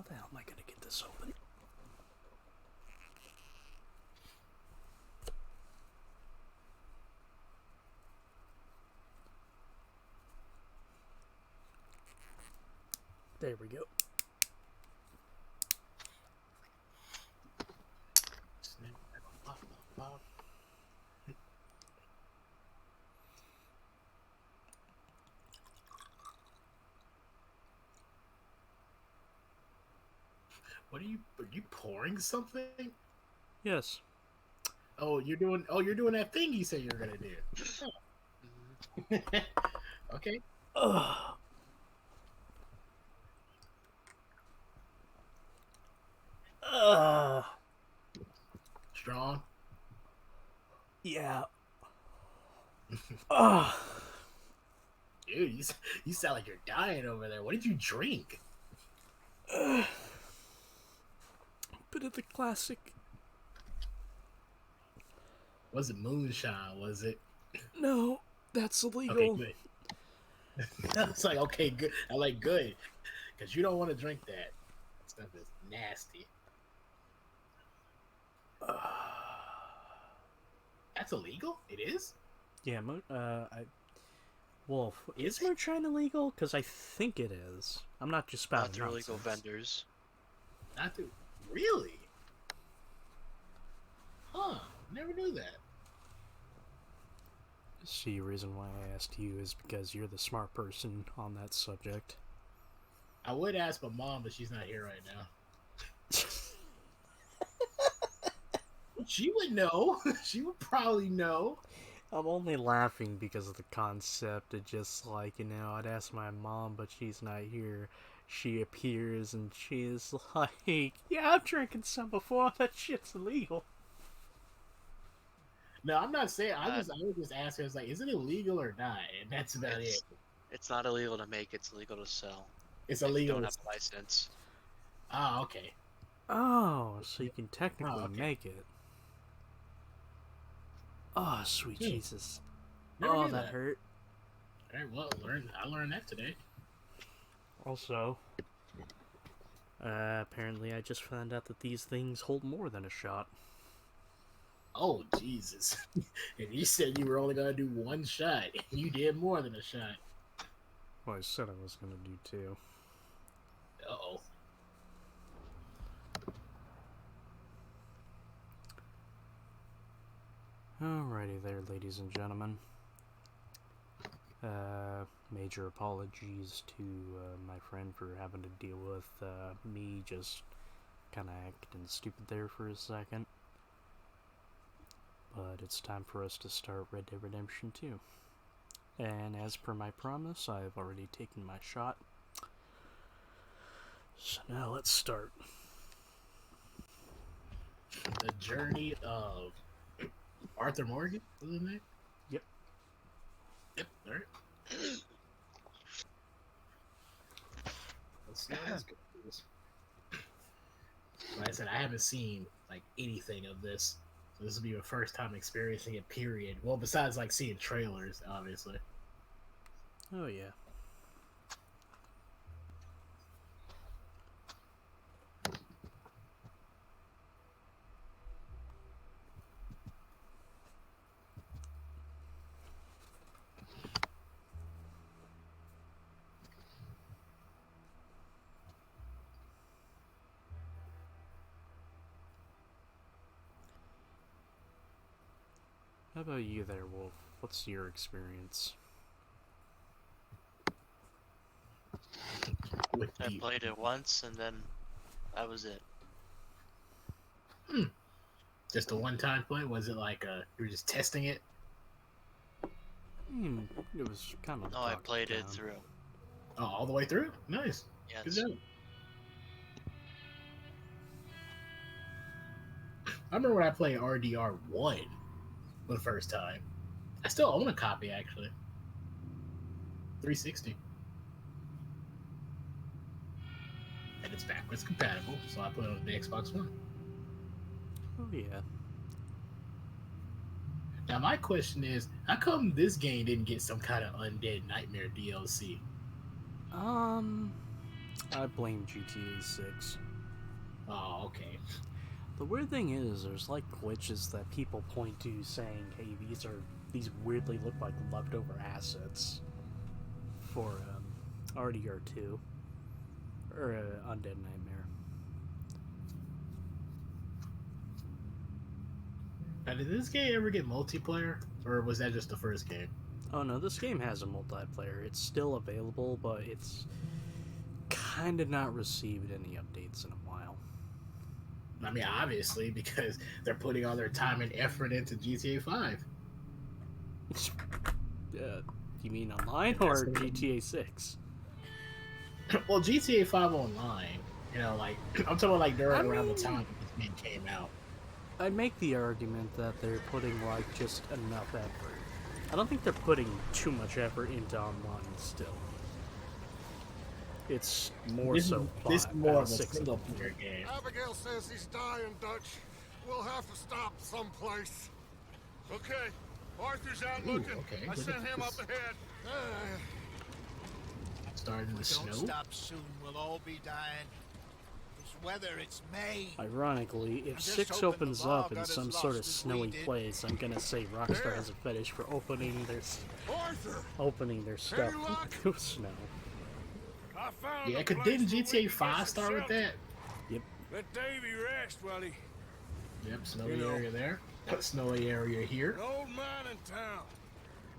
How the hell am I gonna get this open? There we go. What are you pouring something? Yes. You're doing that thing you said you were gonna do. Okay. Ugh. Ugh. Strong. Yeah. Ugh. Dude, you sound like you're dying over there. What did you drink? Bit of the classic. Was it moonshine? Was it? No, that's Okay, illegal. good. It's like, okay, good. I like good, because you don't want to drink that. That stuff is nasty. That's illegal. It is. Yeah, Wolf, Is is it? moonshine illegal? Because I think it is. I'm not just Not spouting through illegal nonsense. vendors. Not to really. Huh? Never knew that. See, the reason why I asked you is because you're the smart person on that subject. I would ask my mom, but she's not here right now. She would know. She would probably know. I'm only laughing because of the concept of just like, I'd ask my mom, but she's not here. She appears and she's like, yeah, I'm drinking some before that shit's illegal. No, I'm not saying. I Uh, would just ask her. It's like, is it illegal or not? And that's about it. it's not illegal to make. It's illegal to sell. It's If you illegal. don't have a license. Oh, okay. Oh, so you can Oh, technically okay. make it. Oh, sweet Jesus. Never Oh, knew that that. hurt. All right, well, I learned that today. Also, apparently I just found out that these things hold more than a shot. Oh, Jesus. And you said you were only going to do one shot. And you did more than a shot. Well, I said I was gonna do two. Uh-oh. Alrighty there, ladies and gentlemen. Major apologies to my friend for having to deal with me just kind of acting stupid there for a second. But it's time for us to start Red Dead Redemption 2. And as per my promise, I've already taken my shot. So now let's start. The journey of Arthur Morgan, was his name? Yep. Yep, all right. Let's go. Like I said, I haven't seen like anything of this. So this will be my first time experiencing it, period. Well, besides like seeing trailers, obviously. Oh yeah. How about you there, Wolf? What's your experience? With I the played it once and then that was it. just a one-time play? Was it like you were just testing it? It was kind of No, I played it through. Oh, all the way through? Nice. Good Yes. job. I remember when I played RDR1 for the first time. I still own a copy, actually. 360. And it's backwards compatible, so I put it on the Xbox One. Oh yeah. Now, my question is, how come this game didn't get some kind of Undead Nightmare DLC? Um, I blame GTA 6. Oh, okay. The weird thing is, there's like glitches that people point to saying, hey, these weirdly look like leftover assets for RDR2 or Undead Nightmare. Now, did this game ever get multiplayer, or was that just the first game? Oh no, this game has a multiplayer. It's still available, but it's kind of not received any updates in a while. I mean, obviously, because they're putting all their time and effort into GTA 5. You mean online or GTA 6? Well, GTA 5 online, you know, like, I'm talking about like around the time this game came out. I'd make the argument that they're putting like just enough effort. I don't think they're putting too much effort into online still. It's more This so is more of a 6 single player game. Abigail says he's dying, Dutch. We'll have to stop someplace. Okay, Arthur's out Ooh, looking. okay, I look sent at him this. up ahead. Starting in the Don't snow. stop soon. We'll all be dying. This weather, it's May. Ironically, if I'm just 6 hoping the opens law up in got as some lost sort of as we snowy did. place, I'm gonna say Rockstar There. has a fetish for opening their Arthur! stuff luck? into snow. I found Yeah, a because place didn't where we GTA can 5 get some start with shelter. that? Let Davy rest while he... Yep, snowy You know. area there. Snowy area here. An old mining town.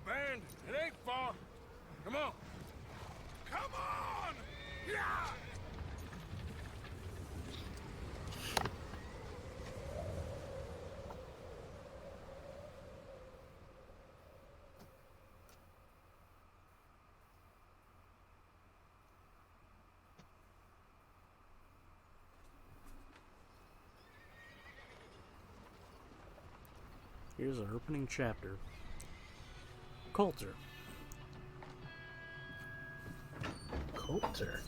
Abandoned. It ain't far. Come on. Come on! Yeah! Here's our opening chapter. Coulter. Coulter.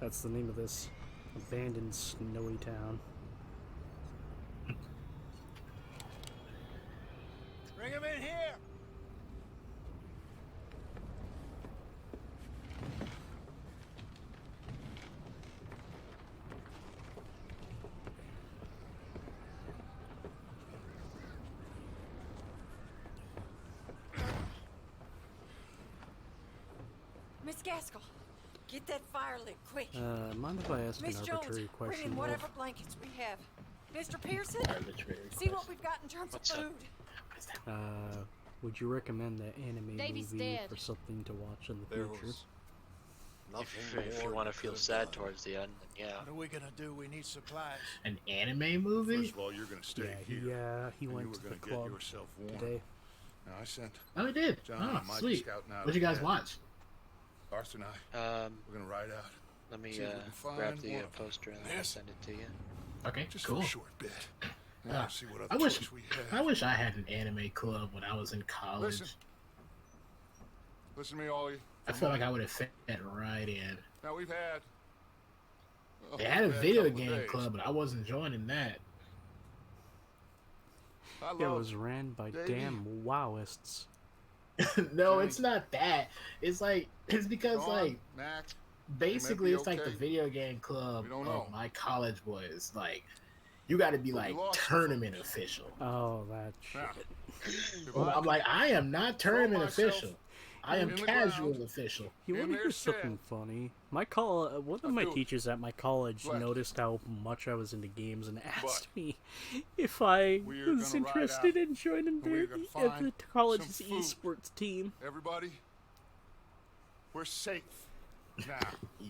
That's the name of this abandoned snowy town. Bring him in here! Miss Gaskell, get that fire lit quick. Mind if I ask an Miss Jones, arbitrary bring question? in Wolf? whatever blankets we have. Mr. Pearson, Arbitrary see what question. we've got in terms What's of up? food. Would you recommend that anime Davy's movie dead. for something to watch in the There future? was If you want to feel sad towards the end, then yeah. What are we gonna do? We need supplies. An anime movie? First of all, you're gonna stay Yeah, he and went you to were the gonna club get yourself warm. today. Now I sent Oh, he did. John Oh, and Mike sweet. scouting out What'd you guys ahead. watch? Arthur and I, Um, we're gonna ride out. let me See if we can find grab the one of them. poster and I'll Yes. send it to you. Okay, Just cool. for a short bit. Now see what other I wish choice we have. I wish I had an anime club when I was in college. Listen to me, all of you. I feel like I would have fit right in. Now we've had. They had a we've video couple of game days. club, but I wasn't joining that. I It love was ran by Davey. damn Wowists. No, Johnny. it's not that. It's like it's because Dawn, like Mac. basically be it's like the okay. video game club We don't of know. my college boys. Like you got to be But we like lost tournament official. Oh, that Now, shit. if Well, I I'm like I am not tournament myself official. I am in the casual ground. official. You in want to their hear something shed. funny? One of I'll my do it. teachers at my college What? noticed how much I was into games and asked me if I We are was gonna ride interested out, in joining and we're gonna the find college's some food. esports team. everybody, we're safe. Now,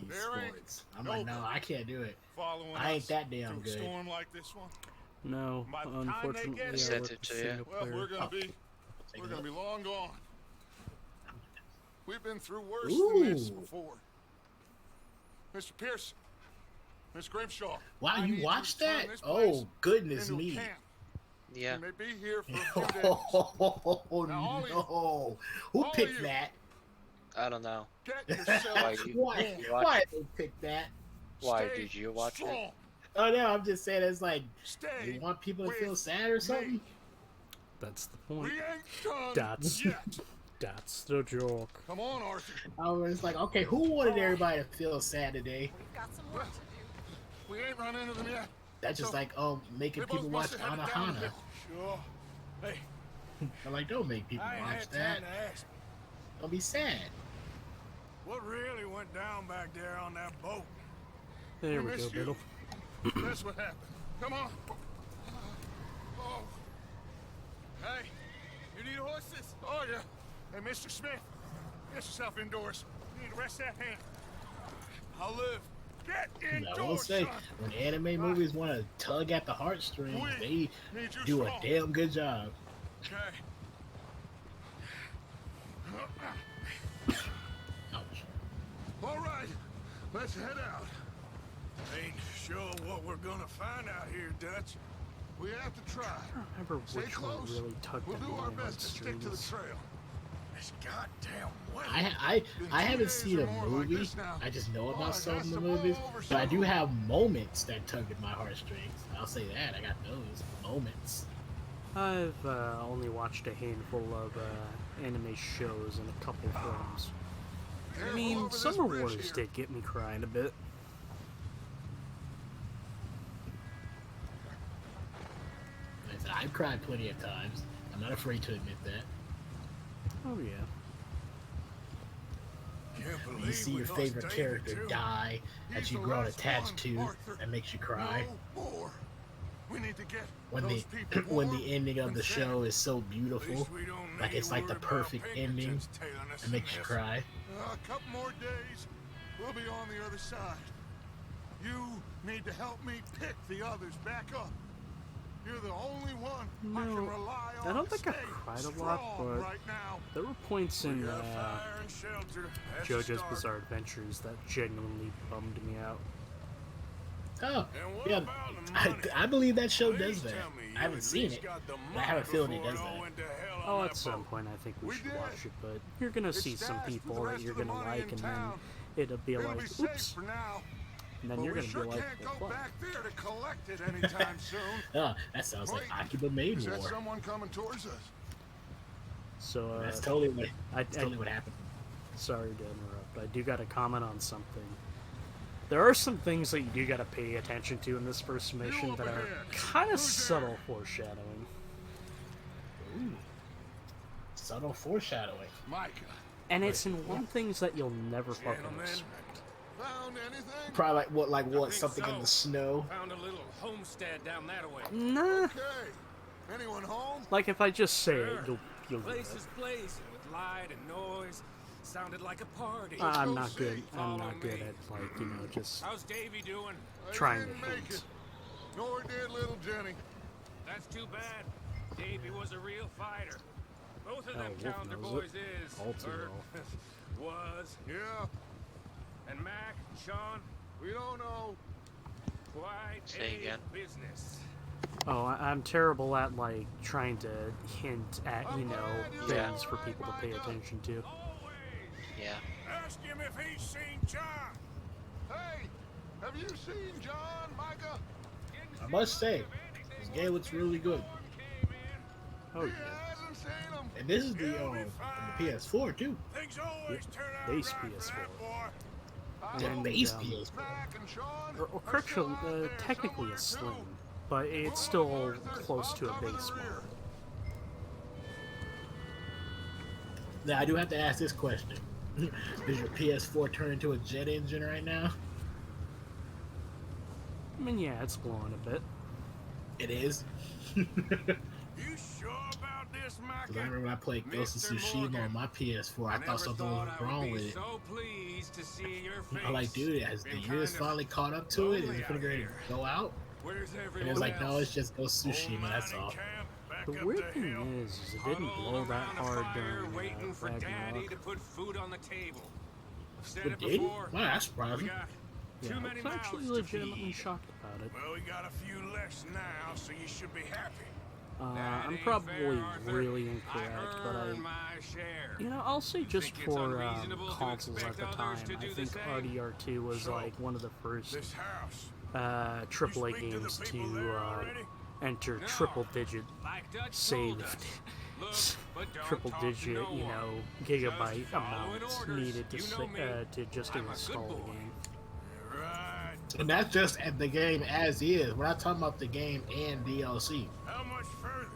there ain't Esports. I'm like, no, I can't do it. following I ain't us that damn through a good. storm like this one. No, By the time they unfortunately, get I here- Sent work it with to you. single Well, player. we're gonna Oh. be Take we're it gonna up. be long gone. We've been through worse than this Ooh. before. Mr. Pearson, Miss Grimshaw. Wow, I need you to watched turn that? this place Oh goodness into a me! camp. Yeah. We may be here for a few days. Oh Now, all of you- no! Who all of picked you- that? I don't know. Get Why yourselves you- Why? you watch- Why did they pick that? Why Stay did you watch it? strong. Oh no, I'm just saying it's like Stay. you want people to with feel sad or something. me. That's the We point. ain't done Dots. yet. That's the joke. Come on, Arthur. I was like, okay, who wanted everybody to feel sad today? We've got some work to do. We ain't run into them yet. That's just So, like, making They both people watch must have headed down the Anahana. hill. Sure. Hey, I'm like, don't make people I ain't watch had that. time to ask. Don't be sad. What really went down back there on that boat? There we go, missed you. Biddle. That's what happened. Come on. Oh. Hey, you need horses? Oh, yeah. Hey, Mr. Smith, get yourself indoors. You need to rest that hand. I'll live. Get indoors, I will say, son. when anime movies want to tug at the heartstrings, they Need you do a strong. damn good job. Okay. Ouch. All right, let's head out. Ain't sure what we're gonna find out here, Dutch. We have to try. I don't remember Stay which one close. really tugged We'll at do my our best to stick to the heartstrings. trail. This goddamn weather. I haven't seen a movie. I just know about some of the movies, but I do have moments that tug at my heartstrings. I'll say that I got those moments. I've only watched a handful of anime shows and a couple films. I Careful mean, over this Summer bridge Wars here. did get me crying a bit. Like I said, I've cried plenty of times. I'm not afraid to admit that. Oh yeah. Can't believe You see we your lost favorite David, character too. die that He's you the grown last attached one, to, Arthur. that makes you cry. No more. We need to get When those people when warm the ending of and the fed. show is so At beautiful, least we don't like need it's to like the worry about perfect ending, Pinkertons tailing us it in makes you this. cry. A couple more days, we'll be on the other side. You need to help me pick the others back up. You're the only one I can No, rely on. I don't to think I stay cried a lot, strong but right now. there were points in Got fire and shelter. That's a JoJo's start. Bizarre Adventures that genuinely bummed me out. Oh, And what yeah. about the money? I believe that show Please does that. tell me I you haven't at seen least it. got the but I have a money feeling it before does all that. went to hell on Oh, that at some boat. point I think we We should did. watch it, but you're gonna see It's some stashed with people the that rest you're of the gonna money like, in and then town. it'll be It'll like, be safe oops, for now. and then But you're we gonna sure be like, can't well, go fuck. back there to collect it anytime soon. Oh, that sounds like Wait, Akiba Maid Is that War. someone coming towards us? So, That's totally what, I, that's totally what happened. sorry to interrupt. I do gotta comment on something. There are some things that you do gotta pay attention to in this first mission up that are ahead. kind of Who's subtle there? foreshadowing. Ooh. Subtle foreshadowing. Micah. And it's in one things that you'll never fucking Gentlemen. expect. Found anything? Probably like what? think Something in so. the snow. Found a little homestead down that way. Nah, Okay. Anyone home? like if I just say it, Sure. you'll get Place it. is blazing with light and noise. Sounded like a party. I'm go not see. good. I'm Follow not good me. at like just How's Davy doing? They trying to didn't make hint. it. Nor did little Jenny. That's too bad. Davy was a real fighter. Both of them Wolf calendar knows boys it. is. All too or well. was. Yeah, And Mac, Sean, we don't know. quite Say a again. business. Oh, I'm terrible at like trying to hint at I'm glad you're Yeah. things for alright, people to pay Micah. attention to. Always. Yeah. Ask him if he's seen John. Hey, have you seen John, Micah? I must say, this game looks really good. Oh He yeah, hasn't seen him. And this is the He'll be the fine. PS4 too. Things always turn out base right PS4. for that boy. I And, hope Base um, PS4. Mac and Sean or are correction, still out there technically a somewhere, slim, too. but it's still close to a base model. Now I do have to ask this question: does your PS4 turn into a jet engine right now? I mean, yeah, it's blowing a bit. It is. You sure about this, Because I Micah? remember when I played Ghost of Mr. Tsushima Morgan, on my PS4, I Never thought something was I would wrong be with it. so pleased to see your face. I'm like, dude, has the Been years kind of finally caught up to it? Is lonely it gonna out go here. go out? Where's everyone And it was like, no, else? it's just Ghost of Tsushima, that's all. The weird thing is it didn't Huddled blow that around a hard fire, during waiting for Daddy Ragnarok. to put food on the table. I've said It it did? before. Wow, that's We surprising. got Yeah, too many I'm actually mouths to legitimately feed. shocked about it. Well, we got a few less now, so you should be happy. That I'm ain't probably fair, Arthur. really incorrect, but earned my share. you know, I'll say just think it's for unreasonable to consoles at expect the time, others to I do the think same? RDR2 was So, like one of the first This house. AAA You speak to the games people to there already? enter No. triple-digit Like Dutch told saved us. Look, but don't triple talk to digit, no you one. know, gigabyte Just following amounts orders. needed to You know me. to just I'm a good install the boy. game. Right. And that's just at the game as is. We're not talking about the game and DLC. How much further?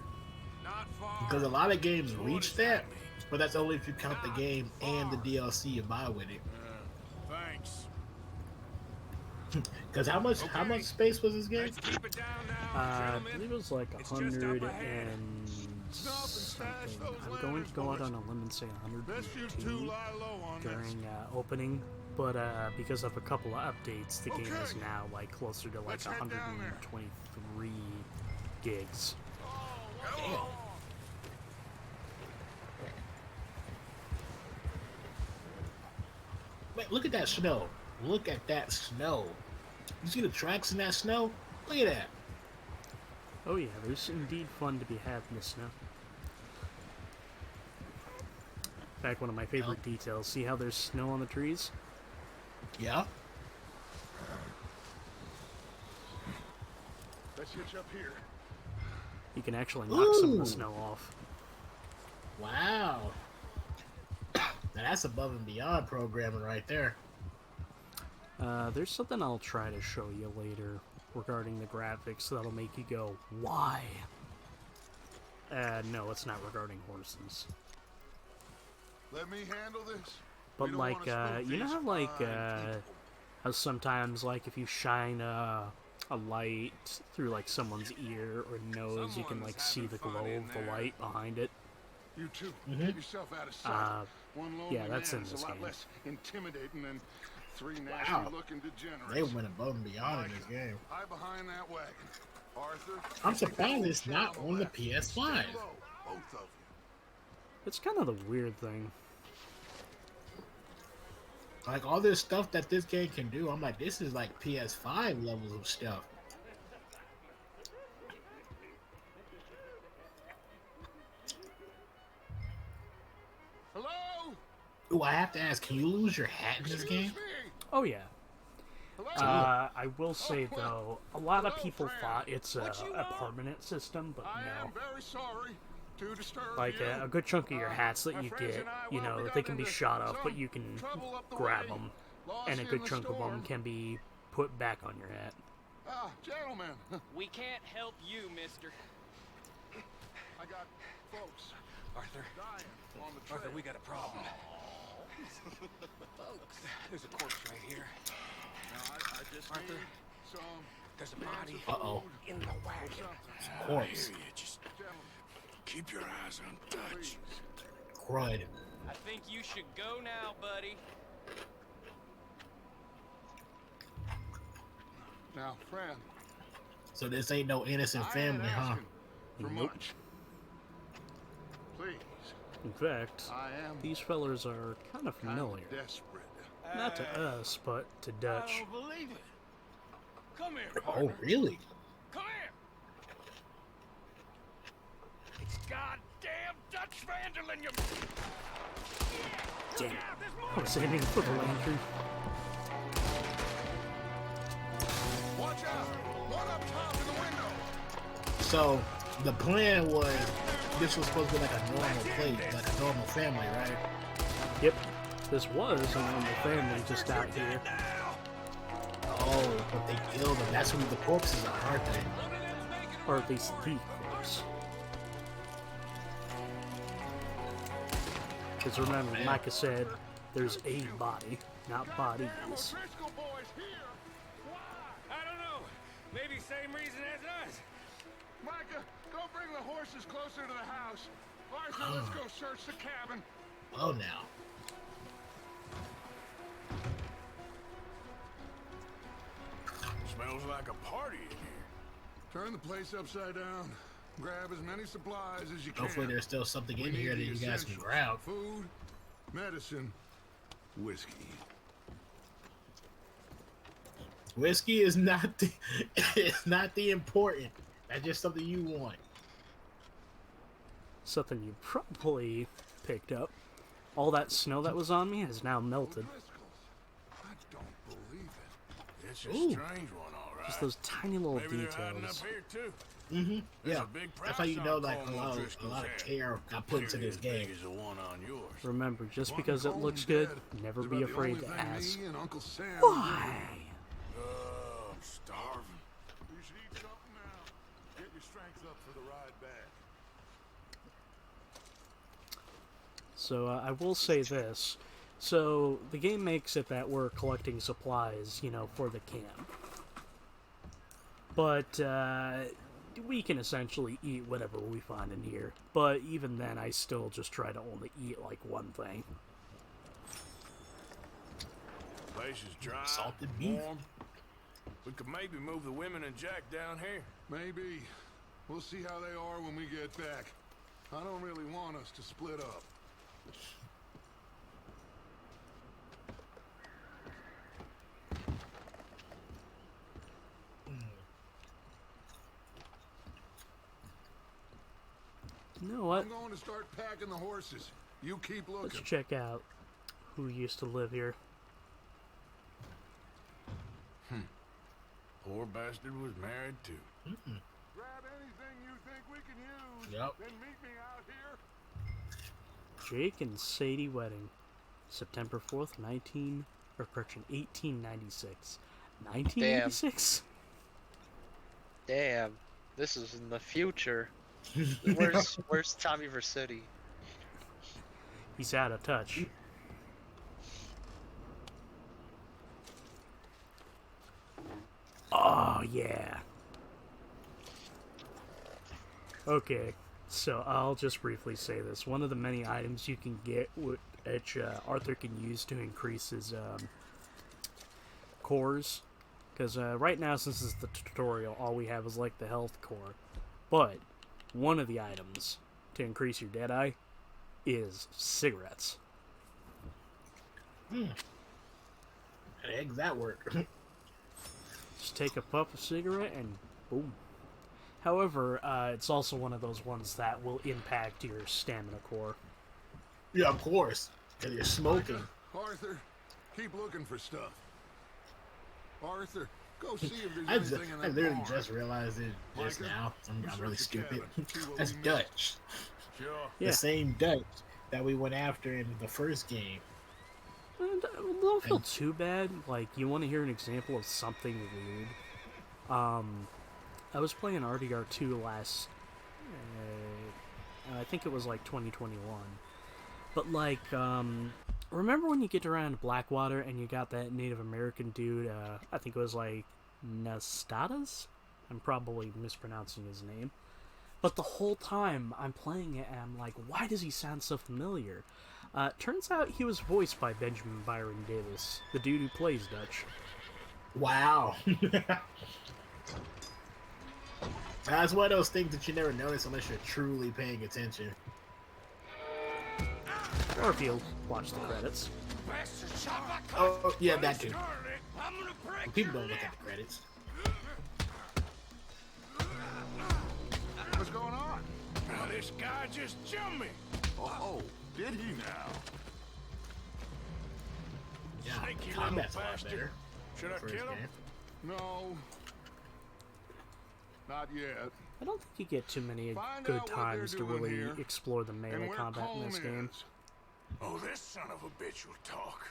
Not far. Because a lot of games What reach does that, mean? but that's only if you count the Not game and the far. DLC you buy with it. Thanks. Because how much space was this game? Let's keep it down now, I gentlemen. believe it was like It's just up 100 ahead. and Stop and stash something. those I'm going to lanterns, go out boys. on a limb and say Best you two 102 lie low on this. during opening, but because of a couple of updates, the game is Okay. now like closer to like Let's head down there. 123 gigs. Damn. Wait, look at that snow. Look at that snow. You see the tracks in that snow? Look at that. Oh yeah, there's indeed fun to be had in the snow. In fact, one of my favorite details, see how there's snow on the trees? Yeah. Let's hitch up here. You can actually knock some of Ooh. the snow off. Wow. Now that's above and beyond programming right there. There's something I'll try to show you later regarding the graphics that'll make you go, why? No, it's not regarding horses. Let me handle this. But We don't like, wanna spook you know these how like, fine people. how sometimes like if you shine a light through like someone's ear or nose, you can Someone's like see the having glow fun in of the there. light behind it. You two, Mhm. get yourself out of sight. One lonely yeah, that's man in is this a lot game. less intimidating than three Wow. nasty-looking degenerates. They went above and beyond in this game. Hide behind that wagon. Arthur, I'm take the surprised old it's not channel on the left. PS5. Stay low, both of you. It's kind of the weird thing. Like all this stuff that this game can do, I'm like, this is like PS5 levels of stuff. Hello? Ooh, I have to ask, can you lose your hat in this Excuse game? me. Oh yeah. Hello? I will say well, though, a lot of hello, people friend. thought it's What you a want? permanent system, but I am no. very sorry to disturb Like you. a good chunk of your hats that My you friends get, and I, you well, we know, got they can be into shot off, but some you can trouble up the grab way. them, Lost and a in good the chunk of them storm. can be put back on your hat. Ah, gentlemen, We can't help you, mister. I got folks Arthur, dying on the trail. Arthur, we got a problem. Folks. There's a corpse right here. Now, I just Arthur. need some There's a body Uh-oh. in the wagon. something. Corpse. You just Gentlemen, keep your eyes on Dutch. please. Crud. I think you should go now, buddy. Now, friend, So this ain't no innocent I ain't family, huh? asking for Nope. much. Please, In fact, I am these fellers are kind of kind of familiar. desperate. Not to us, but to I Dutch. don't believe it. Come here, Oh, partner. really? Come here. It's goddamn Dutch Vanderlyn, you... Damn. I was aiming for the lantern. Watch out! One up top in the window. So the plan was this was supposed to be like a normal place, like a normal family, right? Yep. This was a normal family just out here. Oh, but they killed them. That's who the corpses are, aren't they? Or at least the corpse. Because remember, like I said, there's a body, not bodies. Driscoll boys here. I don't know. Maybe same reason as us. Micah, go bring the horses closer to the house. Arthur, let's go search the cabin. Oh, now. Smells like a party in here. Turn the place upside down. Grab as many supplies as you can. Hopefully there's still something We in need here that the you guys can essentials. grab. Food, medicine, whiskey. Whiskey is not the it's not the important. That's just something you want. Something you probably picked up. All that snow that was on me has now melted. Driscoll's. I don't believe it. It's a Ooh. strange one, all right. Just those tiny little Maybe they're hiding up details. here too. Yeah, There's a big that's how you price know on like a Colm lot, O'Driscoll's of head. care got put into Nearly this as big game. as the one on yours. Remember, just Wanting because it Colm looks dead good, never is be about the afraid only to thing ask. me and Uncle Sam Why? I'm starving. You should eat something now. Get your strength up for the ride back. So I will say this. So the game makes it that we're collecting supplies, you know, for the camp. But we can essentially eat whatever we find in here. But even then, I still just try to only eat like one thing. Place is dry, Salted beef. warm. We could maybe move the women and Jack down here. Maybe. We'll see how they are when we get back. I don't really want us to split up. You know what? I'm going to start packing the horses. You keep Let's looking. check out who used to live here. Poor bastard was married too. Grab anything you think we can use. Yep. Then meet me out here. Jake and Sadie wedding, September 4th, 1896. 1986? Damn, this is in the future. Where's Tommy Vercetti? He's out of touch. Oh, yeah. Okay, so I'll just briefly say this. One of the many items you can get, which Arthur can use to increase his cores. Because right now, since this is the tutorial, all we have is like the health core. But one of the items to increase your Deadeye is cigarettes. How the heck does that work? Just take a puff of cigarette and boom. However, it's also one of those ones that will impact your stamina core. Yeah, of course. Because you're smoking. Arthur, keep looking for stuff. Arthur, go see if there's I anything in that literally barn. just realized it just Micah, now. I'm research really the stupid. cabin, see what That's we missed. Dutch. Sure. Yeah. The same Dutch that we went after in the first game. And don't feel too bad. Like, you want to hear an example of something weird? I was playing RDR2 last, I think it was like 2021. But like, remember when you get around Blackwater and you got that Native American dude, I think it was like Nastadas? I'm probably mispronouncing his name. But the whole time I'm playing it, I'm like, why does he sound so familiar? Turns out he was voiced by Benjamin Byron Davis, the dude who plays Dutch. Wow. That's one of those things that you never notice unless you're truly paying attention. Or if you watch the credits. Bastard shot my Oh, yeah, that too. I'm gonna break People your don't look neck. at the credits. What's going on? Now this guy just jumped me. Oh, did he now? Yeah, Sneaky the little combat's a lot bastard. better. Should I First kill him? game. No. Not yet. I don't think you get too many Find good out what they're times to doing really here, explore the And melee where combat in Colm this game. is. Oh, this son of a bitch will talk.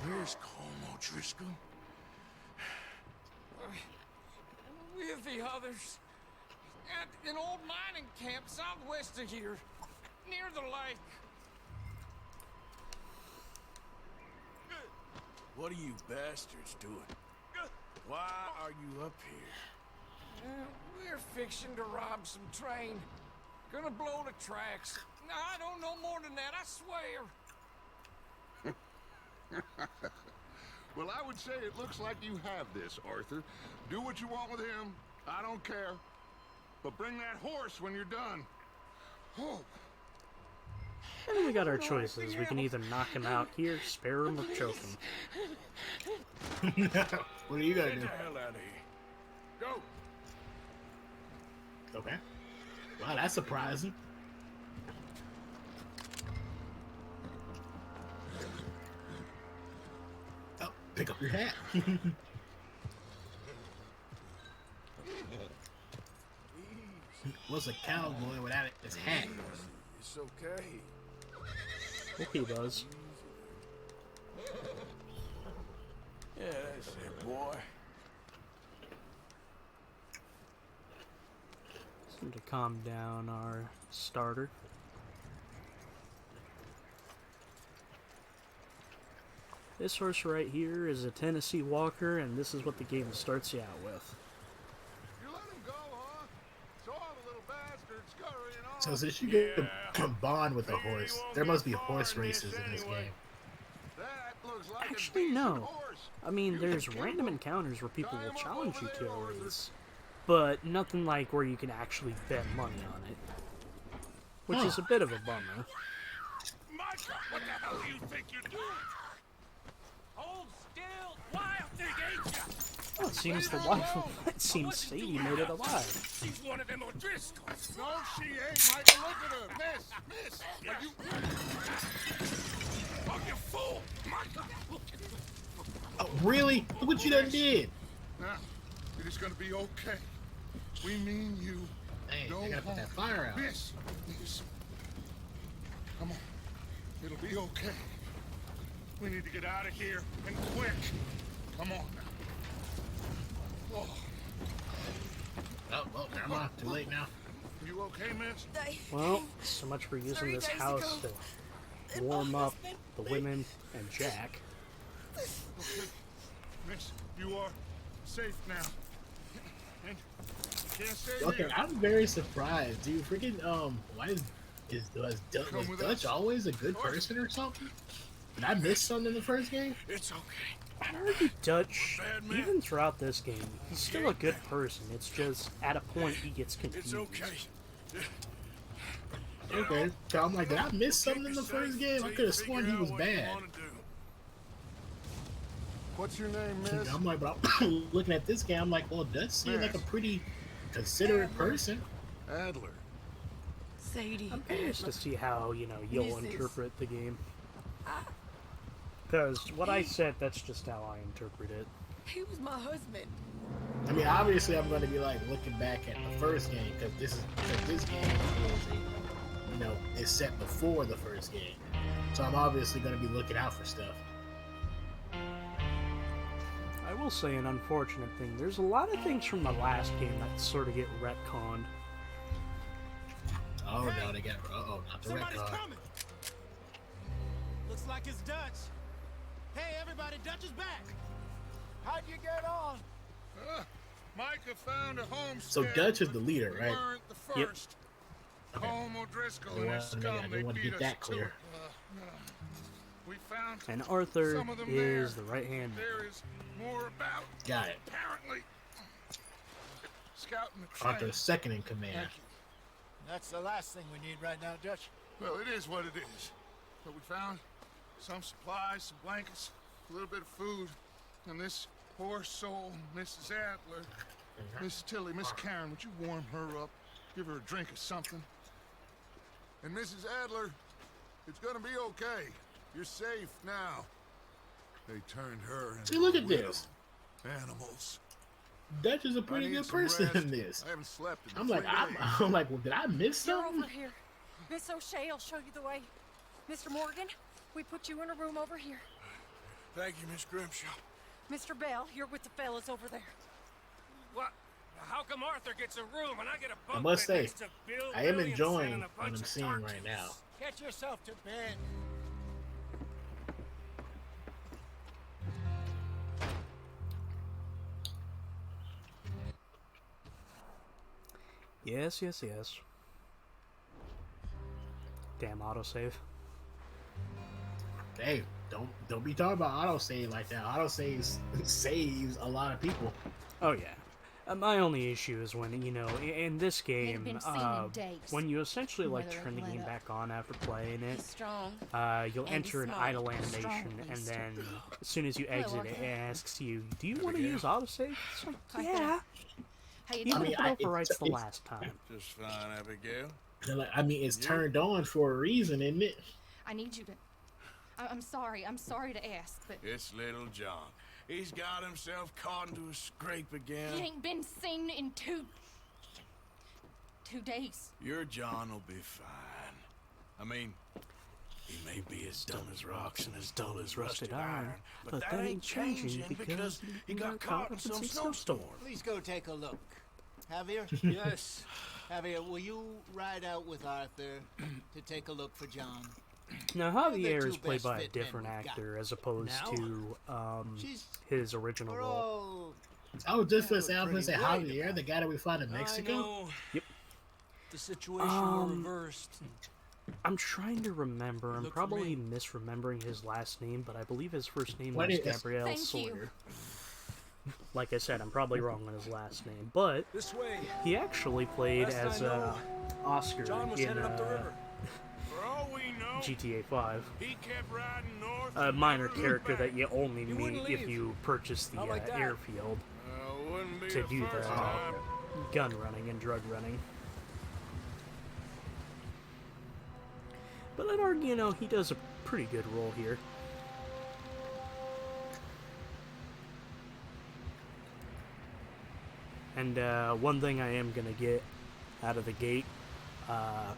Where's Colm O'Driscoll? With the others. At an old mining camp southwest of here. Near the lake. What are you bastards doing? Why are you up here? We're fixing to rob some train. Gonna blow the tracks. I don't know more than that, I swear. Well, I would say it looks like you have this, Arthur. Do what you want with him. I don't care. But bring that horse when you're done. Oh, And then we got our choices. We can either knock him out here, spare him, or choke him. What are you gonna Get do? the hell out of here. Go. Okay. Wow, that's surprising. Oh, pick up your hat. what's a cowboy without his hat? It's okay. Well, he does. Yeah, that's it, boy. Seem to calm down our starter. This horse right here is a Tennessee Walker, and this is what the game starts you out with. You let him go, huh? So all the little bastards scurrying off. So since you can bond with a horse, there must be horse races in this game. That looks like Actually, a decent no. horse. I mean, there's random encounters where people will challenge you to a race, but nothing like where you can actually bet money on it, which is a bit of a bummer. Micah, what the hell do you think you're doing? Hold still! Wild thing, ain't ya? Well, it seems the wife of it seems Sadie made it alive. She's one of them O'Driscolls. No, she ain't, Michael. Look at her. Miss. Are you... Oh, you fool! Micah! Oh, really? Look what you done did. Now, it is gonna be okay. We mean you. Dang, No they gotta put that fire out. Miss. Come on. It'll be okay. We need to get out of here, and quick. Come on now. Oh, Oh, come on. Too late now. you okay, miss? Well, so much for using this house to warm up the women and Jack. Miss, you are safe now. And you can't stay Okay, here. I'm very surprised, dude. Freaking why was Come with Dutch us. always a good person or something? Did I miss something in the first game? It's okay. I argue Dutch, Bad man. even throughout this game, he's still a good person. It's just at a point he gets confused. It's okay. Okay, so I'm like, did I miss something in the first game? I could have sworn he was bad. What's your name, miss? I'm like, but I'm looking at this game, I'm like, well, Dutch seems like a pretty considerate person. Adler. Sadie. I'm curious to see how, you'll Mrs. interpret the game. Because what I said, that's just how I interpret it. He was my husband. I mean, obviously, I'm going to be like looking back at the first game because this game is set before the first game, so I'm obviously going to be looking out for stuff. I will say an unfortunate thing. There's a lot of things from the last game that sort of get retconned. Oh no, they got not the red card. Coming. Looks like it's Dutch. Hey, everybody, Dutch is back. How'd you get on? Micah found a homestead. So Dutch is the leader, We right? weren't the Yep. first. Okay. Home O'Driscoll They and want- his they scum, got- they they want to beat get us that to clear. it. We found And Arthur some of them is there. the right hand. There is more about. Got it. Apparently, scouting the train. Arthur's second in command. Thank you. That's the last thing we need right now, Dutch. Well, it is what it is. But we found some supplies, some blankets, a little bit of food, and this poor soul, Mrs. Adler, Miss Tilly, Miss Karen, would you warm her up? Give her a drink or something? And Mrs. Adler, it's gonna be okay. You're safe now. They turned her into See, look at widow. this. Animals. Dutch is a I pretty need good some person rest. in this. I haven't slept in I'm 3 like, days. I'm like, well, did I miss You're something? over here. Miss O'Shea will show you the way. Mr. Morgan, we put you in a room over here. Thank you, Miss Grimshaw. Mr. Bell, you're with the fellas over there. What? How come Arthur gets a room and I get a bunk I must bed say, next to Bill I am Williamson enjoying and a what bunch I'm of seeing darkies? right now. Get yourself to bed. Yes. Damn autosave. Hey, don't be talking about autosave like that. Autosave saves a lot of people. Oh yeah. My only issue is when, in this game, been seen in days. when you essentially Whether it turn the let game up. back on after playing He's it, strong. you'll and enter an smart. idle Strong animation, and beast. then as soon as you exit, it Arthur. asks you, "Do you want to use autosave?" It's like, Arthur. yeah. How you Even doing? if it overwrites the it's- last time. Just fine, Abigail. I mean, it's turned on for a reason, isn't it? I need you to. I'm sorry. I'm sorry to ask, but It's little John. He's got himself caught into a scrape he again. ain't been seen in 2 days. Your John will be fine. I mean, he may be as dumb as rocks and as dull as rusted iron, but that ain't changing because he got caught in some snowstorm. Please go take a look. Javier? Yes. Javier, will you ride out with Arthur to take a look for John? Now, They're Javier two is played best by a fit men different we've got. actor as opposed Now? to She's his original we're role. all I was just gonna say, We're I was gonna say pretty worried Javier, about the guy that we found in I Mexico. know. Yep. The situation were Um, reversed. I'm trying to remember. I'm Look for probably me. misremembering his last name, but I believe his first name What was is- Gabriel Thank Sawyer. you. Like I said, I'm probably wrong on his last name, but This way. he actually played Last as I know, Oscar John was in headed up the river. For all we know, GTA 5. he kept riding north. A and minor never looked character back. that you only You wouldn't meet if leave. you purchase the Not like that. airfield Wouldn't be to the do the first time. gun running and drug running. But I'd argue, you know, he does a pretty good role here. And one thing I am gonna get out of the gate, I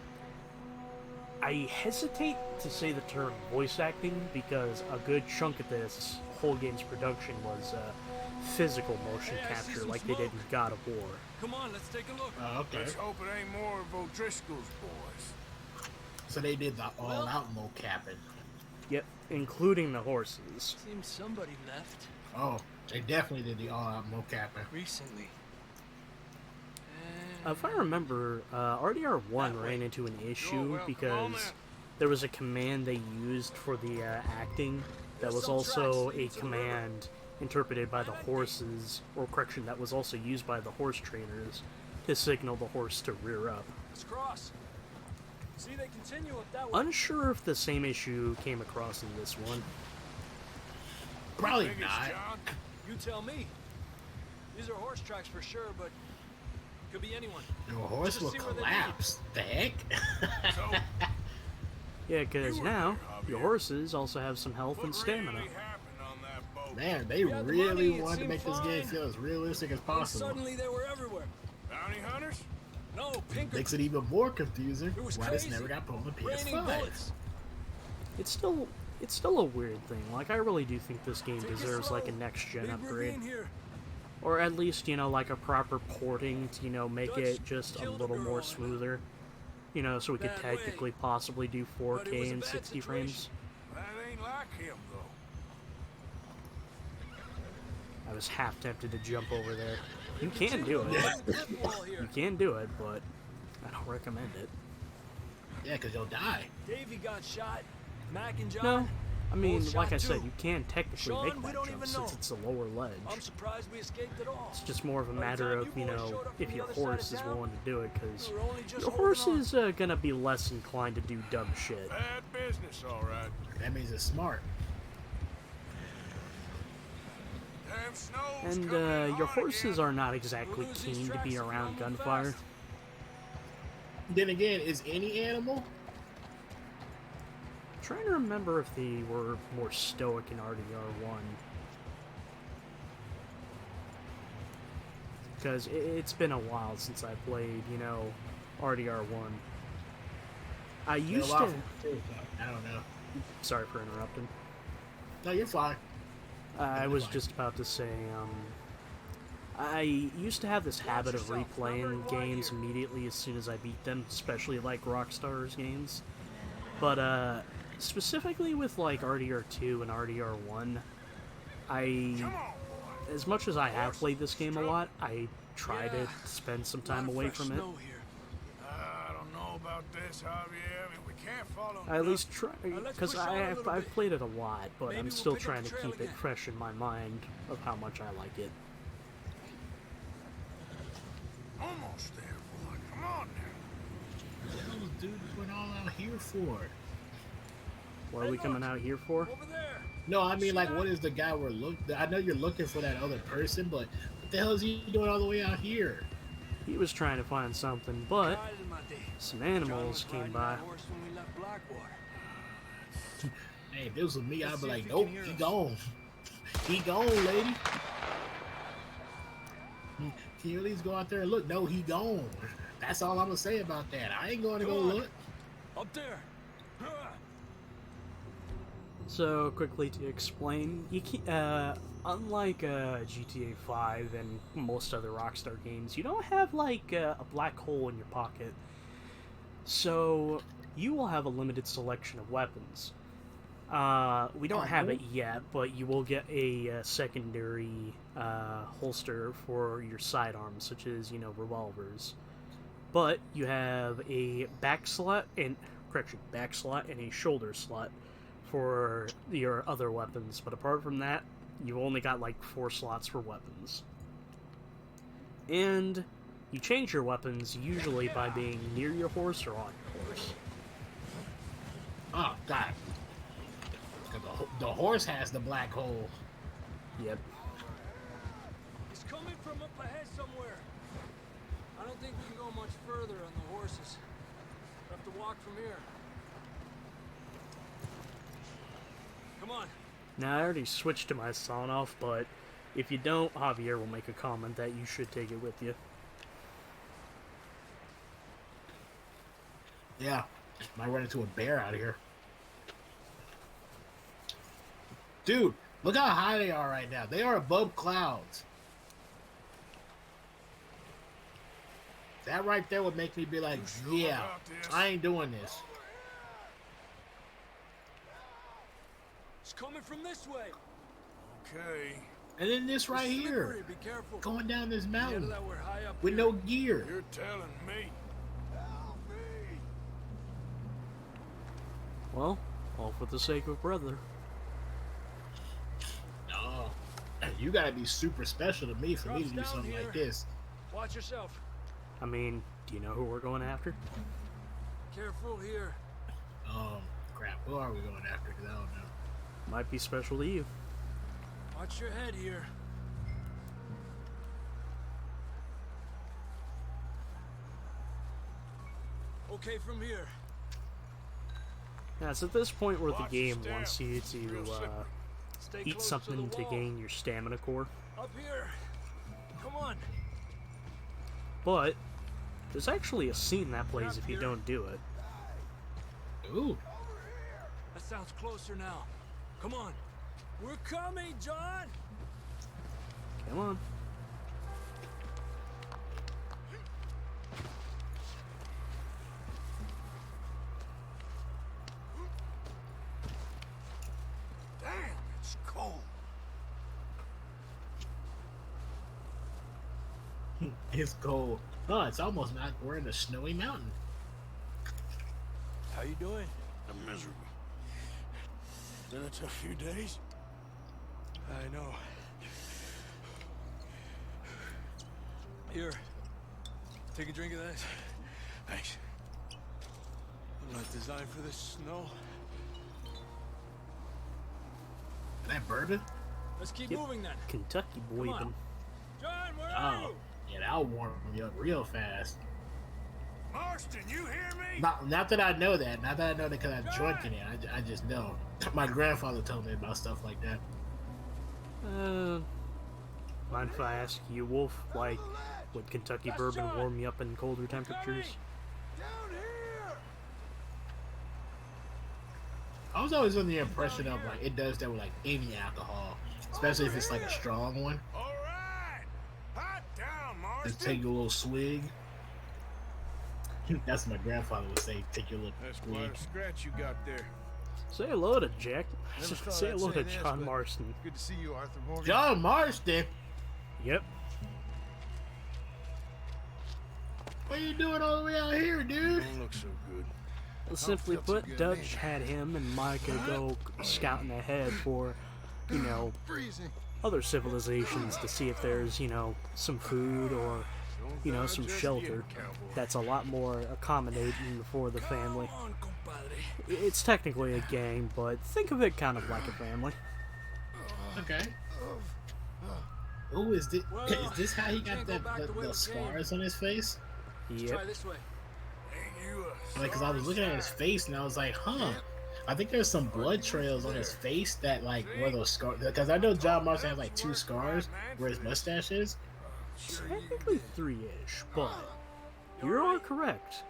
hesitate to say the term voice acting because a good chunk of this whole game's production was physical motion Hey, I see capture some like they did in smoke. God of War. Come on, let's take a look. Okay. Let's hope it ain't more of O'Driscoll's boys. So they did the all-out mocapping. Yep, including the horses. Seems somebody left Oh, they definitely did the all-out mocapping. recently. If I remember, RDR1 That way. ran into an issue well, come on because then. there was a command they used for the acting that There's was some also tracks a leading to the river. command interpreted by the horses, or correction, that was also used by the horse trainers to signal the horse to rear up. Let's cross. See, they continue up that way. Unsure if the same issue came across in this one. Probably Think it's not. John? You tell me. These are horse tracks for sure, but could be anyone. Your horse Just will see where they collapse. The heck? So, Yeah, because You were now there, your Javier. horses also have some health what and stamina. really happened on that boat? Man, they We had the really money, it wanted to seemed make this game fine. feel as realistic as And possible. suddenly they were everywhere. Bounty hunters? No, Pinker. Makes it even more confusing It was why this crazy. never got put on the Raining PS5. bullets. It's still a weird thing. Like, I really do think this game Take it deserves like a slow. next gen Big upgrade. ravine here. Or at least, you know, like a proper porting to, you know, make Dutch it just a killed a little girl more in a smoother. You know, so we could bad way. technically possibly do But it was 4K a and bad 60 situation. frames. That ain't like him, though. I was half tempted to jump over there. You can do it. Cliff wall here. You can do it, but I don't recommend it. Yeah, because you'll die. Davey got shot. Mac and John. No, I mean, both like shot I said, too. you can technically Sean, make we that don't jump even since know. it's a lower ledge. I'm surprised we escaped at all. It's just more of a By the matter time of, you you boys know, showed up if from your the other side of horse is town, willing to do it, because we were only just your holding horse on. is gonna be less inclined to do dumb shit. Bad business, all right. That means it's smart. Damn snow's And coming in your hard horses again. are not exactly We'll lose these keen to tracks be if we around don't move gunfire. fast. Then again, is any animal? Trying to remember if they were more stoic in RDR1. Because it's been a while since I played, you know, RDR1. I used to... I don't know. Sorry for interrupting. No, you're fine. I you're was fine. just about to say, I used to have this habit of replaying games immediately as soon as I beat them, especially like Rockstar's games. But, specifically with like RDR2 and RDR1, as much as I have played this game a lot, I try to spend some time away from it. I don't know about this, Javier. I mean, we can't follow. I at least try, let's because push on a little I've bit. played it a lot, but Maybe I'm we'll still pick up trying the to trail keep it again. fresh in my mind of how much I like it. Almost there, boy. Come on now. What the hell is dude went all out here for? What are we coming out here for? Over there. No, I mean, like, what is the guy we're looking? I know you're looking for that other person, but what the hell is he doing all the way out here? He was trying to find something, but Tried it in my day. some John animals was came riding by. that horse when we left Blackwater. Hey, if this was me, I'd Let's be see like, if he nope, can hear he us. gone. He gone, lady. Can you at least go out there and look? No, he gone. That's all I'm gonna say about that. I ain't going to go look. Up there. So quickly to explain, you unlike GTA 5 and most other Rockstar games, you don't have like a black hole in your pocket. So you will have a limited selection of weapons. We don't have it yet, but you will get a secondary holster for your sidearms, such as, you know, revolvers. But you have a back slot and a shoulder slot for your other weapons. But apart from that, you've only got like 4 slots for weapons. And you change your weapons usually by being near your horse or on your horse. Oh, God. The horse has the black hole. Yep. It's coming from up ahead somewhere. I don't think we can go much further on the horses. We have to walk from here. Come on. Now, I already switched to my sound off, but if you don't, Javier will make a comment that you should take it with you. Yeah. Might run into a bear out here. Dude, look how high they are right now. They are above clouds. That right there would make me be like, yeah, I ain't doing this. It's coming from this way. Okay. And then this right It's slippery, here, be careful. going down this Forget mountain that we're high up with here. no gear. You're telling me. Help me. Well, all for the sake of brother. No, you gotta be super special to me for me to do Drops down something here. like this. Watch yourself. I mean, do you know who we're going after? Careful here. Crap, who are we going after? Because I don't know. Might be special to you. Watch your head here. Okay, from here. Yeah, it's at this point where the Watch your game step. wants you It's real to slippery. Stay eat close something to, to the wall. gain your stamina core. Up here. Come on. But there's actually a scene that plays if you don't do it. Ooh, That sounds closer now. Come on. We're coming, John. Come on. Damn, it's cold. it's cold. Oh, it's almost not. We're in a snowy mountain. How you doing? I'm miserable. Been a tough few days. I know. Here. Take a drink of that. Thanks. I'm not designed for this snow. Is that bourbon? Let's keep Yep. moving then. Kentucky Come boy. on. John, where are Oh, you? yeah, that'll warm me up real fast. Marston, you hear me? Not that I know that. Not that I know that because I drunk in it. I just know. My grandfather told me about stuff like that. Mind if I ask you, Wolf, like, would Kentucky bourbon warm you up in colder temperatures? Down here. I was always under the impression of like it does that with like any alcohol, especially if it's like a strong one. All right. Hot down, Marston. Just take a little swig. That's what my grandfather would say. Take your little That's swig. quite a scratch you got there. Say hello to Jack. Never thought Say I'd hello say to this, John but Marston. Good to see you, Arthur Morgan. John Marston, Yep. what are you doing all the way out here, dude? Don't look so good. Simply felt so put, good, Dutch man. had him and Micah go scouting ahead for, you know, Freezing. other civilizations to see if there's, you know, some food or, you know, some shelter that's a lot more accommodating for the family. Come on, compadre. It's technically a gang, but think of it kind of like a family. Okay. Oh, is Well, is this how he got can't go back the way the we scars on his face? Yep. Try this way. Ain't you a Like, cause I was looking at his face and I was like, huh. I think there's some blood trails on his face that like where those scars. Because I know John Marston has like 2 scars where his mustache is. Technically 3-ish, but You are correct.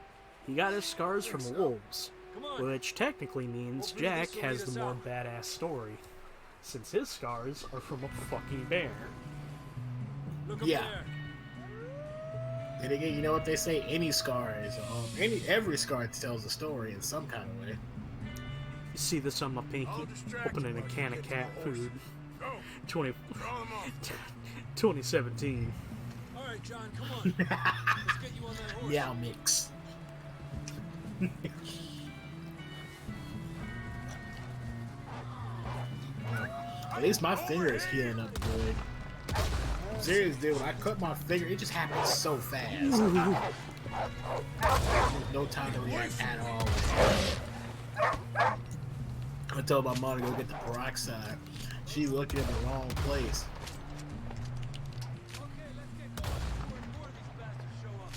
He got his scars from the wolves, Come on. which technically means Hopefully Jack this'll has lead the us more out. badass story, since his scars are from a fucking bear. Look up Yeah. there. And again, you know what they say? Any scar is every scar tells a story in some kind of way. You see this on my pinky? I'll distract Opening you a while you can get of to cat the horse. food. Go. 20, Draw them off. 2017. All right, John, come on. Let's get you on that horse. Yeah, mix. At least my finger is healing up good. Serious, dude, when I cut my finger, it just happened so fast. There's no time to react at all. I told my mom to go get the peroxide. She looked in the wrong place. Okay, let's get going before more of these bastards show up.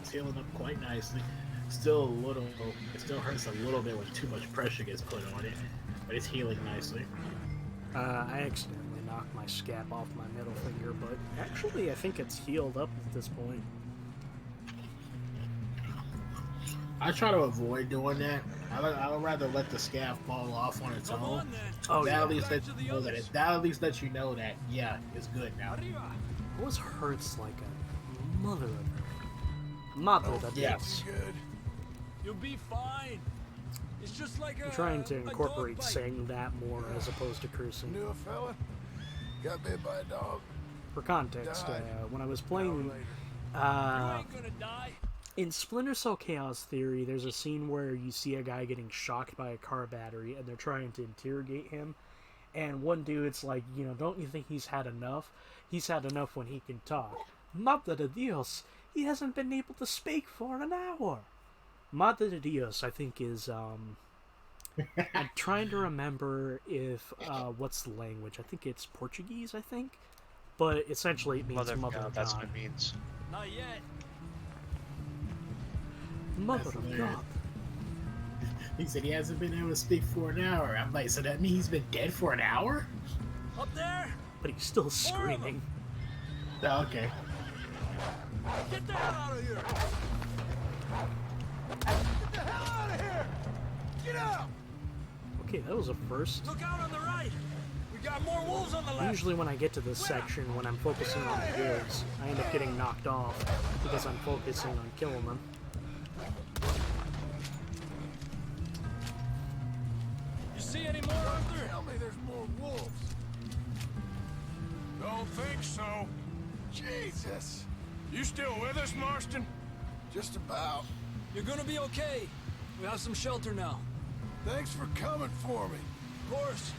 It's healing up quite nicely. Still a little, it still hurts a little bit when too much pressure gets put on it, but it's healing nicely. I accidentally knocked my scab off my middle finger, but actually I think it's healed up at this point. I try to avoid doing that. I would rather let the scab fall off on its Come own. on, then. Oh, that yeah. at least lets you know that that at least lets you know that it's good now. Arriba. It always hurts like a mother of Yeah. Dios. Good. You'll be fine. It's just like a I'm trying to a dog incorporate bite. saying that more as opposed to cursing. Knew a fella? Got bit by a dog? For context, when I was playing, Later. You uh, ain't gonna die. in Splinter Cell Chaos Theory, there's a scene where you see a guy getting shocked by a car battery, and they're trying to interrogate him. And one dude's like, don't you think he's had enough? He's had enough when he can talk. Madre de Dios, he hasn't been able to speak for an hour. Madre de Dios, I think, is, I'm trying to remember if, what's the language? I think it's Portuguese, I think. But essentially it means Mother of Mother God, of that's God. what it means. Not yet. Mother That's of hilarious. God. He said he hasn't been able to speak for an hour. I'm like, so that means he's been dead for an hour? Up there. But he's still screaming. Oh, okay. Get the hell out of here. Get the hell out of here! Get out! Okay, that was a first. Look out on the right. We got more wolves on the left. Usually when I get to this section, when I'm focusing on the wolves, I end up getting knocked off because I'm focusing on killing them. You see any more, Arthur? Tell me there's more wolves. Don't think so. Jesus. You still with us, Marston? Just about. You're gonna be okay. We have some shelter now. Thanks for coming for me. Of course.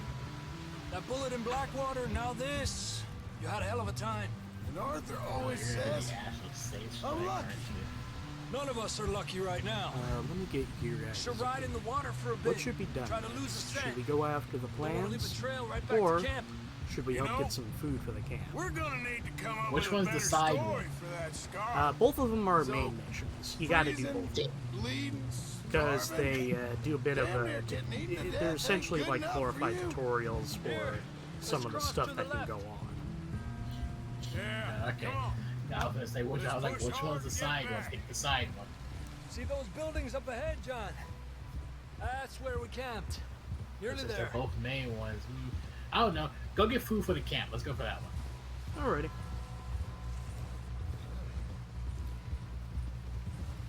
That bullet in Blackwater, now this. You had a hell of a time. And Arthur always says, I'm lucky. None of us are lucky right now. Let me get your guys. Should ride in the water for a bit. What should be done? Try to lose the scent. Should we go after the Don't wanna leave plans? a trail right back Or to camp. should we You help know, get some food for the camp? We're gonna need to come up Which with a one's the better side story one? for that scar. Both of them are So, main missions. You gotta do freezing, both. bleeding, Because starving. they do a bit of Damn a... near getting eaten to death They're ain't essentially good like enough glorified for you. tutorials for Here, some of the let's stuff cross to that the can go left. on. Yeah, Okay. come on. I was gonna say, which I was like, Let's push which one's hard the to get side one? back. Take the side one. See those buildings up ahead, John? That's where we camped. Nearly Since there. they're both main ones. I don't know. Go get food for the camp. Let's go for that one. Alrighty.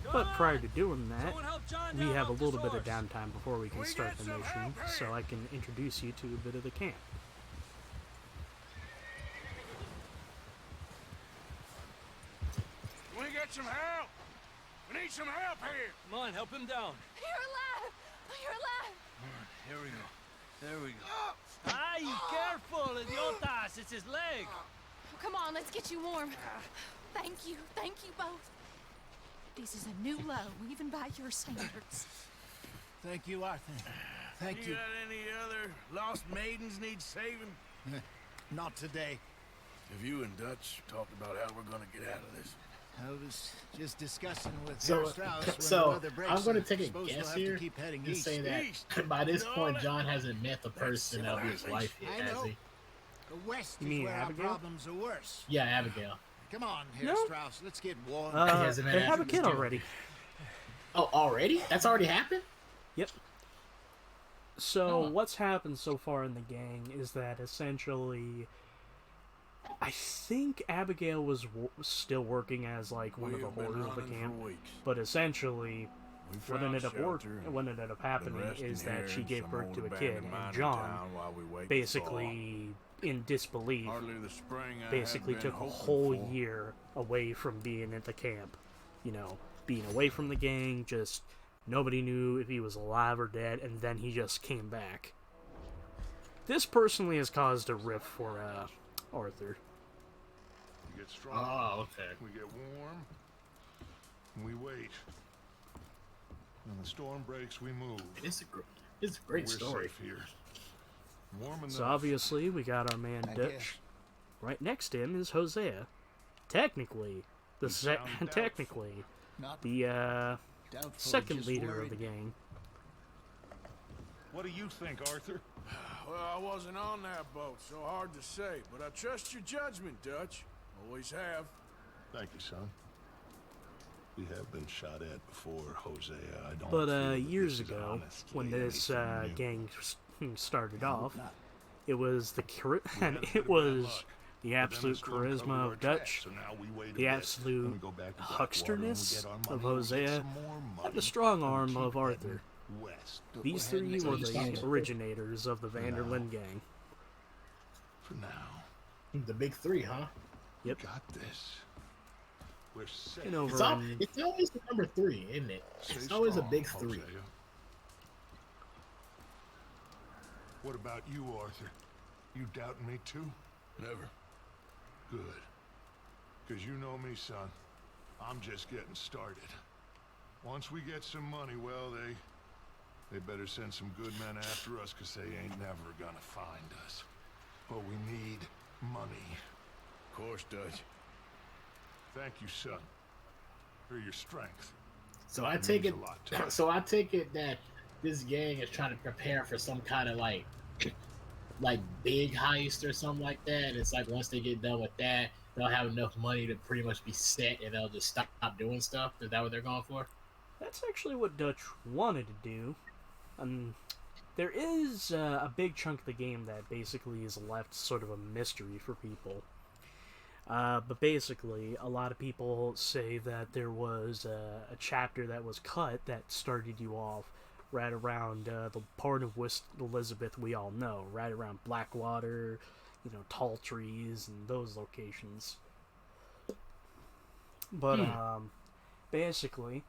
But John! prior to doing that, Someone help John we down have a off little this bit of horse. downtime before we can We start get the some mission, help so here. I can introduce you to a bit of the camp. We get some help. We need some help here. Come on, help him down. You're alive! You're alive! Here we go. There we go. Ay, careful, idiotas! It's his leg! Come on, let's get you warm. Thank you both. This is a new low, even by your standards. Thank you, Arthur. Thank You you. got any other lost maidens need saving? Not today. Have you and Dutch talked about how we're gonna get out of this? I was just discussing with So, Herr Strauss when the so weather breaks. I'm gonna I take a suppose guess we'll have here to keep heading and east. say that East. by this No, point, that- John hasn't met the person that'll be his wife I yet, has know. he? The west You is mean where Abigail? our problems are worse. Yeah, Abigail. Come on, Herr No. Strauss, let's get warm. hasn't been They have a after kid this already. Oh, already? That's already happened? Yep. So Oh. what's happened so far in the gang is that essentially, I think Abigail was still working as like one of the We've been whores of the running camp, for weeks. but essentially, We what found ended up shelter and what ended up been happening resting is here that she in gave some birth old to a kid, abandoned and mining John town while we wait for basically, in disbelief, thaw. Hardly the spring I basically had been took a hoping whole for. year away from being at the camp. You know, being away from the gang, just nobody knew if he was alive or dead, and then he just came back. This personally has caused a rift for Arthur. We get strong. Oh, okay. We get warm. And we wait. When the storm breaks, we move. It's a great We're story. safe here. Warm enough. So obviously, we got our man I Dutch. guess. Right next to him is Hosea. Technically, technically Not the doubtful, second just leader worried. of the gang. What do you think, Arthur? Well, I wasn't on that boat, so hard to say. But I trust your judgment, Dutch. Always have. Thank you, son. We have been shot at before, Hosea. I don't But feel that years this is ago, honestly when this anything new. gang started off, not. it was the We had a bit it of bad was luck. the But then absolute the storm covered charisma our of Dutch, tracks, so now we wait a the bit, absolute and we go back to Blackwater, and we hucksterness get our of money, and we get Hosea, some more and money, the strong and we arm keep of heading Arthur. West. These we're heading three were east. the originators of the Vanderlyn gang. For now, The big three, huh? Yep. got this. We're safe. And over It's always the number three, isn't it? Stay It's always a strong, big three. Hosea. What about you, Arthur? You doubting me too? Never. Good. Because you know me, son. I'm just getting started. Once we get some money, well, they better send some good men after us, because they ain't never gonna find us. But we need money. Of course, Dutch. Thank you, son, for your strength. So I It take means it. a lot to me. So I take it that this gang is trying to prepare for some kind of like big heist or something like that. It's like once they get done with that, they'll have enough money to pretty much be set, and they'll just stop doing stuff. Is that what they're going for? That's actually what Dutch wanted to do. There is a big chunk of the game that basically is left sort of a mystery for people. But basically, a lot of people say that there was a chapter that was cut that started you off right around the part of West Elizabeth we all know, right around Blackwater, tall trees and those locations. But basically,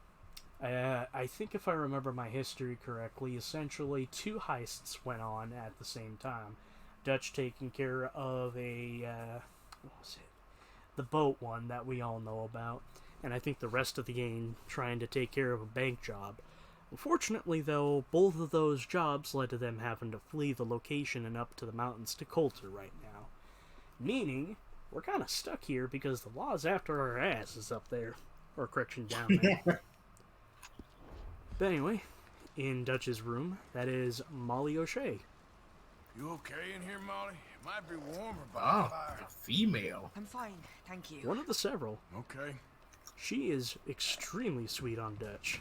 I think if I remember my history correctly, essentially two heists went on at the same time. Dutch taking care of what was it? The boat one that we all know about, and I think the rest of the gang trying to take care of a bank job. Unfortunately, though, both of those jobs led to them having to flee the location and up to the mountains to Coulter right now. Meaning, we're kind of stuck here because the law's after our asses up there. Or, correction, down there. But anyway, in Dutch's room, that is Molly O'Shea. You okay in here, Molly? It might be warmer by the Oh, fire. a female. I'm fine, thank you. One of the several. Okay. She is extremely sweet on Dutch.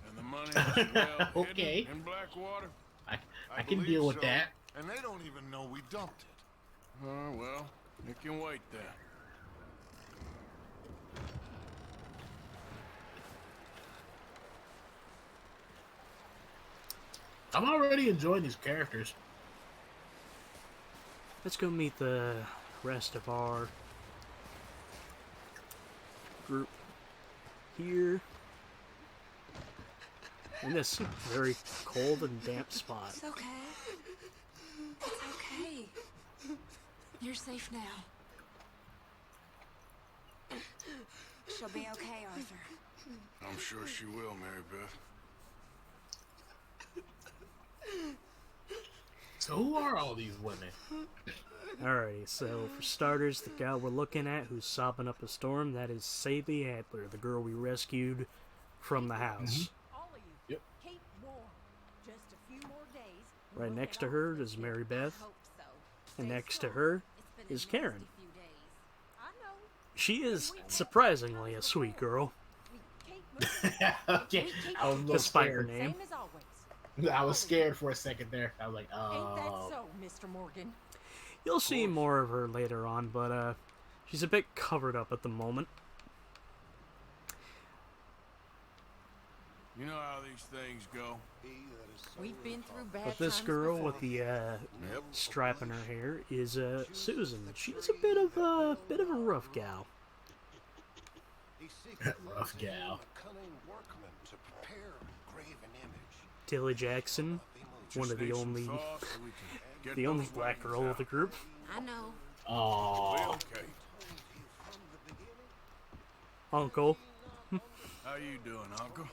And the money is well Okay. hidden in Blackwater? I can believe deal with so, that. And they don't even know we dumped it. Oh, well, it can wait then. I'm already enjoying these characters. Let's go meet the rest of our group here in this very cold and damp spot. It's okay. It's okay. You're safe now. She'll be okay, Arthur. I'm sure she will, Mary Beth. So who are all these women? Alrighty, so for starters, the gal we're looking at who's sobbing up a storm, that is Sadie Adler, the girl we rescued from the house. All of you, Yep. keep warm. Just a few more days. and Right we'll next get to her off this is ship. Mary Beth. I hope so. and next to her is Karen. She is surprisingly a sweet girl, Okay, I was a little despite her scared. name. Same as always. I was scared for a second there. I was like, Ain't that oh. so, Mr. Morgan? You'll see more of her later on, but she's a bit covered up at the moment. You know how these things go. We've been through bad But this times girl before. with the stripe in her hair is Susan. She's a bit of a rough gal. Rough gal. Tilly Jackson, one of the only black girl of the group. I know. Oh. Okay. Uncle. How you doing, Uncle?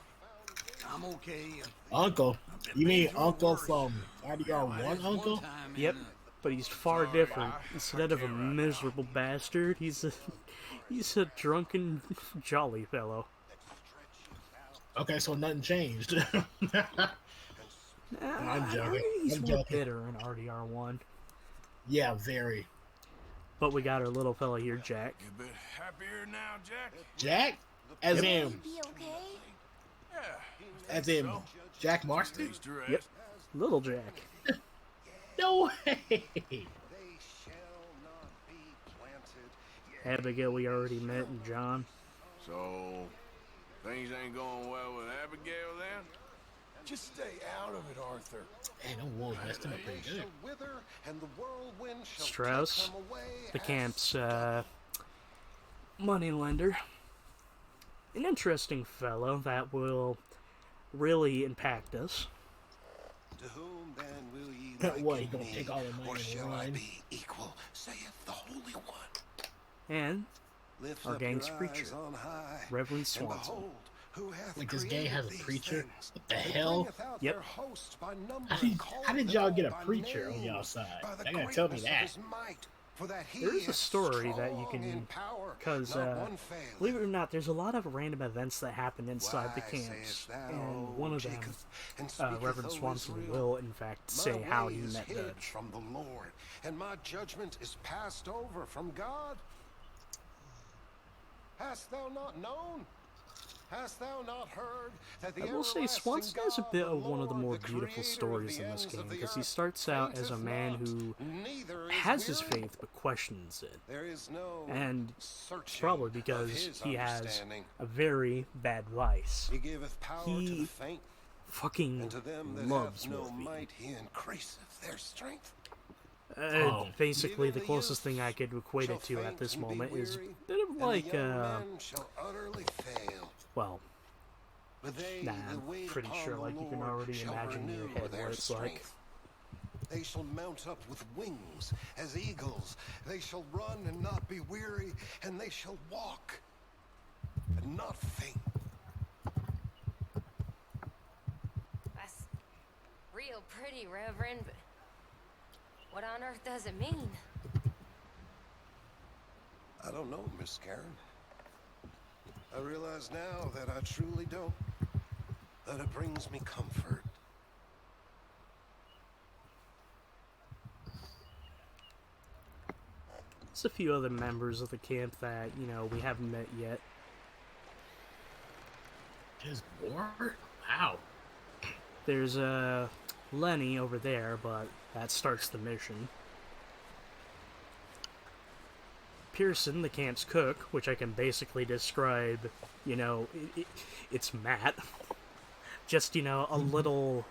I'm okay. Uncle? You mean Uncle from RDR1 Uncle? Yep, but he's far different. Instead of a miserable bastard, he's a drunken, jolly fellow. Okay, so nothing changed. I'm joking. He's I'm more joking. bitter in RDR1. Yeah, very. But we got our little fella here, Jack. You a bit happier now, Jack? Jack? As in, Be okay? Yeah. as in Jack Marston? Needs to rest. Yep, little Jack. No way! Abigail we already met, and John. So, things ain't going well with Abigail then? Just stay out of it, Arthur. Man, them wolves messed him up pretty good. Strauss, the camp's moneylender. An interesting fellow that will really impact us. To whom then will ye What, he liken gonna me, take all the money or and shall I run? be equal, saith the Holy One? And Lift our up gang's your preacher, eyes on high, Reverend and Swanson. behold, who hath Like, this gang has a created these preacher? things, What the and hell? bringeth out Yep. their host by number, How and did, calleth how did them y'all all get a by preacher on name, y'all side? by the I gotta tell me greatness of that. his might, for that he There is a is story that you strong in can, power, because not one faileth. believe it or not, there's a lot of random events that happen inside the Why camps, sayest thou, and one of them, Jacob, and speaketh, Reverend O Swanson Israel? will in fact My say how way he is met hid Dutch. from the Lord, and my judgment is passed over from God. Hast thou not known? Hast thou not heard that the I will say Swanson has a bit of one of the more beautiful stories in this game, because he starts out as a man who has his faith but questions it. There is no And it's searching probably of because his he has understanding. a very bad vice. He giveth power to He the faint, fucking and to them that loves have no morphine. might he increaseth their strength. Basically, the closest thing I could equate it to at this moment is a bit of like, well, nah, I'm pretty sure, like, you can already imagine in your head what it's like. They shall mount up with wings as eagles. They shall run and not be weary, and they shall walk and not faint. That's real pretty, Reverend, but what on earth does it mean? I don't know, Miss Karen. I realize now that I truly don't. That it brings me comfort. There's a few other members of the camp that, you know, we haven't met yet. There's more? Wow. There's Lenny over there, but that starts the mission. Pearson, the camp's cook, which I can basically describe, you know, it's Matt. Just, you know, a little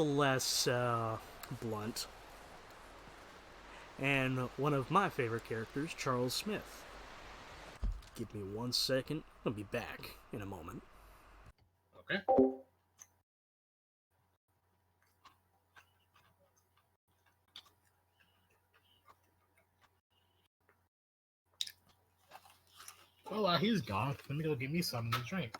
less blunt. And one of my favorite characters, Charles Smith. Give me 1 second. I'll be back in a moment. Okay. Well, while he's gone, let me go get me something to drink.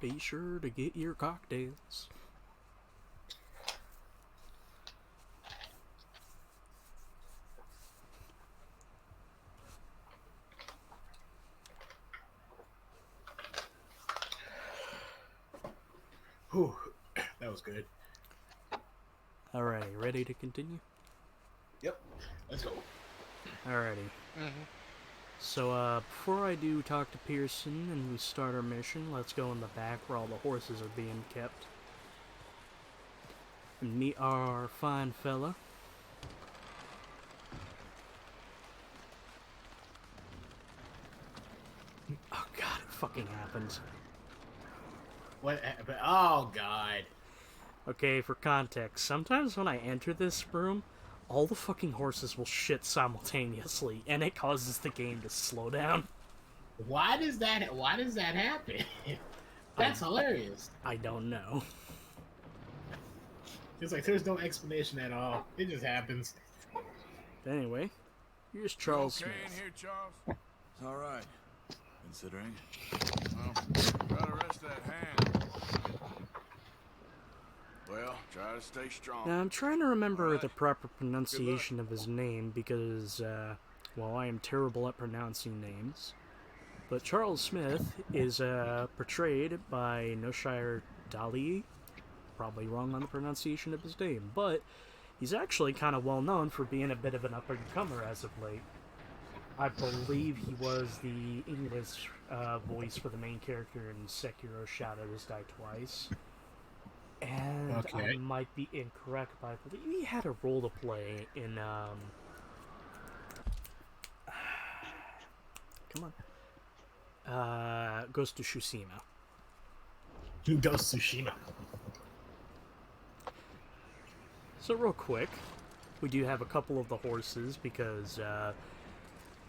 Be sure to get your cocktails. Whew, that was good. Alrighty, ready to continue? Yep, let's go. Alrighty. So, before I do talk to Pearson and we start our mission, let's go in the back where all the horses are being kept. And meet our fine fella. Oh god, it fucking happens. What happened? Oh god. Okay, for context, sometimes when I enter this room, all the fucking horses will shit simultaneously, and it causes the game to slow down. Why does that happen? That's hilarious. I don't know. It's like there's no explanation at all. It just happens. Anyway, here's Charles okay Smith. in here, Charles? It's all right, considering. Well, try to rest that hand. Well, try to stay strong. Now, I'm trying to remember the proper pronunciation of his name because, well, I am terrible at pronouncing names. But Charles Smith is portrayed by Noshire Dali. Probably wrong on the pronunciation of his name, but he's actually kind of well known for being a bit of an up-and-comer as of late. I believe he was the English voice for the main character in Sekiro Shadows Die Twice. And okay. I might be incorrect, but I believe he had a role to play in, come on. Ghost of Tsushima. Ghost of Tsushima. So real quick, we do have a couple of the horses because a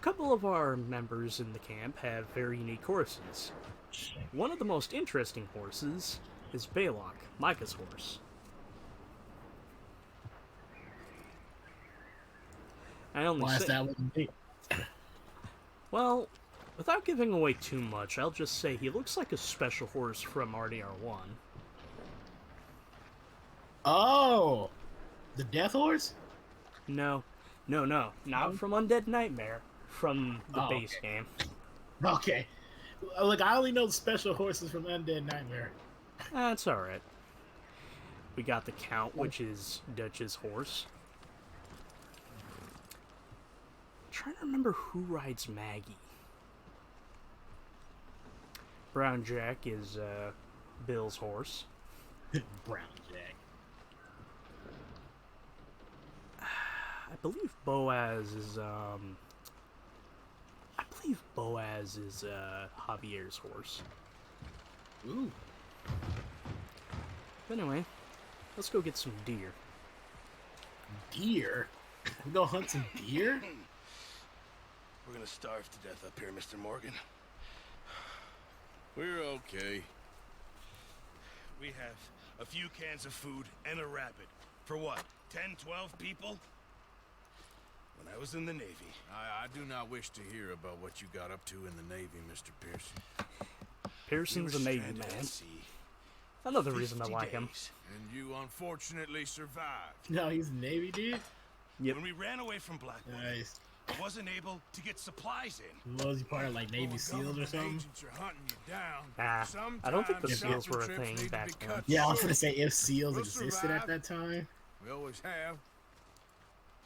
couple of our members in the camp have very unique horses. One of the most interesting horses is Baylock, Micah's horse. Why is that what you think? Well, without giving away too much, I'll just say he looks like a special horse from RDR1. Oh! The Death Horse? No. Not from Undead Nightmare. From the base game. Okay. Look, I only know the special horses from Undead Nightmare. That's alright. We got the Count, which is Dutch's horse. I'm trying to remember who rides Maggie. Brown Jack is Bill's horse. Brown Jack. I believe Boaz is Javier's horse. Ooh. But anyway, let's go get some deer. Deer? We go hunt some deer? We're gonna starve to death up here, Mr. Morgan. We're okay. We have a few cans of food and a rabbit. For what, 10, 12 people? When I was in the Navy. I do not wish to hear about what you got up to in the Navy, Mr. Pearson. Pearson's a Navy man. Another reason I like him. And you unfortunately survived. No, he's a Navy dude? Yep. When we ran away from Blackwood, Nice. I wasn't able to get supplies in. Was he part of like Navy SEALs or something? I don't think the SEALs were a thing back then. Yeah, I was gonna say if SEALs existed at that time. We always have.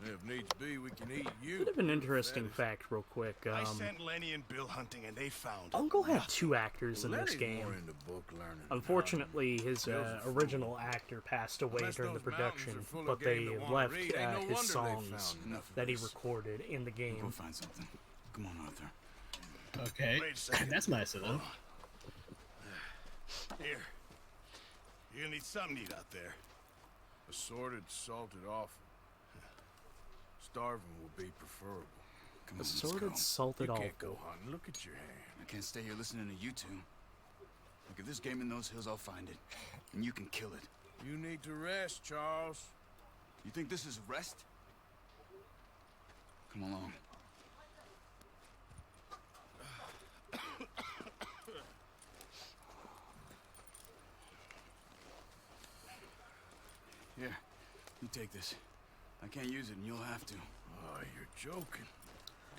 If needs be, we can eat you. Bit of an interesting fact, real quick. I sent Lenny and Bill hunting, and they found Uncle had two actors in this Lenny's game. more into book learning. Unfortunately, his original actor passed away during the production, but they left his songs that he recorded in the game. We'll find something. Come on, Arthur. Okay, that's nice of them. Here. You're gonna need something to eat out there. Assorted, salted offal. Starving will be preferable. Come on, Assorted, salted you offal. can't go hunting. Look at your hand. I can't stay here listening to you two. Look, if there's game in those hills, I'll find it. And you can kill it. You need to rest, Charles. You think this is rest? Come along. You take this. I can't use it, and you'll have to. Oh, you're joking.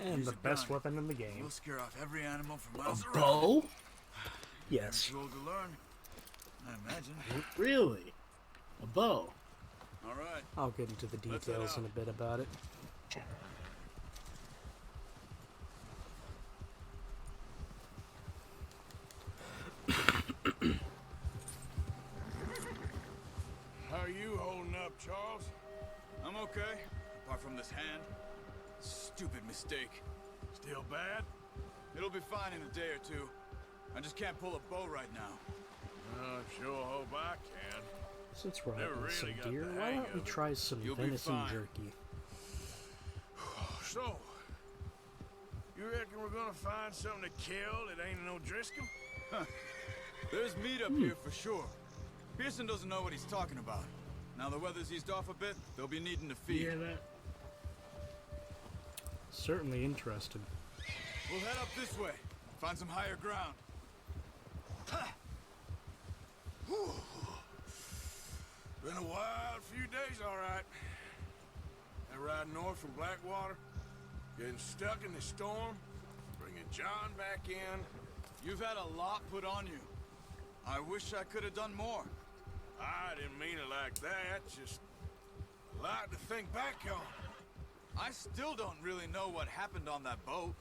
And Use the a best gun. weapon in the game. We'll scare off every animal for miles around. Bow? Yes. You're too old to learn, I imagine. Really? A bow? All right. I'll get into the Let's head details in out. a bit about it. How are you holding up, Charles? I'm okay, apart from this hand. Stupid mistake. Still bad? It'll be fine in a day or two. I just can't pull a bow right now. I sure hope I can. Since we're Never having some really got deer, the why hang don't we of it. try some You'll be venison fine. jerky? So, you reckon we're gonna find something to kill that ain't no Driscoll? There's meat up here for sure. Pearson doesn't know what he's talking about. Now the weather's eased off a bit, they'll be needing to You feed. hear that? Certainly interested. We'll head up this way. Find some higher ground. Whew. Been a wild few days, all right. That ride north from Blackwater, getting stuck in the storm, bringing John back in. You've had a lot put on you. I wish I could have done more. I didn't mean it like that, just a lot to think back on. I still don't really know what happened on that boat.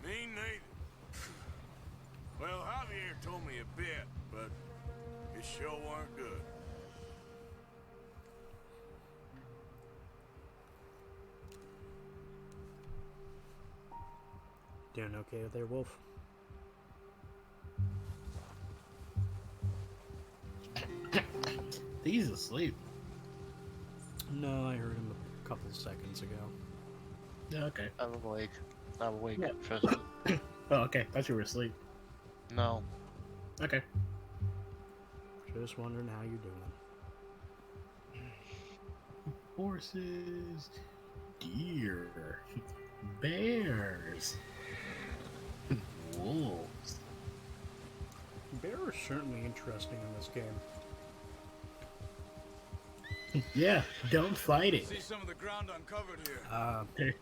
Me neither. Well, Javier told me a bit, but it sure weren't good. Doing okay there, Wolf? He's asleep. No, I heard him a couple seconds ago. Yeah, okay. I'm awake. I'm awake. Yeah. Trust me. Oh, okay. Thought you were asleep. No. Okay. Just wondering how you're doing. Horses, deer, bears, wolves. Bear is certainly interesting in this game. Yeah, don't fight it. See some of the ground uncovered here.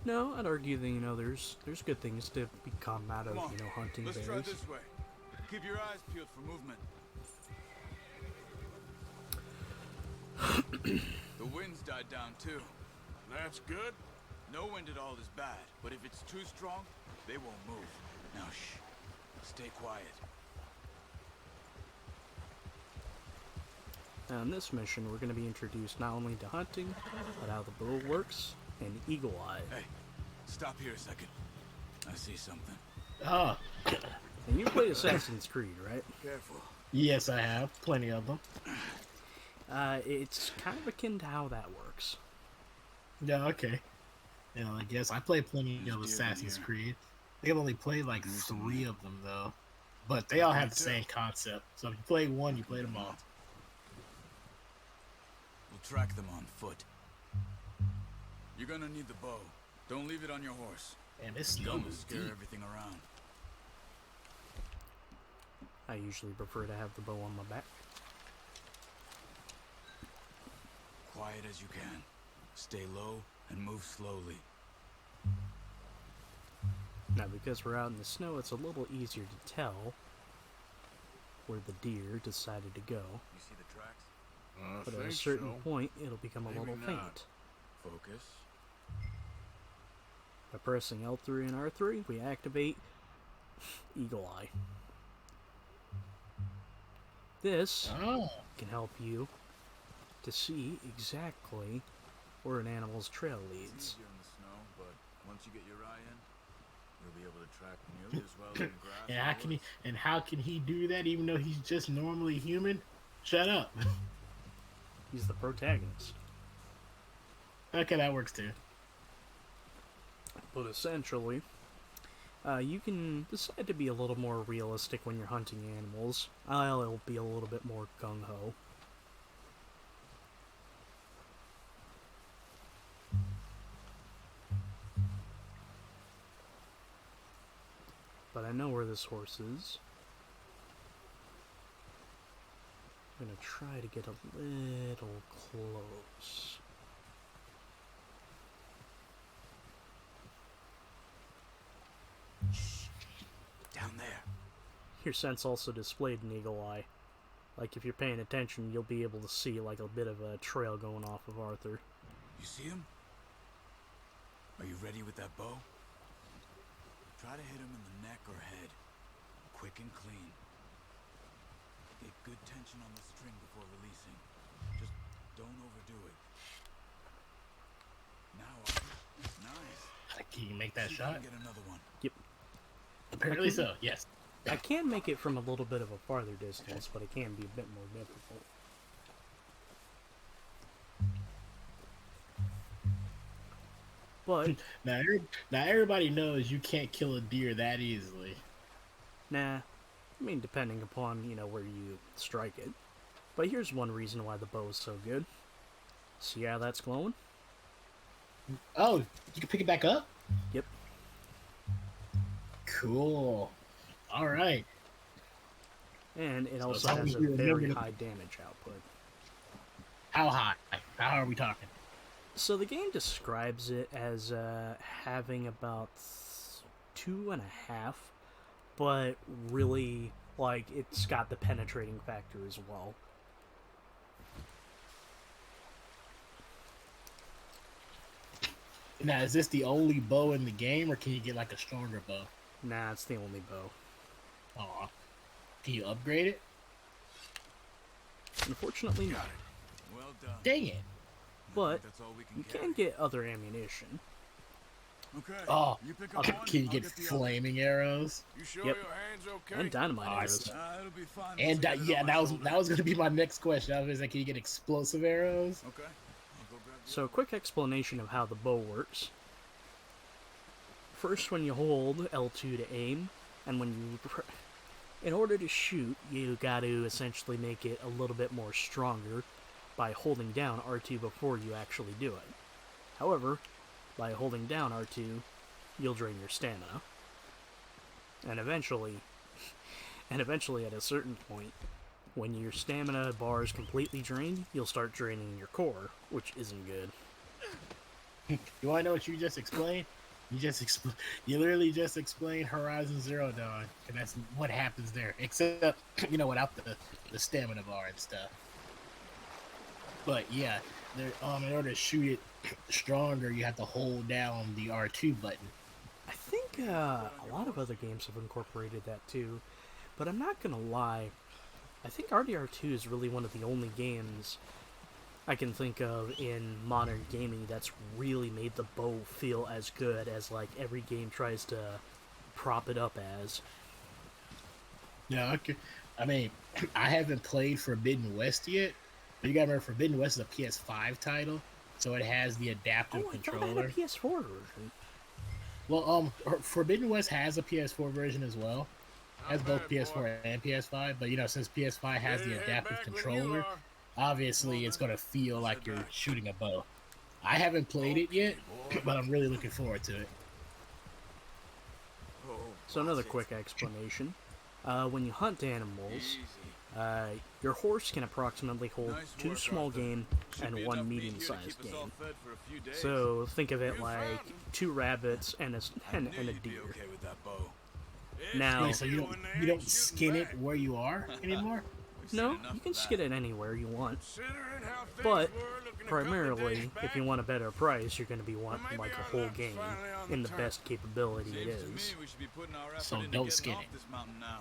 No, I'd argue that, you know, there's good things to become out of, Come on, you know, hunting let's bears. try this way. Keep your eyes peeled for movement. The wind's died down too. That's good. No wind at all is bad, but if it's too strong, they won't move. Now shh. Stay quiet. Now, in this mission, we're going to be introduced not only to hunting, but how the bow works, and Eagle Eye. Hey, stop here a second. I see something. Ah, And you play Assassin's Creed, right? Careful. yes, I have plenty of them. It's kind of akin to how that works. Yeah, okay. You know, I guess I play plenty of Assassin's Creed. I think I've only played like 3 of them though, but they all have the same concept. So if you play one, you play them all. We'll track them on foot. You're gonna need the bow. Don't leave it on your horse. And this It's snow gonna is scare deep. everything around. I usually prefer to have the bow on my back. Quiet as you can. Stay low and move slowly. Now, because we're out in the snow, it's a little easier to tell where the deer decided to go. You see the tracks? But at a certain point, it'll become a Maybe little not. faint. Focus. By pressing L3 and R3, we activate Eagle Eye. This Oh, can help you to see exactly where an animal's trail It's leads. easier in the snow, but once you get your eye in, you'll be able to track nearly as well in grass. and how can he? And how can he do that even though he's just normally human? Shut up. He's the protagonist. Okay, that works too. But essentially, you can decide to be a little more realistic when you're hunting animals. I'll be a little bit more gung-ho. But I know where this horse is. I'm gonna try to get a little close. Down there. Your sense also displayed an eagle eye. Like, if you're paying attention, you'll be able to see, like, a bit of a trail going off of Arthur. You see him? Are you ready with that bow? Try to hit him in the neck or head. Quick and clean. Get good tension on the string before releasing. Just don't overdo it. Now, nice. Can you make that See if you shot? can get another one. Yep. Apparently so, yes. I can make it from a little bit of a farther distance, but it can be a bit more difficult. But now everybody knows you can't kill a deer that easily. nah, I mean, depending upon, you know, where you strike it. But here's one reason why the bow is so good. See how that's glowing? Oh, you can pick it back up? Yep. Cool. All right. And it So also as long has as a you very remember- high damage output. How high? How are we talking? So the game describes it as having about 2.5, but really, like, it's got the penetrating factor as well. Now, is this the only bow in the game, or can you get like a stronger bow? Nah, it's the only bow. Aw. Can you upgrade it? Unfortunately, not. Well done. Dang it. But That's all we you can can get other ammunition. Okay. Oh, You pick Okay. up one, can you I'll get the other. flaming arrows? You sure Yep. your hands okay? And dynamite Oh, arrows. It'll be fine. And once I get it yeah, on my that was shoulder. gonna be my next question. I was like, can you get explosive arrows? Okay. I'll go grab the So a other quick explanation of how the bow works. First, when you hold L2 to aim, and when you... In order to shoot, you got to essentially make it a little bit more stronger by holding down R2 before you actually do it. However, by holding down R2, you'll drain your stamina. And eventually at a certain point, when your stamina bar is completely drained, you'll start draining your core, which isn't good. You want to know what you just explained? You literally just explained Horizon Zero Dawn, and that's what happens there. Except, you know, without the stamina bar and stuff. But yeah, there, in order to shoot it stronger, you have to hold down the R2 button. I think a lot of other games have incorporated that too, but I'm not gonna lie, I think RDR2 is really one of the only games I can think of in modern gaming that's really made the bow feel as good as, like, every game tries to prop it up as. Yeah, okay. I mean, I haven't played Forbidden West yet. But you gotta remember, Forbidden West is a PS5 title, so it has the adaptive Oh, I thought controller. I had a PS4 version. Well, Forbidden West has a PS4 version as well. Has both bad, PS4 boy. and PS5, but you know, since PS5 has the Head adaptive back when you controller, are. obviously it's gonna feel like you're shooting a bow. I haven't played it yet, but I'm really looking forward to it. So another quick explanation. When you hunt animals, your horse can approximately hold Nice 2 work, small Arthur. game Should and be 1 enough meat here to medium-sized keep us all game. fed for a few days. So think of it You like found 2 rabbits and a I knew deer. you'd be okay with that bow. Now- Wait, so you don't skin it where you are anymore? We've seen No, enough you of can that. skin it anywhere you want. Considering how things But were looking a couple of primarily, days if you back, want a better price, you're going to be wanting maybe like a our whole luck's game finally on in the the turn. best capability it Seems to is. me we should be putting our effort So into don't getting skin off it. this mountain now.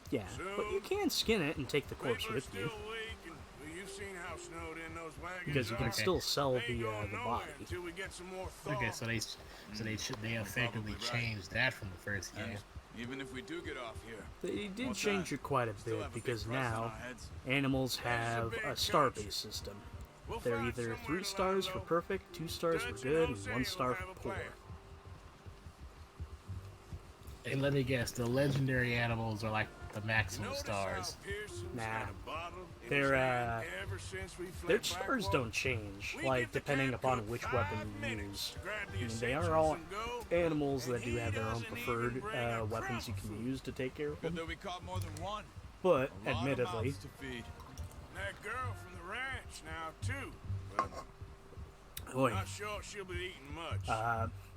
Yeah, but you can skin it and take the corpse people are with you, still weak, and well, you've seen how snowed in those wagons because you can are. still sell They ain't the going the nowhere body. until we get some more thaw. Okay, so they effectively Probably right. changed that from the first game. And even if we do get off here, They did what's change that? it quite a Still bit have a big because price on now our heads. animals There's a have big a star-based country. system. We'll They're find either somewhere 3 to stars lie for low. perfect, 2 stars for Dutch good, Jose and 1 will star have for a poor. plan. And let me guess, the legendary animals are like the maximum Notice stars. how Pearson's Nah. had a bottle in Their, his hand ever since we fled Their stars Blackwater? don't change, We like, give the depending camp upon cook which 5 weapon you minutes use. to grab the I mean, they essentials are all and go, animals and that do he have their own doesn't even preferred bring a crumb weapons you of can food. use to take care of Good them. that we caught more than one. But, A lot of admittedly, mouths to feed. girl from the ranch now, too. But Boy. not sure she'll be eating much.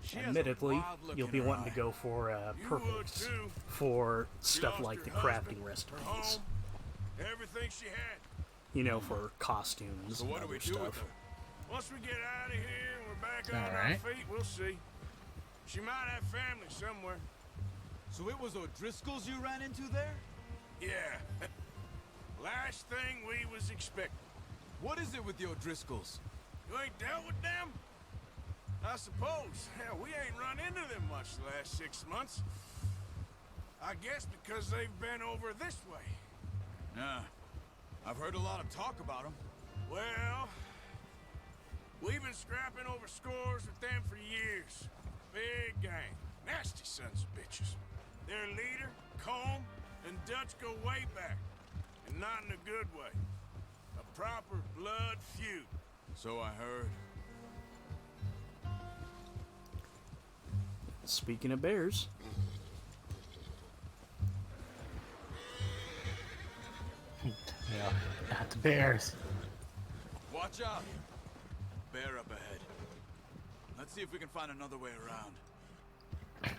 She has a Admittedly, wild look you'll in be her wanting to eye. go for You purples would, too. for She stuff lost like her the husband, crafting her recipes. home, everything she had. You know, for costumes So and what do other we do with stuff. her? Once we get out of here and we're back on Alright. our feet, we'll see. She might have family somewhere. So it was O'Driscoll's you ran into there? Yeah. Last thing we was expecting. What is it with the O'Driscolls? You ain't dealt with them? I suppose. Hell, we ain't run into them much the last 6 months. I guess because they've been over this way. Yeah. I've heard a lot of talk about them. Well, we've been scrapping over scores with them for years. Big gang. Nasty sons of bitches. Their leader, Combe, and Dutch go way back. And not in a good way. A proper blood feud. So I heard. Speaking of bears, Yeah, not the bears. Watch out! Bear up ahead. Let's see if we can find another way around.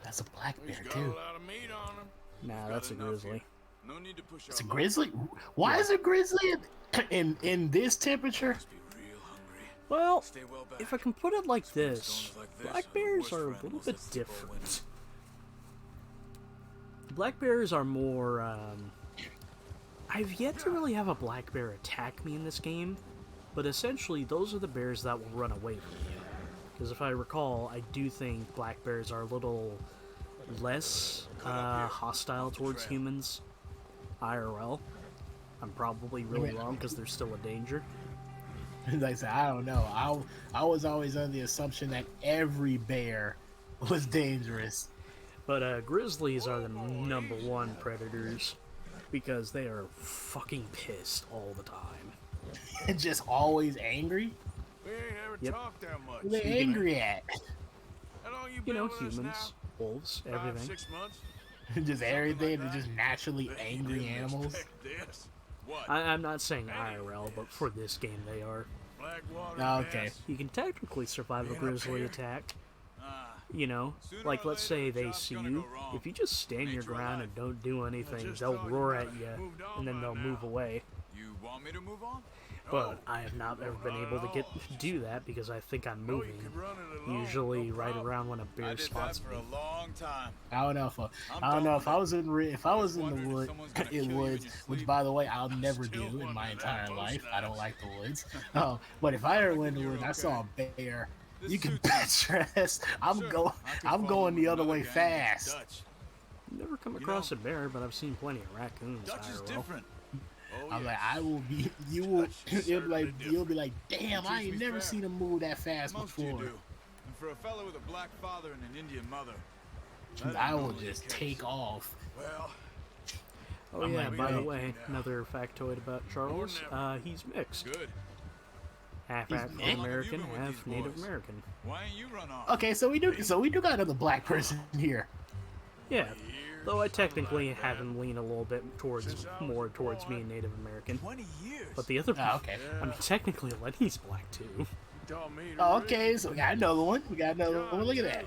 That's a black He's bear got too. a lot of meat on him. nah, Got that's a enough grizzly. here. No need to push It's a our grizzly. Why is a grizzly in this temperature? Must be real hungry. Well, Stay well back. if I can put it like this, Stones like this black are the bears worst are a for little animals bit that sleep all winter. different. Black bears are more, I've yet to really have a black bear attack me in this game, but essentially those are the bears that will run away from you. Because if I recall, I do think black bears are a little less hostile towards humans IRL. I'm probably really wrong because they're still a danger. Like I said, I don't know. I was always under the assumption that every bear was dangerous. But grizzlies are the number one predators because they are fucking pissed all the time. And just always angry. We ain't ever Yep. talked that much. What are they angry at? How long you You been know, with us humans, wolves, now? 5, everything. 6 months? Just everything. like They're just naturally They angry didn't animals. expect This. What? I'm not saying IRL, but for this game they are. Blackwater Oh, okay. bass? You can technically survive a Being up grizzly here? attack. Ah, You know, Sooner like or let's later, say the they job's see gonna you. go wrong. If you just stand your Nature ground alive. and don't do anything, just they'll thought you roar might at have you, moved on and then by they'll move now. away. you want me to move on? But I have not ever been able to do that because I think I'm No, you moving. could run it alone, Usually no right problem. around when a I bear did that spots for me. a long time. I don't know if I'm I don't know done if I was in if I was in wondered the if wood someone's gonna kill you in woods, your which sleep. by the way I'll never still do in my wonder entire that life. most I don't nights. like the woods. Oh, but if I ever went in the you're woods, and I saw a bear. This You can suits me. bet your ass I'm Sure, going. I could I'm fall going in the with other another way gang fast. against Dutch. Never come You across know, a bear, but I've seen plenty of raccoons. Dutch is IRL. different. Oh, I'm yeah. like, I will be. You will. That's It'll be like certainly you'll be like, damn, He I treats ain't me never fair. seen him move that fast Most you before. do. And for a fellow with a black father and an Indian mother, that I ain't will normally just the case. take off. Well, Oh I'm yeah, like, by the wait. way, another factoid about Charles. never. He's mixed. Good. Half He's African mixed? American, How long have you been with half these Native boys? American. Why ain't you run off? Okay, so we do got another black person here. Yeah. years, Though I something technically like have that. him lean a little bit towards Since I was more a towards boy. being Native American. 20 years. But the other Oh, okay. I mean, technically Lenny's black too. You told me to Oh, read. okay, so we got another one. We got another one. Look at that.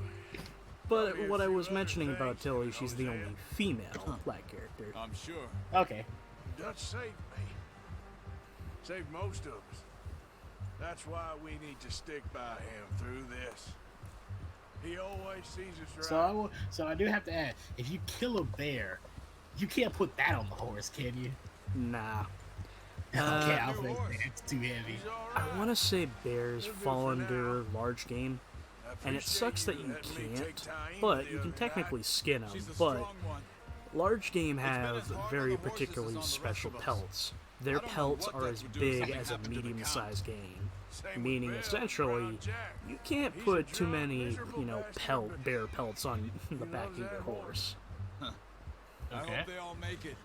But Probably a what I few was other mentioning about things, Tilly, you she's know the what I'm only female black character. I'm sure. Okay. Dutch saved me. Saved most of us. That's why we need to stick by him through this. He always sees us right. So I do have to add, if you kill a bear, you can't put that on the horse, can you? Nah. Okay, I new think horse. it's too heavy. He's all I right. want to say bears He'll do fall for under now. large game, I and it appreciate sucks that you letting me take can't, time but with you the can other guy. technically skin them. She's a But strong one. large game been have as hard very on the horses as particularly on the rest special of us. pelts. I Their don't know pelts what are Dutch as would do if big something as a happened to the medium-sized game, Same with meaning Bill, essentially Brown Jack. you can't He's a put too drunk, many, miserable you know, bastard, bear pelts on the he back loves of your that horse. I Okay. hope they all make it.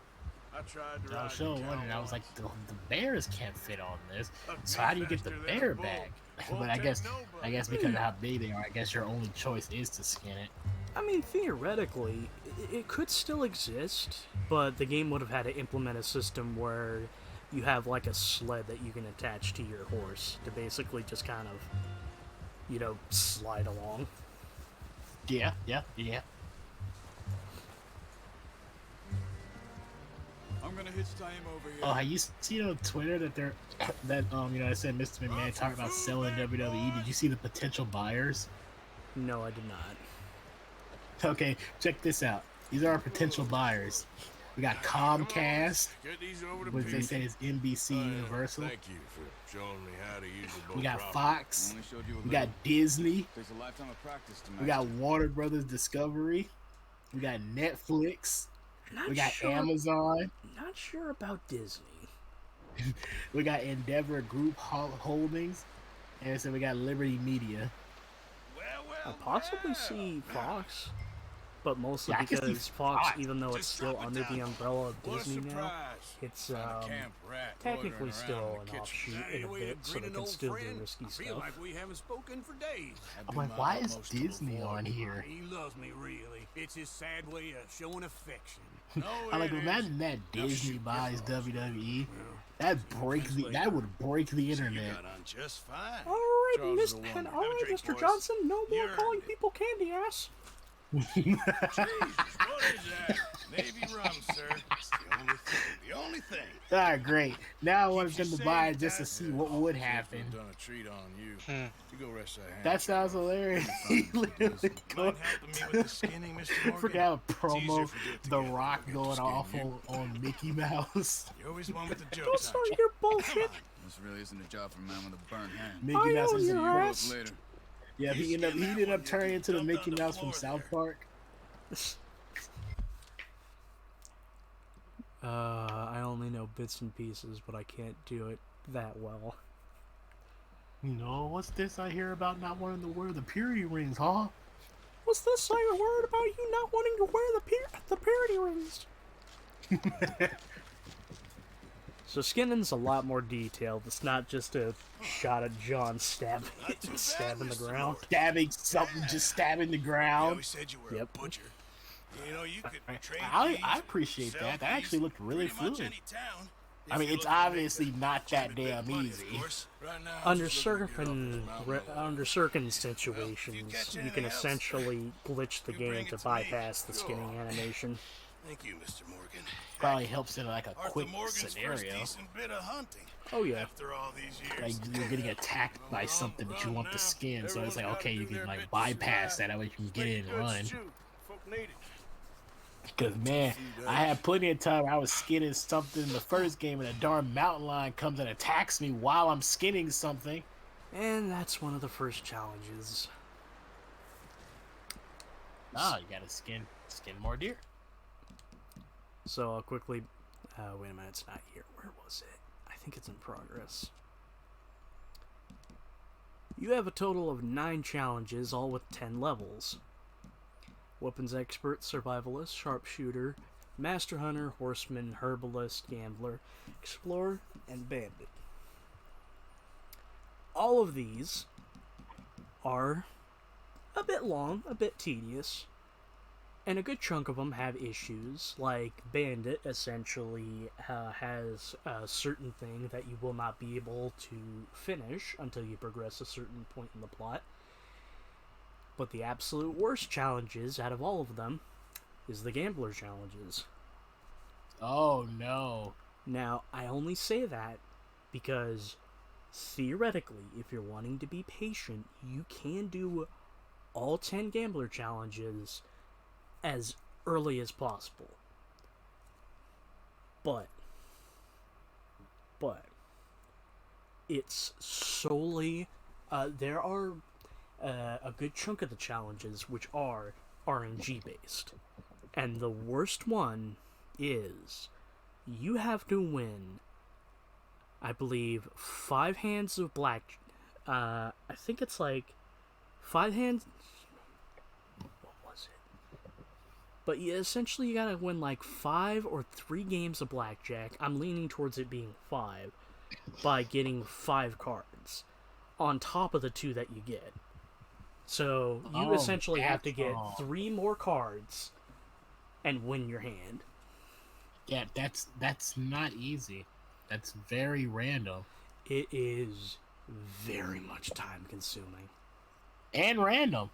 I tried to I ride was showing the one, cow and I was like, once. the bears can't fit on this. A So how do you get the faster than a bear bull. back? Won't But I take guess nobody. because of how big they are, I guess your only choice is to skin it. I mean, theoretically, it could still exist, but the game would have had to implement a system where you have like a sled that you can attach to your horse to basically just kind of, you know, slide along. Yeah. I'm gonna hitch tie him over here. Oh, have you seen on Twitter that I said Mr. McMahon talked about selling WWE? Did you see the potential buyers? No, I did not. Okay, check this out. These are our potential buyers. We got Comcast, which they say is NBC Universal. Thank you for showing me how to use the boat. We got properly. Fox. We got Disney. Takes a lifetime of practice to We got Warner Brothers Discovery. We got Netflix. We got Amazon. Not sure about Disney. We got Endeavor Group Holdings. And so we got Liberty Media. I'll possibly see Fox, but mostly Yeah, I can see because Fox, Fox. even though it's Just still drop it under the down. umbrella of What a Disney now, surprise. it's Found a camp rat technically loitering still around in an the kitchen. offshoot Hey, in a we bit, so they greeting can old still do friend. risky I feel stuff. like we haven't spoken for days. I'm like, why is Disney on here? He loves me, really. It's his sad way of showing affection. I'm like, imagine that Disney buys WWE. That would break the internet. Got on just fine. All right, Charles is a woman. Have a drink, Mr. boys. Johnson, no more You calling earned it. people candy ass. Jesus, what is that? Navy rum, sir. It's the only thing. All right, great. Now I want them to buy it just to see what would happen. Done a treat on you. You go rest that hand. That sounds hilarious. He literally Mind helping me with the skinning, Mr. Morgan? forgot a It's easier promo. if we do it The together. Rock We'll get going to off skin you. on Mickey Mouse. You're always one with the Don't jokes, start aren't you? your bullshit. This really isn't a job for a man with a burned hand. Mickey Mouse is your a ass. Later. Yeah, he ended up turning into the Mickey Mouse from South Park. I only know bits and pieces, but I can't do it that well. No, what's this I hear about not wanting to wear the purity rings, huh? What's this I heard about you not wanting to wear the purity rings? So skinning's a lot more detailed. It's not just a shot at John stabbing the ground. Stabbing something, just stabbing the Yeah, ground. we said you were Yep. a butcher. You know, you could trade I these, appreciate sell that. That these actually looked really pretty much fluid. any town. I mean, If it's you're looking to obviously make not that legitimate bit of damn money, of easy. course. Right now, I'm Under just looking to get off certain this mountain under certain situations, catch you can anything else, essentially glitch the you game bring to it to me. bypass the skinning Sure. animation. Thank you, Mr. Morgan. Probably helps in like a Arthur quick Morgan's first scenario. decent bit of hunting. Oh yeah. After all these years. Like you're getting attacked by something that you want to skin, so it's like okay, you can like bypass that way you can get in and run. Folk need it. Cause man, I had plenty of time where I was skinning something in the first game, and a darn mountain lion comes and attacks me while I'm skinning something. And that's one of the first challenges. Oh, you gotta skin more deer. So I'll quickly wait a minute, it's not here. Where was it? I think it's in progress. You have a total of 9 challenges, all with 10 levels. Weapons expert, survivalist, sharpshooter, master hunter, horseman, herbalist, gambler, explorer, and bandit. All of these are a bit long, a bit tedious, and a good chunk of them have issues, like Bandit essentially has a certain thing that you will not be able to finish until you progress a certain point in the plot. But the absolute worst challenges out of all of them is the Gambler challenges. Oh no. Now, I only say that because theoretically, if you're wanting to be patient, you can do all 10 Gambler challenges as early as possible. But it's solely there are a good chunk of the challenges which are RNG based, and the worst one is you have to win, I believe, 5 hands of black. I think it's like 5 hands. What was it? But yeah, essentially you gotta win like 5 or 3 games of blackjack. I'm leaning towards it being 5 by getting 5 cards on top of the 2 that you get. So you essentially have to get 3 more cards and win your hand. Yeah, that's not easy. That's very random. It is very much time consuming. And random.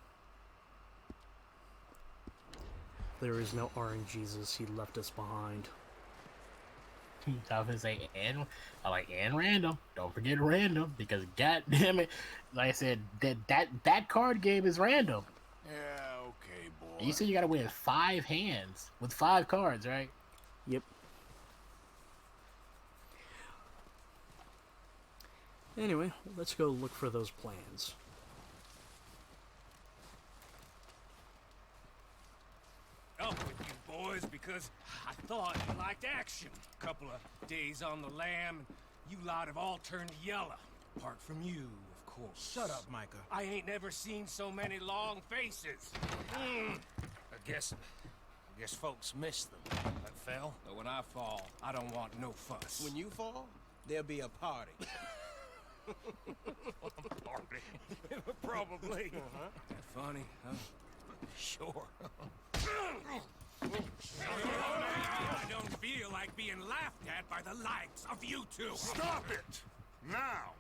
There is no orange Jesus, he left us behind. I was gonna say and random. Don't forget random, because god damn it, like I said, that card game is random. Yeah, okay, boy. You said you gotta win 5 hands with 5 cards, right? Yep. Anyway, let's go look for those plans. Up with you boys because I thought you liked action. Couple of days on the lam, and you lot have all turned yellow. Apart from you, of course. Shut up, Micah. I ain't never seen so many long faces. I guess folks miss them. That fell. But when I fall, I don't want no fuss. When you fall, there'll be a party. Party? Probably. That funny, huh? Sure. I don't feel like being laughed at by the likes of you two. Stop it! Now!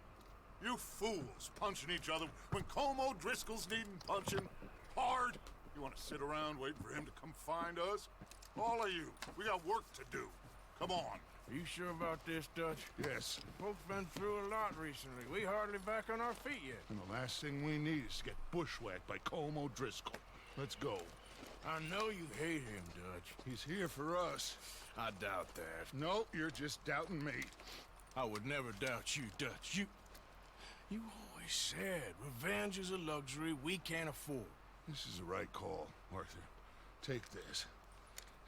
You fools punching each other when Como Driscoll's needing punching hard. You want to sit around waiting for him to come find us? All of you, we got work to do. Come on. You sure about this, Dutch? Yes. Folks been through a lot recently. We hardly back on our feet yet. And the last thing we need is to get bushwhacked by Como Driscoll. Let's go. I know you hate him, Dutch. He's here for us. I doubt that. No, you're just doubting me. I would never doubt you, Dutch. You always said revenge is a luxury we can't afford. This is the right call, Arthur. Take this.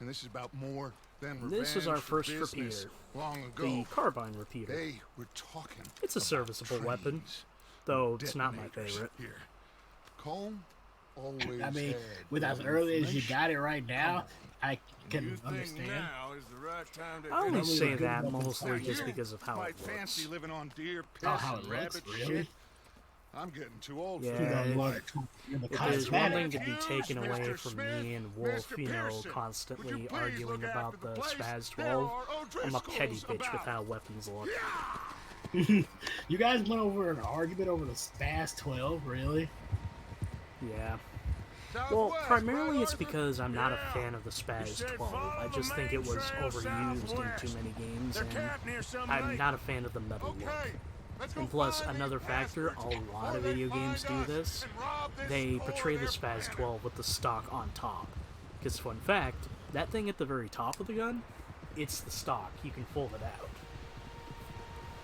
And this is about more than revenge. This is our first business. repeater. Long ago, The carbine repeater. they were talking. It's a serviceable weapon, though it's not my favorite. Here, Colm always. I mean, had with as more early as you information. got it right now, I You can think understand. now is the right time to I only Probably say a good that weapon mostly fight. just You because of how might it fancy looks. living on deer piss Oh, how and it looks, rabbit really? shit. I'm getting too old Yeah, for that. if- life. If there's one thing to be Excuse taken away Mr. from Smith, me and Wolf, Mr. you know, Pearson, would you constantly please arguing look about after the the place? Spaz There 12, are I'm a petty O'Driscolls bitch with about. how weapons look. You guys went over an argument over the Spaz 12, really? Yeah. Southwest, Well, right, primarily it's Arthur? because I'm not a Yeah. fan of the You Spaz said 12. follow I the just think it main was trail overused in southwest. too many games, They're and camped near some I'm lake. not a fan of the metal look. Okay, let's go And plus, find another these factor, a bastards lot before of they video games find do us this. and rob this They store portray the they're Spaz planning. 12 with the stock on top. Because, fun fact, that thing at the very top of the gun, it's the stock. You can fold it out.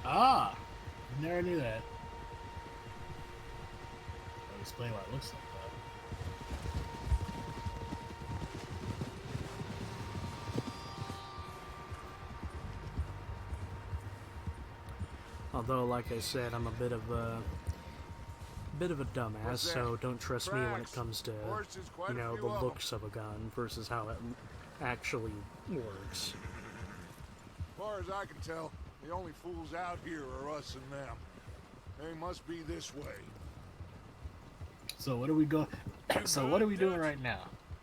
Ah, never knew that. I'll explain what it looks like, Although, like I said, I'm a bit of a dumbass, What's that? so don't trust me when it Tracks. comes to, Horses, quite you a know, few the of 'em. looks of a gun versus how it actually works. As far as I can tell, the only fools out here are us and them. They must be this way. So what are we go? So what are we doing right now?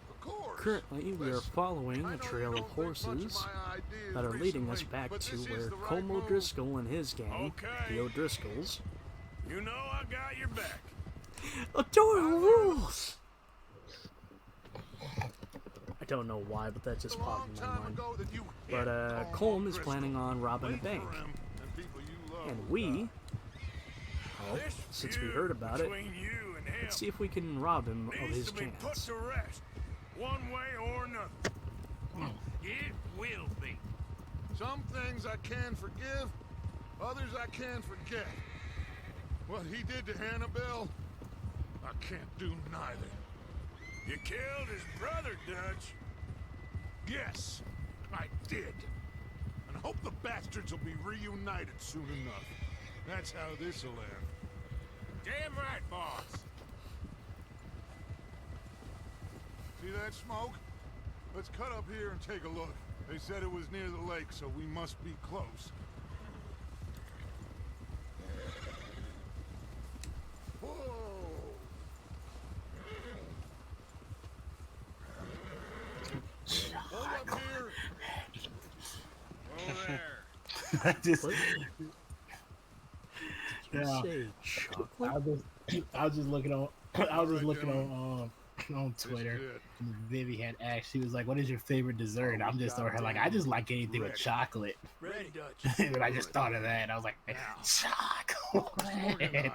Of course. Currently, we are following a trail of horses that are leading us back to where Como Driscoll and his gang, the O'Driscolls, You know I got your back. adore rules! I don't know why, but that just popped in my mind. But, Colm is planning on robbing a bank. And we, well, since we heard about it, Between you and him let's see if we can rob him of needs his to be put chance. to rest, one way or another. It will be. Some things I can forgive, others I can forget. What he did to Annabelle, I can't do neither. You killed his brother, Dutch. Yes, I did. And I hope the bastards will be reunited soon enough. That's how this'll end. Damn right, boss. See that smoke? Let's cut up here and take a look. They said it was near the lake, so we must be close. Whoa! Hold up here. Oh, there. just, What? Did you yeah, say chocolate? I was just looking on. I was just looking gentlemen. on This Twitter. is it. And Vivi had asked. She was like, "What is your favorite dessert?" And I'm just over her like, "I just like anything with chocolate." Ready, Dutch. And I just thought of that. And I was like, "Chocolate."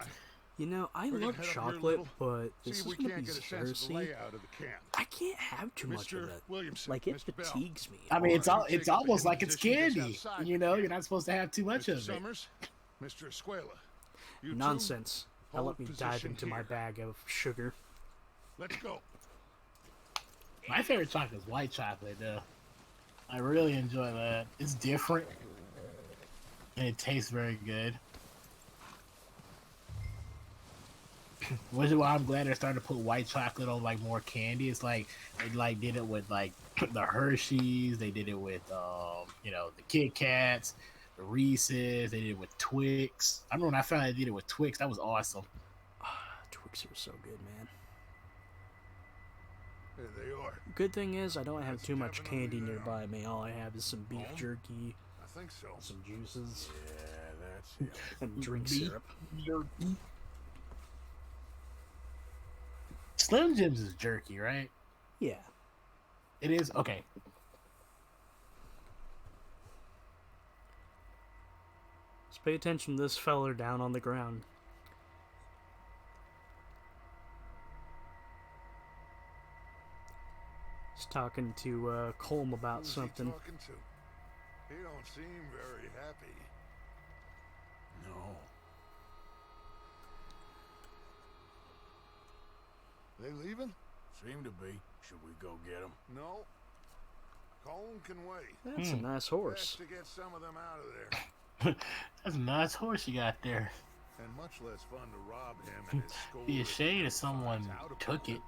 You know, I We're gonna love head up here a chocolate, little, but see this if is we gonna can't be get a sense of the Cersei. layout of the camp. I can't have too much of Mr. it. Williamson, Like, it Mr. Bell. fatigues me. I mean, it's all. Take It's up a almost hidden like it's position just candy. outside You the know, camp. you're not supposed to have too much Mr. of it. Summers, Mr. Escuela. You two, Nonsense. Now hold let me dive position into my here. bag of sugar. Let's go. My favorite chocolate is white chocolate, though. I really enjoy that. It's different, and it tastes very good. Which is why I'm glad they're starting to put white chocolate on like more candy. It's like they like did it with like the Hershey's. They did it with you know, the Kit Kats, the Reese's. They did it with Twix. I remember when I found out they did it with Twix. That was awesome. Twix are so good, man. There they are. Good thing is, I don't have too much definitely candy there. nearby me. All I have is some beef jerky, I think so. some juices, Yeah, that's it. and drink Beef syrup. jerky. Slim Jims is jerky, right? Yeah. It is? Okay. Just pay attention to this feller down on the ground. He's talking to Colm about Who's something. he talking to? He don't seem very happy. No. They leaving? Seem to be. Should we go get them? No. Colin can wait. That's a nice horse. Best to get some of them out of there. That's a nice horse you got there. And much less fun to rob him and his score. Be a shame if someone took it.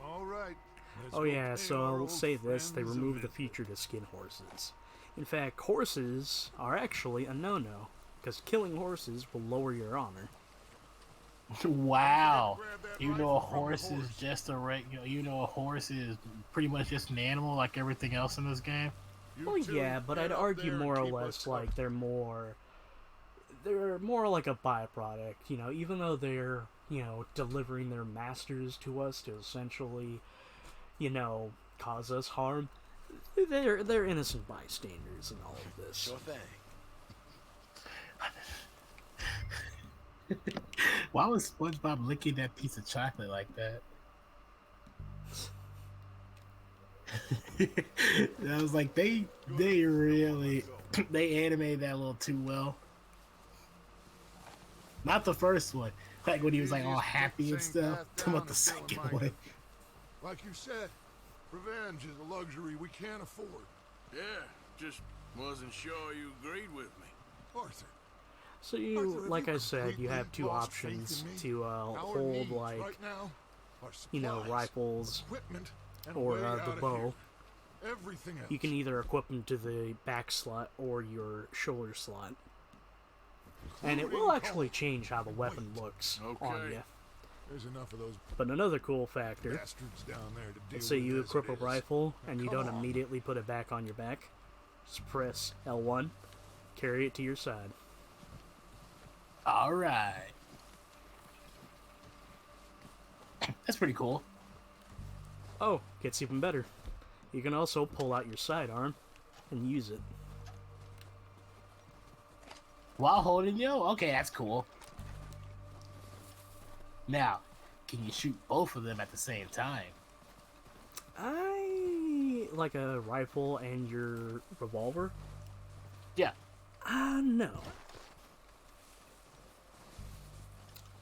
All right. let's Oh go yeah, pay so our I'll old say this, they friends a removed the visit. feature to skin horses. In fact, horses are actually a no-no, because killing horses will lower your honor. Wow. You know a horse is just a regular. You know a horse is pretty much just an animal like everything else in this game. Well, yeah, but I'd argue more or less like they're more like a byproduct, you know, even though they're, you know, delivering their masters to us to essentially, you know, cause us harm. They're innocent bystanders in all of this. Sure thing. Why was SpongeBob licking that piece of chocolate like that? I was like, they really they animated that a little too well. Not the first one, like when he was like all happy and stuff. Talking about the second one. Like you said, revenge is a luxury we can't afford. Yeah, just wasn't sure you agreed with me. Arthur. So you, like I said, you have two options to hold, like, you know, rifles or the bow. Everything else. You can either equip them to the back slot or your shoulder slot. And it will actually change how the weapon looks on you. There's enough of those But another cool factor, bastards down there to deal let's say with you as equip it a is. rifle and you Come don't on. immediately put it back on your back. Just press L1, carry it to your side. All right, that's pretty cool. Oh, gets even better. You can also pull out your sidearm and use it. While holding you? Okay, that's cool. Now, can you shoot both of them at the same time? Like a rifle and your revolver? Yeah. No.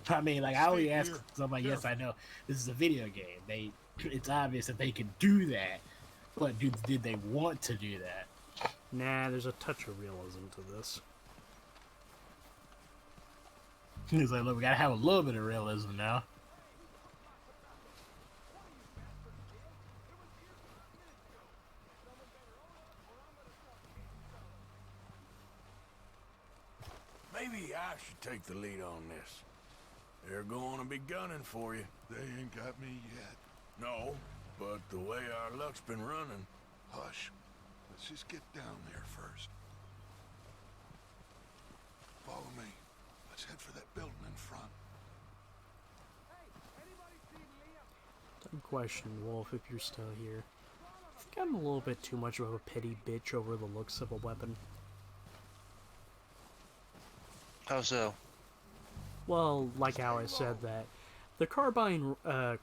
I mean, like, I only ask because I'm like, yes, I know this is a video game. It's obvious that they can do that, but did they want to do that? Nah, there's a touch of realism to this. He's like, look, we gotta have a little bit of realism now. Maybe I should take the lead on this. They're going to be gunning for you. They ain't got me yet. No, but the way our luck's been running. Hush. Let's just get down there first. Question, Wolf, if you're still here. I think I'm a little bit too much of a petty bitch over the looks of a weapon. How so? Well, like how I said that, the carbine, the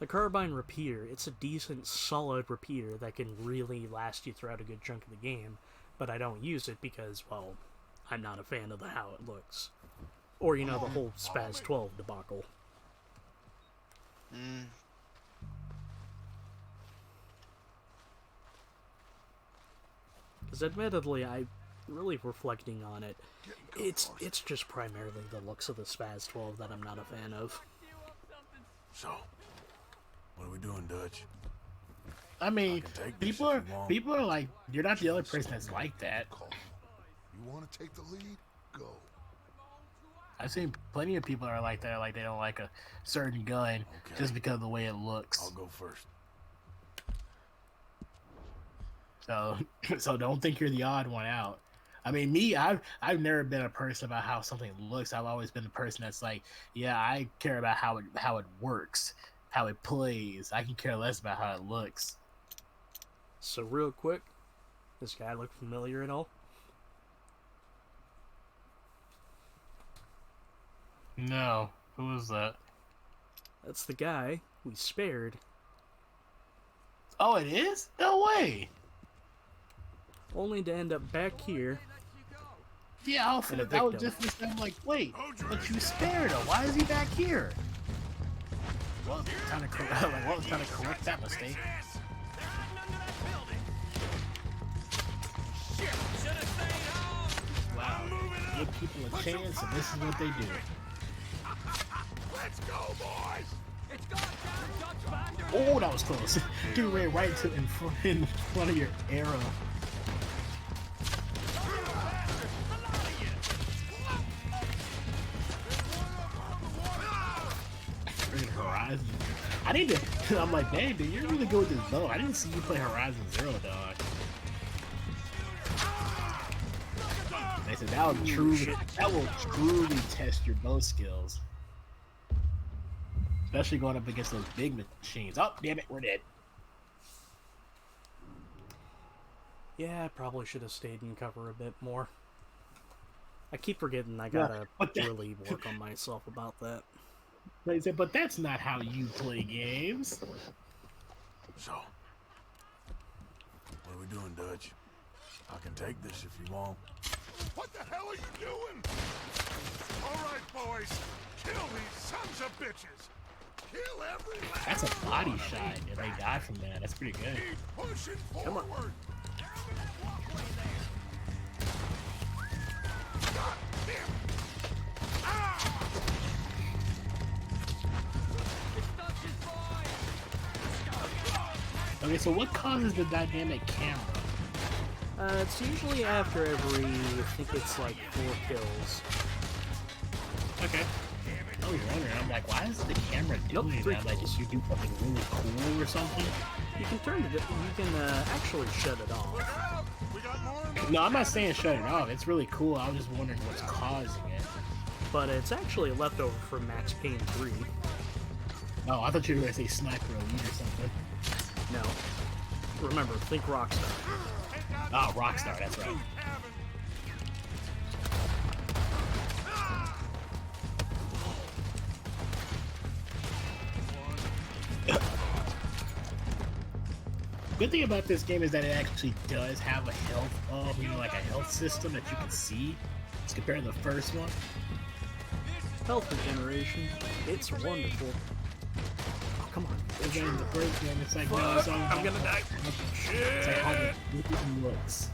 carbine repeater, it's a decent, solid repeater that can really last you throughout a good chunk of the game, but I don't use it because, well, I'm not a fan of how it looks. Or, you know, the whole Spaz 12 debacle. Because admittedly, really reflecting on it, it's just primarily the looks of the Spaz 12 that I'm not a fan of. So, what are we doing, Dutch? I mean, people are like, you're not the only person that's like that. You want to take the lead? Go. I've seen plenty of people are like that, like they don't like a certain gun just because of the way it looks. I'll go first. So don't think you're the odd one out. I mean, me, I've never been a person about how something looks. I've always been the person that's like, yeah, I care about how it works, how it plays. I can care less about how it looks. So real quick, this guy look familiar at all? No. Who was that? That's the guy we spared. Oh, it is? No way! Only to end up back here. Yeah, I was just I'm like, wait, but you spared him. Why is he back here? Well, time to correct that mistake. Wow, give people a chance, and this is what they do. Let's go, boys! Oh, that was close. Get ran right in front of your arrow. Horizon. I need to. I'm like, dang, dude, you're really good with this bow. I didn't see you play Horizon Zero, dog. They said that will truly test your bow skills, especially going up against those big machines. Oh, damn it, we're dead. Yeah, I probably should have stayed in cover a bit more. I keep forgetting I gotta really work on myself about that. They said, but that's not how you play games. So, what are we doing, Dutch? I can take this if you want. What the hell are you doing? All right, boys. Kill these sons of bitches. Kill every last That's a body shot, and they die from that. That's pretty good. Keep pushing forward. God damn. Okay, so what causes the dynamic camera? It's usually after every, I think it's like 4 kills. Okay. I was wondering, I'm like, why is the camera doing that? Like, just you do something really cool or something? You can turn it, you can actually shut it off. No, I'm not saying shut it off. It's really cool. I was just wondering what's causing it. But it's actually a leftover from Max Payne 3. Oh, I thought you were going to say Sniper Elite or something. No. Remember, think Rockstar. Oh, Rockstar, that's right. Good thing about this game is that it actually does have a health, like a health system that you can see as compared to the first one. Health regeneration, it's wonderful. Oh, come on. And then the first one, it's like, no, it's all I'm gonna die. It's like how the game looks.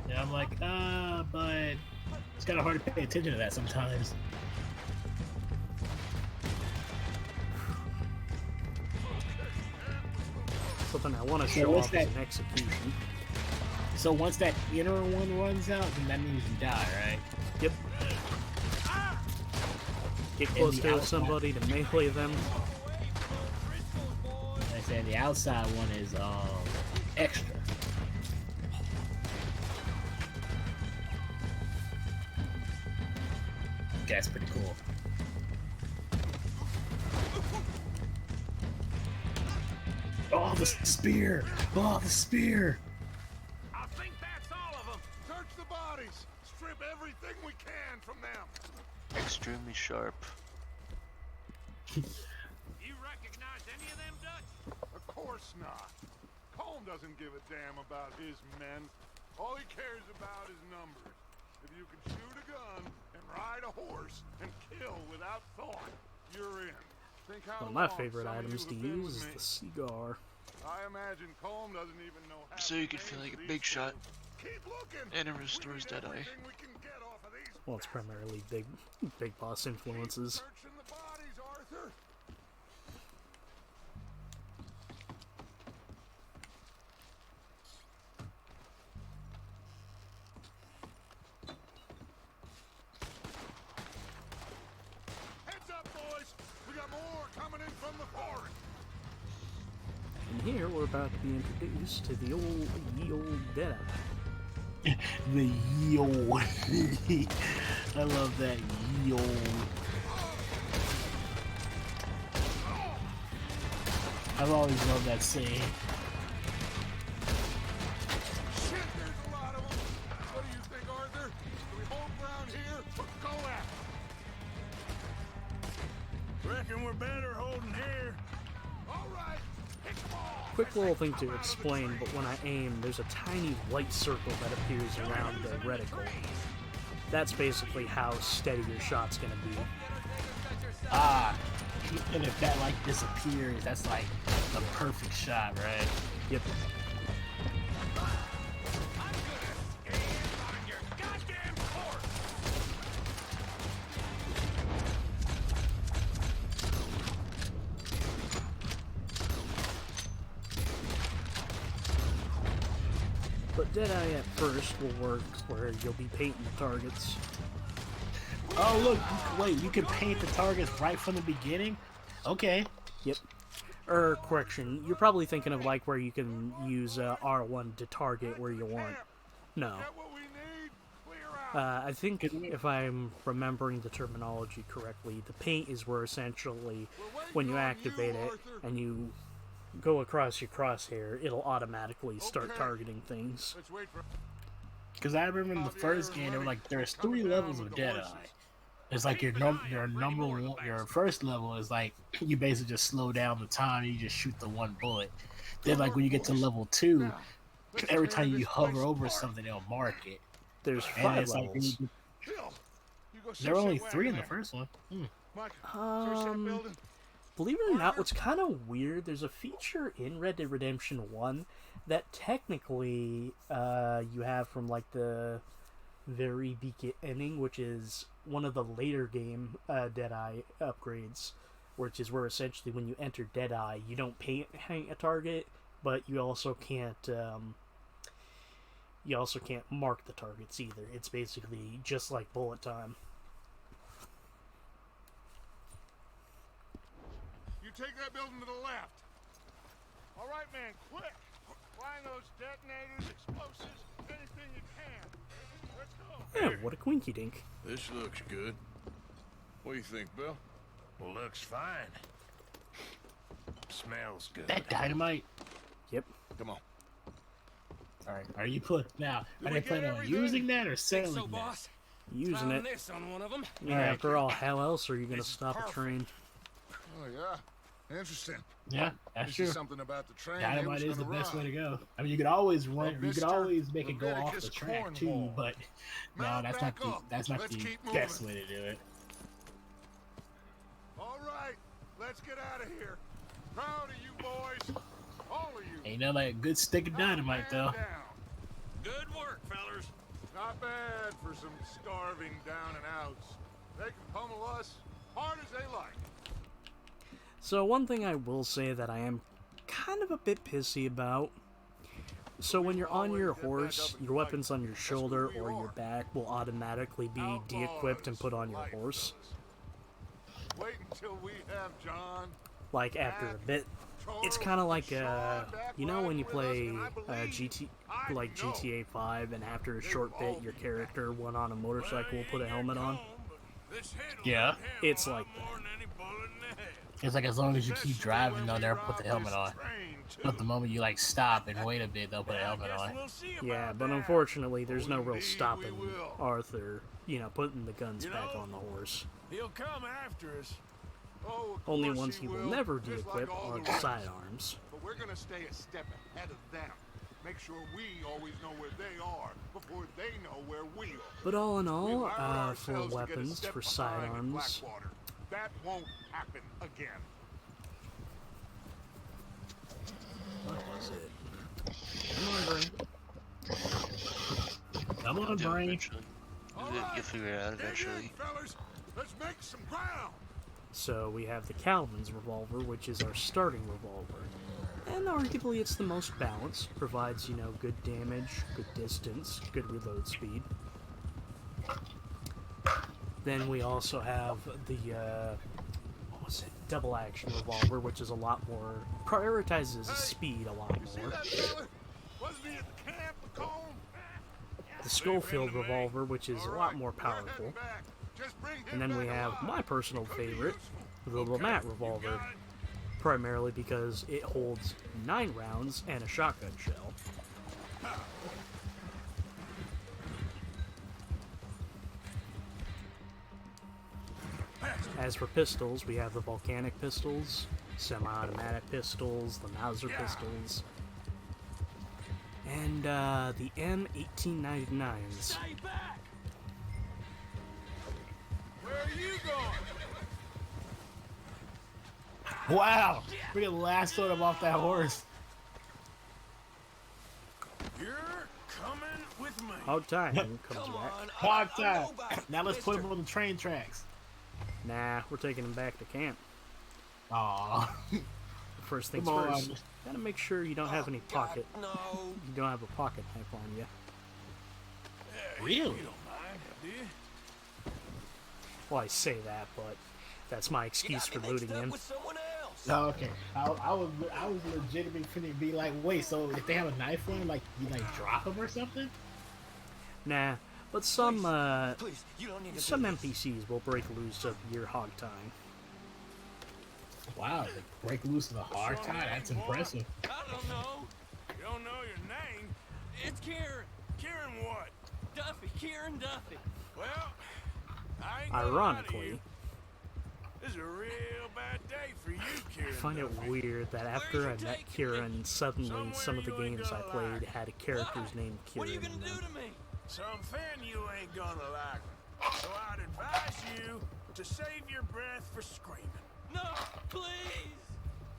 And I'm like, but it's kind of hard to pay attention to that sometimes. Something I want to show off is an execution. So once that inner one runs out, then that means you die, right? Yep. Get close to somebody to melee them. I said the outside one is extra. Okay, that's pretty cool. Oh, the spear! Oh, the spear! I think that's all of them. Search the bodies. Strip everything we can from them. Extremely sharp. You recognize any of them, Dutch? Of course not. Colm doesn't give a damn about his men. All he cares about is numbers. If you can shoot a gun and ride a horse and kill without thought, you're in. Think how One of my long favorite some of items you to have been use with is me. the cigar. I imagine Colm doesn't even know how So you can feel like a big shot. Keep looking. And it restores Deadeye. Well, it's primarily big boss influences. Searching the bodies, Arthur. Heads up, boys. We got more coming in from the forest. And here we're about to be introduced to the ye old Deadeye. The ye old. I love that ye old. I've always loved that saying. Shit, there's a lot of them. What do you think, Arthur? Do we hold ground here or go at it? Reckon we're better holding here. All right. Hit them all. Quick little thing to explain, but when I aim, there's a tiny white circle that appears around the reticle. That's basically how steady your shot's gonna be. Ah, and if that like disappears, that's like the perfect shot, right? Yep. But Deadeye at first will work where you'll be painting the targets. Oh look, wait, you can paint the targets right from the beginning? Okay. Yep. Correction, you're probably thinking of like where you can use R1 to target where you want. No. I think if I'm remembering the terminology correctly, the paint is where essentially when you activate it and you go across your crosshair, it'll automatically start targeting things. Because I remember in the first game, there were like there's 3 levels of Deadeye. It's like your number one, your first level is like you basically just slow down the time. And you just shoot the one bullet. Then like when you get to level 2, every time you hover over something, it'll mark it. There's And 5 it's like levels. there were only 3 in the first one. Believe it or not, what's kind of weird, there's a feature in Red Dead Redemption 1 that technically you have from like the very beginning, which is one of the later game Deadeye upgrades, which is where essentially when you enter Deadeye, you don't paint a target, but you also can't mark the targets either. It's basically just like bullet time. You take that building to the left. All right, man, quick. Find those detonators, explosives, anything you can. Let's go. Yeah, what a quinky dink. This looks good. What do you think, Bill? Looks fine. Smells good. That dynamite. Yep. Come on. Alright, are you are they planning on using that or selling that? boss. Using it. This on one of them. Yeah, after all, how else are you going to stop a train? Oh, yeah. Interesting. Yeah, that's This true. is something about the train. Dynamite is the best way to go. I mean, you could always run. You could always make it go off the track too, but no, that's not the best way to do it. All right, let's get out of here. Proud of you boys, all of you. Ain't nothing like a good stick of dynamite though. Good work, fellers. Not bad for some starving down and outs. They can pummel us hard as they like. So one thing I will say that I am kind of a bit pissy about. So when you're on your horse, your weapons on your shoulder or your back will automatically be de-equipped and put on your horse. Wait until we have John. Like after a bit. It's kind of like, you know when you play GTA 5 and after a short bit your character went on a motorcycle will put a helmet on? Yeah. It's like that. It's like as long as you keep driving on there, put the helmet on. But the moment you like stop and wait a bit, they'll put a helmet on. Yeah, but unfortunately, there's no real stopping Arthur, you know, putting the guns back on the horse. He'll come after us. Oh, of Only course ones he will will, never just de-equip like all are the the rest. sidearms. But we're gonna stay a step ahead of them. Make sure we always know where they are before they know where we are. But all in We all, allowed for ourselves to get a weapons, step for behind in sidearms, Blackwater. That won't happen again. what was it? Come on, Brain. Come on, Do it Brain. eventually. You'll figure it out eventually. Fellas, let's make some ground. So we have the Calvin's revolver, which is our starting revolver. And arguably it's the most balanced, provides, you know, good damage, good distance, good reload speed. Then we also have the, what was it, double action revolver, which is a lot more, prioritizes speed a lot more. Wasn't he at the camp, Macomb? The Schofield revolver, which is a lot more powerful. And then we have my personal favorite, the Lamont revolver, primarily because it holds 9 rounds and a shotgun shell. As for pistols, we have the volcanic pistols, semi-automatic pistols, the Mauser pistols, and the M1899s. Stay back! Where are you going? Wow! We can lasso him off that horse. You're coming with me. Hog time comes back. Hog time. Now let's put him on the train tracks. Nah, we're taking him back to camp. Aww. First things Come on. first, gotta make sure you don't have any pocket. No. You don't have a pocket knife on you. Really? You don't mind, do you? Well, I say that, but that's my excuse for looting him. With someone else. Oh, okay. I was legitimately finna be like, wait, so if they have a knife on him, like you like drop him or something? Nah, but some Please, you don't need to some do this. NPCs will break loose of your hog tying. Wow, they break loose of the hard tie. That's impressive. I don't know. You don't know your name? It's Kieran. Kieran what? Duffy. Kieran Duffy. Well, I ain't gonna lie to Ironically, you. This is a real bad day for you, Kieran. I find it Duffy. weird that after I met Kieran, suddenly some of the games I played had a character's named What are you Kieran. gonna do to me? Something you ain't gonna like. So I'd advise you to save your breath for screaming. No, please.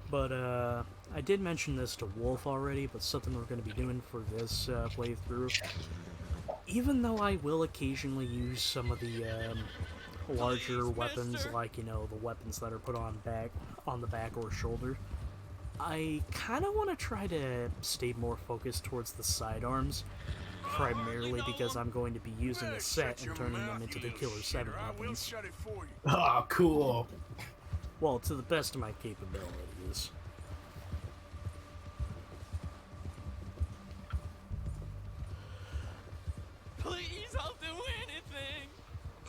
But I did mention this to Wolf already, but something we're going to be doing for this playthrough. Even though I will occasionally use some of the larger weapons, like, you know, the weapons that are put on the back or shoulder, I kind of want to try to stay more focused towards the sidearms, primarily because I'm going to be using a set and turning them into the Killer 7 weapons. Oh, cool. Well, to the best of my capabilities. Please, I'll do anything.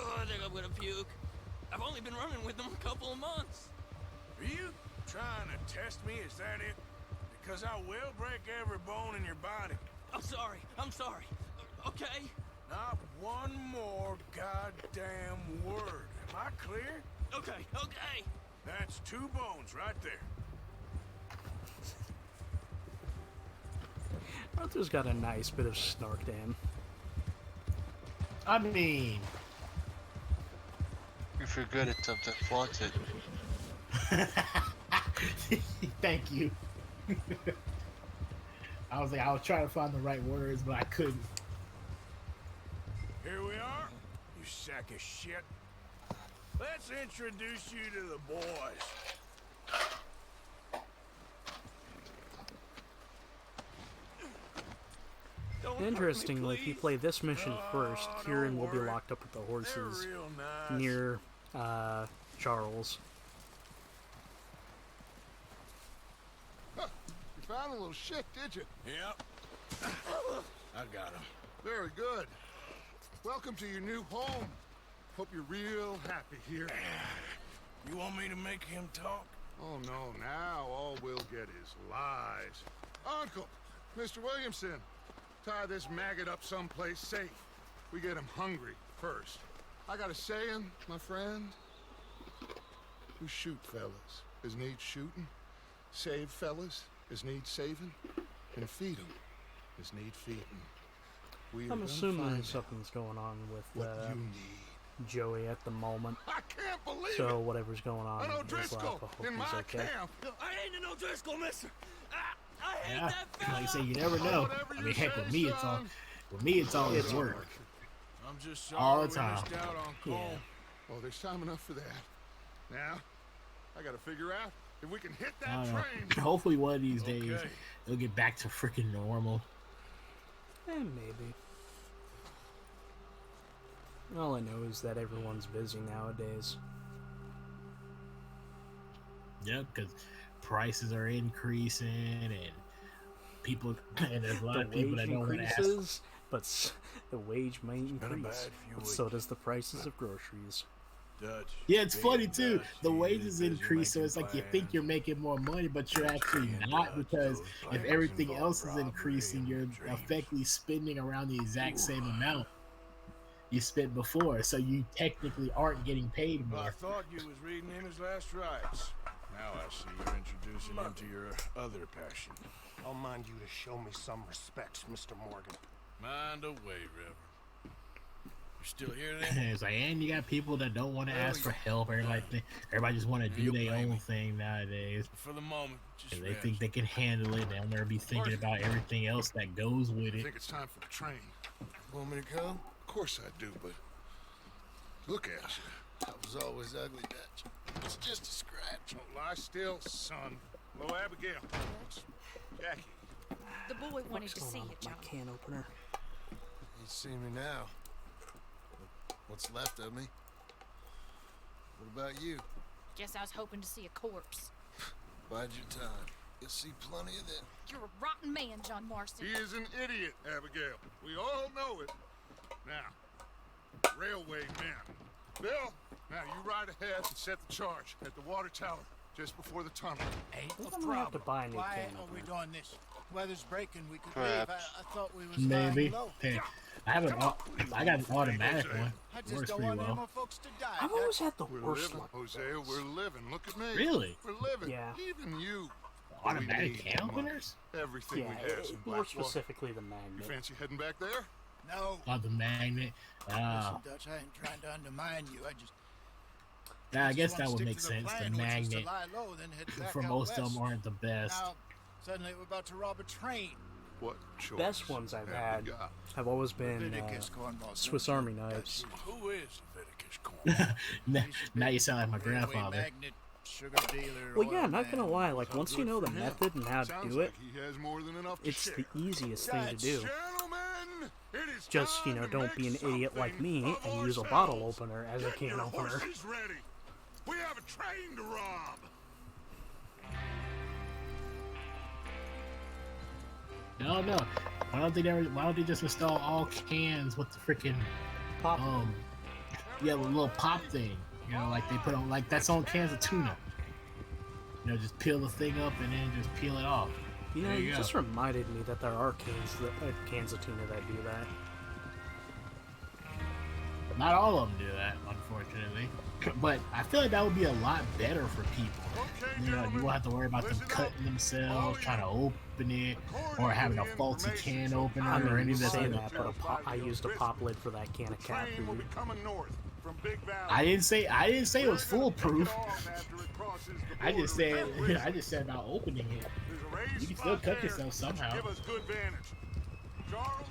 Oh, I think I'm gonna puke. I've only been running with them a couple of months. Are you trying to test me? Is that it? Because I will break every bone in your body. I'm sorry. I'm sorry. Okay? Not one more goddamn word. Am I clear? Okay. Okay. That's 2 bones right there. Arthur's got a nice bit of snark to him. I mean, If you're good at something, flaunt it. thank you. I was trying to find the right words, but I couldn't. Here we are, you sack of shit. Let's introduce you to the boys. Interestingly, if you play this mission first, Kieran will be locked up with the horses near Charles. Huh, you found a little shit, did you? Yep. I got him. Very good. Welcome to your new home. Hope you're real happy here. You want me to make him talk? Oh, no, now all we'll get is lies. Uncle, Mr. Williamson, tie this maggot up someplace safe. We get him hungry first. I got a saying, my friend. We shoot fellas as need shooting, save fellas as need saving, and feed them as need feeding. I'm assuming something's going on with Joey at the moment. I can't believe so whatever's going on in his life, I hope in he's my okay. camp. I ain't in no Driscoll, mister. I hate Yeah, that fella. like I say, you never know. I mean, heck, with me, it's always work. I'm just All sorry the time. we missed out on Yeah. Cole. Oh, there's time enough for that. Now, I gotta figure out if we can hit I that don't know. train. Hopefully, one of these days, Okay. it'll get back to freaking normal. Maybe. All I know is that everyone's busy nowadays. Yep, because prices are increasing and people, and there's a lot The of people that wage don't want to ask. increases, but the wage may been a bad increase, few but weeks. so does the prices of groceries. Dutch. Yeah, it's Big funny too. Dutch, The he is wages busy increase, so making it's like you think plans. you're making more money, but you're actually Big not, Dutch, because those if plans everything involve else is robbery increasing, and you're dreams. effectively spending around the exact same amount you spent before. So you technically aren't getting paid Well, I more. thought you was reading him his last rites. Now I see you're introducing him to your other passion. I'll mind you to show me some respect, Mr. Morgan. Mind away, Reverend. You still here then? It's like, and you got people that don't want to ask for help. Everybody just want to do their own thing nowadays. For the moment, just And they rest. think they can handle it. They'll never be thinking about everything else that goes with I it. think it's time for the train. Want me to come? Of course I do, but look at you. I was always ugly, Dutch. It's just a scratch. Don't lie still, son. Hello, Abigail. Jackie. The boy wanted to What's see going on you, with my John. can opener? You see me now. What's left of me? What about you? Guess I was hoping to see a corpse. Bide your time. You'll see plenty of that. You're a rotten man, John Marston. He is an idiot, Abigail. We all know it. Now, railway men. Bill, now you ride ahead and set the charge at the water tower just before the tunnel. Ain't We're a gonna have to problem. buy a new Why can are we opener. doing this? Weather's breaking. We could Perhaps. leave. I thought we was Maybe. lying low. Hey, I got an automatic one. I just Works don't pretty want any well. more folks to die. I've always had the We're worst living, luck. Hosea. We're living. Look at me. Really? We're living. Yeah. Even you. Automatic We need can money. openers? Everything Yeah, we have in more Blackwater. specifically the You magnet. fancy heading back there? No. Oh, the magnet. Listen, Dutch, I ain't trying to undermine you. I just I guess wanna that would stick make to the sense. The plan, which was to magnet, lie low, then head back for out most of west. them, aren't the best. Now, suddenly we're about to rob a train. What choice? Best ones I've have had we got? have always been Leviticus cornballs, Swiss don't Army you? knives. Who is Leviticus Corn? Now you sound like my Railway grandfather. magnate, sugar dealer, Well, yeah, oil not gonna man. lie. Like once you know the method and how to Sounds do it, like he has more than enough to it's share. the easiest thing to do. Gentlemen, it is Just, time to don't be an make idiot like something me of and use a ourselves. bottle opener as a Get can your opener. horses ready. We have a train to rob. No, no. Why don't they just install all cans with the freaking Pop. the little pop thing? You know, like they put on, like that's on cans of tuna. You know, just peel the thing up and then just peel it off. You know, There you it go. just reminded me that there are cans of tuna that do that. Not all of them do that, unfortunately. But I feel like that would be a lot better for people. You know, you won't have to worry about them cutting themselves, trying to open it, or having a faulty can opener I or mean, any you of that say other. that, but I used a pop lid for that can of cat Train will food. be coming north from Big Valley. I didn't say it was We're gonna foolproof. pick it off after it crosses the I just border said with I just said about opening it. There's a raised You can still spot cut there yourself that should somehow. Give us good vantage. Charles,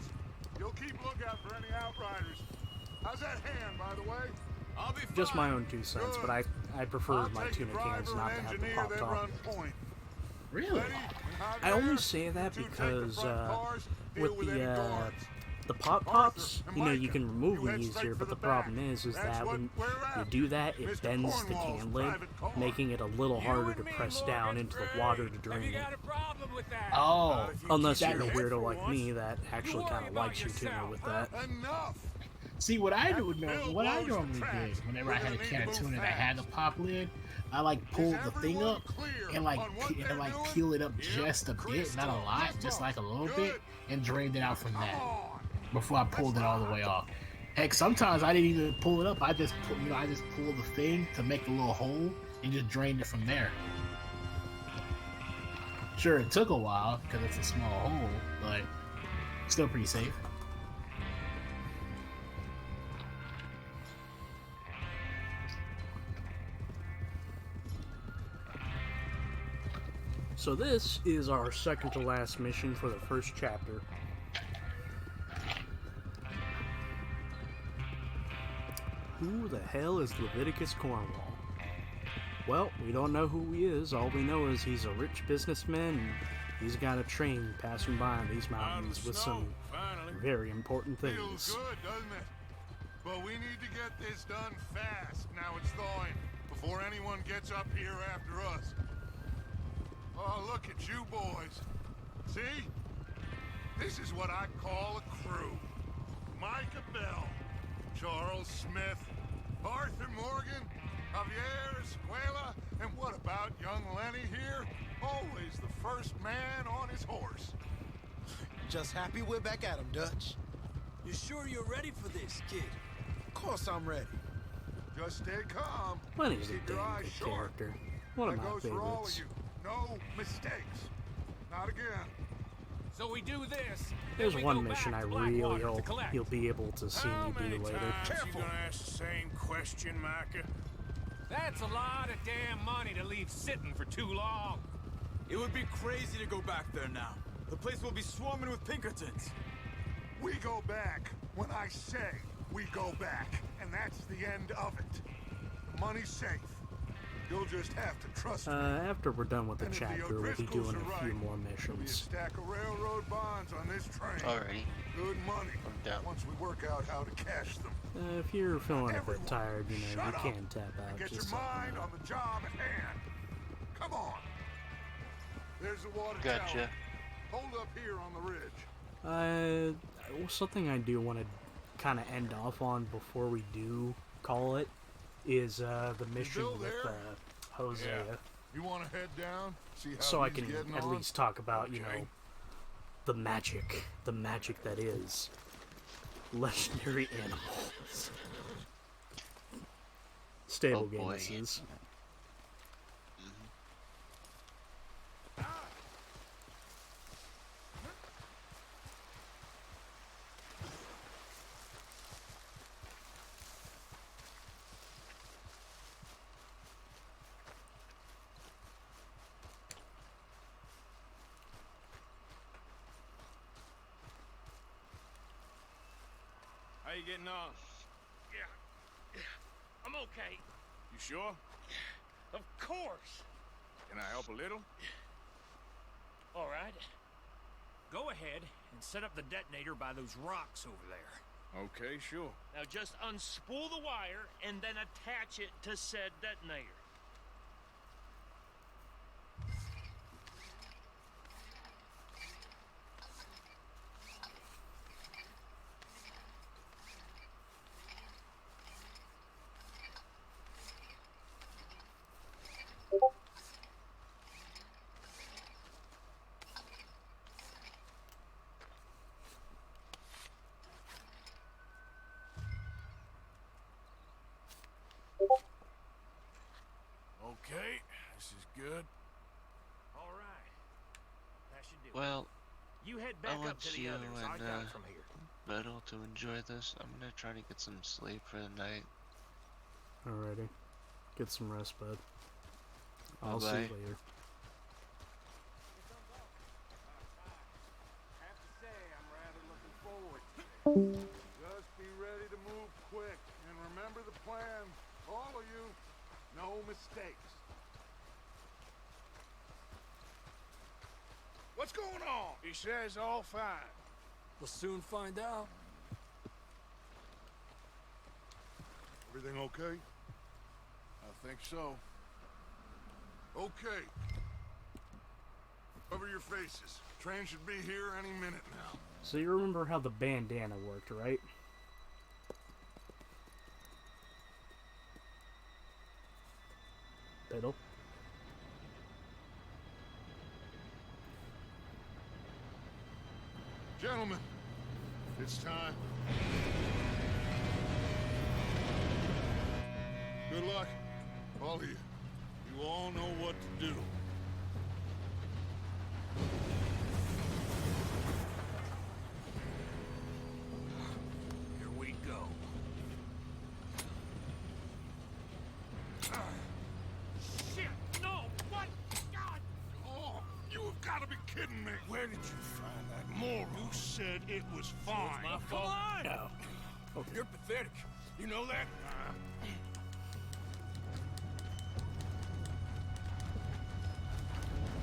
you'll keep lookout for any outriders. How's that hand, by the way? I'll be Just my fine. own 2 cents, Good. but I prefer I'll my take tuna the cans driver not and to have the engineer, pop then top. run point. Really? Ready? And hot I only air. say that You two take the because front cars, deal with any the guards. pop pops, Arthur and you Micah, can remove you them head straight easier, for but the the problem back. is That's that what when we're you after. do that, it Mr. bends the Cornwall's can lid, private car. making it a little harder to press down into the water to Have drain you it. got a problem with that? Oh, Unless that you're a makes- weirdo like me that actually worry kind of about likes your tuna yourself, with huh? that. Enough. See what I do know, what I normally did whenever I had a can of tuna that had the pop lid, I like pulled the thing up and like peel it up just a bit, not a lot, just like a little bit, and drained it out from that before I pulled it all the way off. Heck, sometimes I didn't even pull it up. I just pulled the thing to make a little hole and just drained it from there. Sure, it took a while because it's a small hole, but still pretty safe. So this is our second to last mission for the first chapter. Who the hell is Leviticus Cornwall? Well, we don't know who he is. All we know is he's a rich businessman and he's got a train passing by in these mountains with some very important things. Feels good, doesn't it? But we need to get this done fast. Now it's thawing before anyone gets up here after us. Oh, look at you boys. See? This is what I call a crew. Micah Bell, Charles Smith, Arthur Morgan, Javier Escuela, and what about young Lenny here? Always the first man on his horse. Just happy we're back at him, Dutch. You sure you're ready for this, kid? Of course I'm ready. Just stay calm. Lenny's a Keep your damn eyes good short. character. One of That my goes for all of favorites. you. No mistakes. Not again. So we do this. There's then we one go mission back I to really Blackwater to hope collect. you'll be able to see How me many do later. times you gonna ask the same question, Micah? That's a lot of damn money to leave sitting for too long. It would be crazy to go back there now. The place will be swarming with Pinkertons. We go back when I say we go back, and that's the end of it. The money's safe. You'll just have to trust me. After we're done with the And if the chapter, we'll be O'Driscolls doing are a few right, more there'll be a missions. stack of railroad bonds on this train. Alrighty. Good money. I'm down. Once we work out how to cash them. If you're feeling a Everyone, bit tired, you know, shut you up can tap and out. get your Just let me mind know. on the job at hand. Come on. There's the water Gotcha. tower. Hold up here on the ridge. Something I do want to kind of end off on before we do call it is the mission Bill with there? Hosea. Yeah. You want to head down? See how So I he's can getting at on? least talk about, you Okay. know, the magic that is legendary animals. Stable Oh, game boy. this is. How you getting on? Yeah. I'm okay. You sure? Of course. Can I help a little? All right. Go ahead and set up the detonator by those rocks over there. Okay, sure. Now just unspool the wire and then attach it to said detonator. Okay, this is good. All right. That should do it. Well, You head I back up want to the you others. I and got it from here. Metal to enjoy this. I'm gonna try to get some sleep for the night. Alrighty. Get some rest, bud. I'll see you Bye-bye. later. Have to say, I'm rather looking forward to it. Just be ready to move quick. And remember the plan. All of you. No mistakes. What's going on? He says all fine. We'll soon find out. Everything okay? I think so. Okay. Cover your faces. Train should be here any minute now. So you remember how the bandana worked, right? fiddle. Gentlemen, it's time. Good luck, all of you. You all know what to do. Here we go. Shit, no! What? God! Oh, you have got to be kidding me! Where did you find that moron? You said it was fine. It's my fault. No. Okay. You're pathetic. You know that?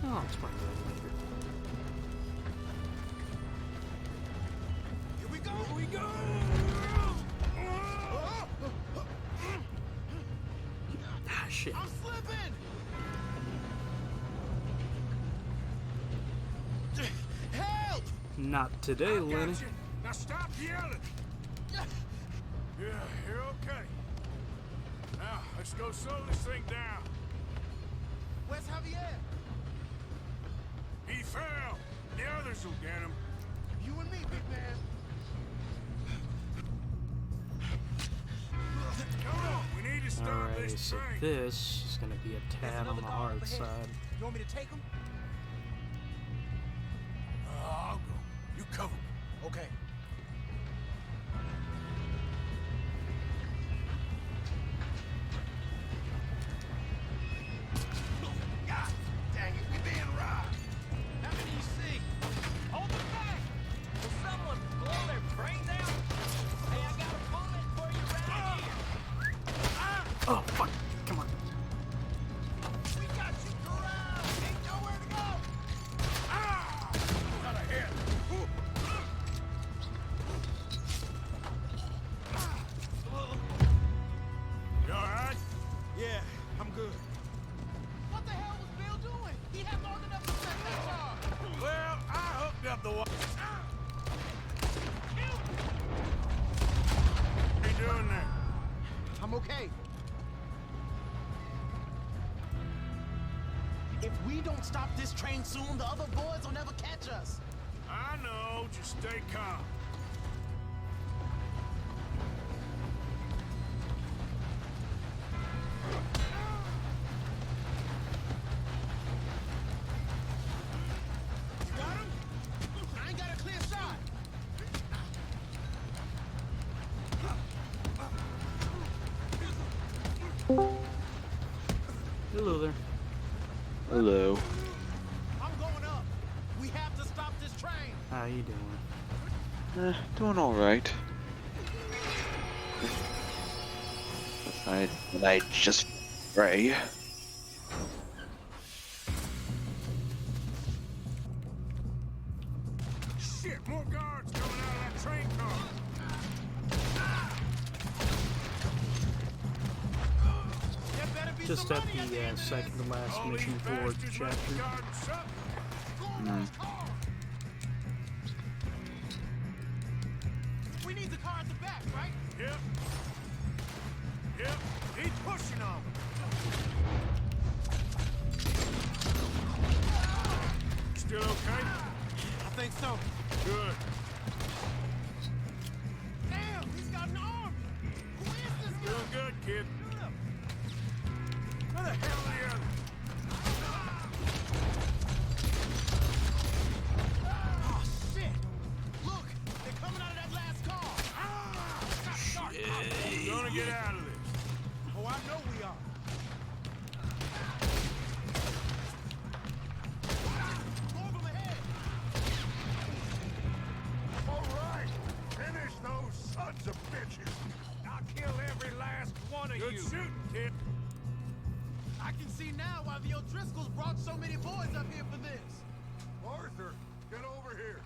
I'll explain that later. Here we go! Here we go! Ah, shit. I'm slipping! Help! Not today, Lenny. Now stop yelling. Yeah, you're okay. Now, let's go slow this thing down. Where's Javier? He fell. The others will get him. You and me, big man. Come on, we need to stop Alright, this so train. this is gonna be a tad on the hard side. You want me to take him? I'll go. You cover me. Okay. God dang it, we being robbed. How many you see? Hold them back! Will someone blow their brains out? Hey, I got a bullet for you right here. Oh, fuck. Come on. We got you corralled. Ain't nowhere to go. Got a hit. You alright? Yeah, I'm good. What the hell was Bill doing? He had long enough to set that charge. Well, I hooked up the wire. What are you doing there? I'm okay. If we don't stop this train soon, the other boys will never catch us. I know, just stay calm. You got him? I ain't got a clear shot. Hello there. Hello. I'm going up. We have to stop this train. How you doing? Doing alright. I just pray. Shit, more guards coming out of that train car. There better be Just some at money the end of second to last All mission these for bastards left chapter. the garden shut. We need the car at the back, right? Yep. Yep. He's pushing on. Still okay? I think so. Good. Damn, he's got an army. Who is this guy? Doing good, kid. Where the hell are the others? Oh, shit. Look, they're coming out of that last car. We're gonna get out of this. Oh, I know we are. More of them ahead. All right, finish those sons of bitches. I'll kill every last one of Good you. shooting, kid. I can see now why the O'Driscolls brought so many boys up here for this. Arthur, get over here.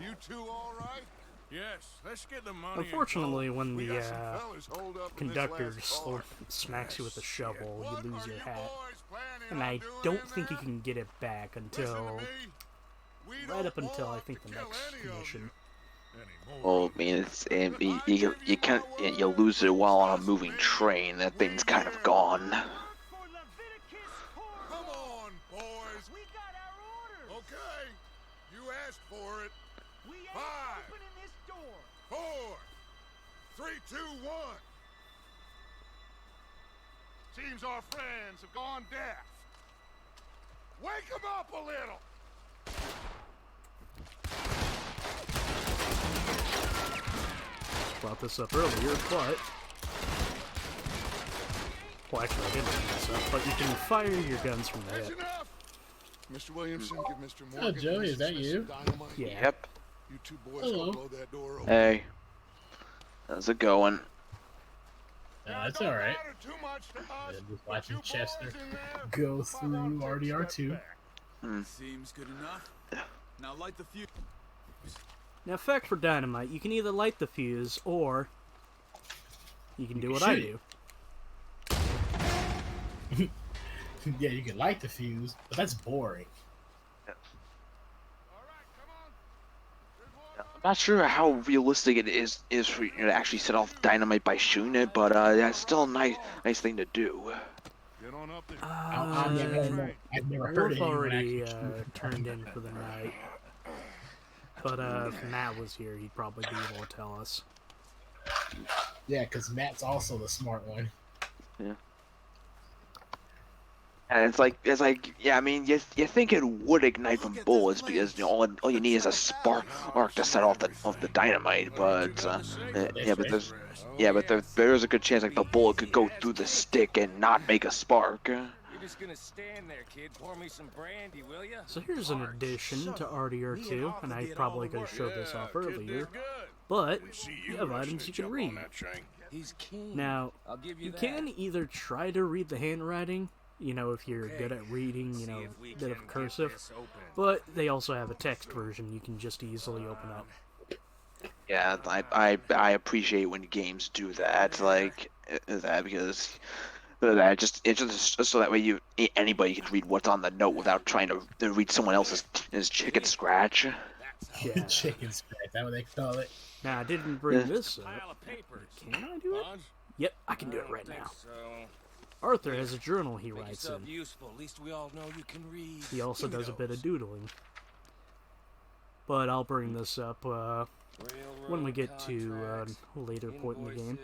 You two all right? Yes, let's get the money. Unfortunately, when We the got some fellas holed up in this conductor last car. smacks you with a shovel, What you lose are your you hat. boys planning And on I doing don't in think you there? can get it back Listen to until me. We right don't up until I want think to the kill next any of mission. you. Well, I mean, you can't you lose it while on a moving train. That thing's kind of gone. Come on, boys. We got our orders. Okay, you asked for it. We ain't 5, opening this door. 4, 3, 2, 1. Seems our friends have gone deaf. Wake them up a little. Brought this up earlier, but... Well, actually, I didn't bring this up, but you can fire your guns from the hip. Mr. Williamson, give Mr. Oh, Morgan. Joey, is that you? Yeah. Yep. You two boys Hello. go blow that door open. Hey. How's it going? That's alright. Too much to us. Just watching Chester go through RDR2. Seems good enough. Now light the fuse. Now, fact for dynamite, you can either light the fuse, or you can do what shoot I it. do. Yeah, you can light the fuse, but that's boring. I'm not sure how realistic it is for you to actually set off dynamite by shooting it, but that's still a nice thing to do. Get on up there. I've never heard Wolf anyone already actually turned in for the night. But if Matt was here, he'd probably be able to tell us. Yeah, because Matt's also the smart one. Yeah. And it's like, yeah, I mean, you think it would ignite from bullets because all you need is a spark to set off the dynamite, but there's a good chance like the bullet could go through the stick and not make a spark. You're just gonna stand there, kid. Pour me some brandy, will ya? So here's an addition to RDR2, and I probably could have showed this off earlier, but you have items you can read. He's keen. Now, I'll give you that. can either try to read the handwriting, you know, if you're good at reading, you know, a bit of cursive, but they also have a text version you can just easily open up. Yeah, I appreciate when games do that, like that, because it's just so that way anybody can read what's on the note without trying to read someone else's chicken scratch. Yeah. Chicken scratch, that's what they call it. Now, I didn't bring this up. Can I do it? Yep, I can do it right now. Arthur has a journal he writes in. Useful. At least we all know you can read. He also does a bit of doodling. But I'll bring this up when we get to a later point in the game.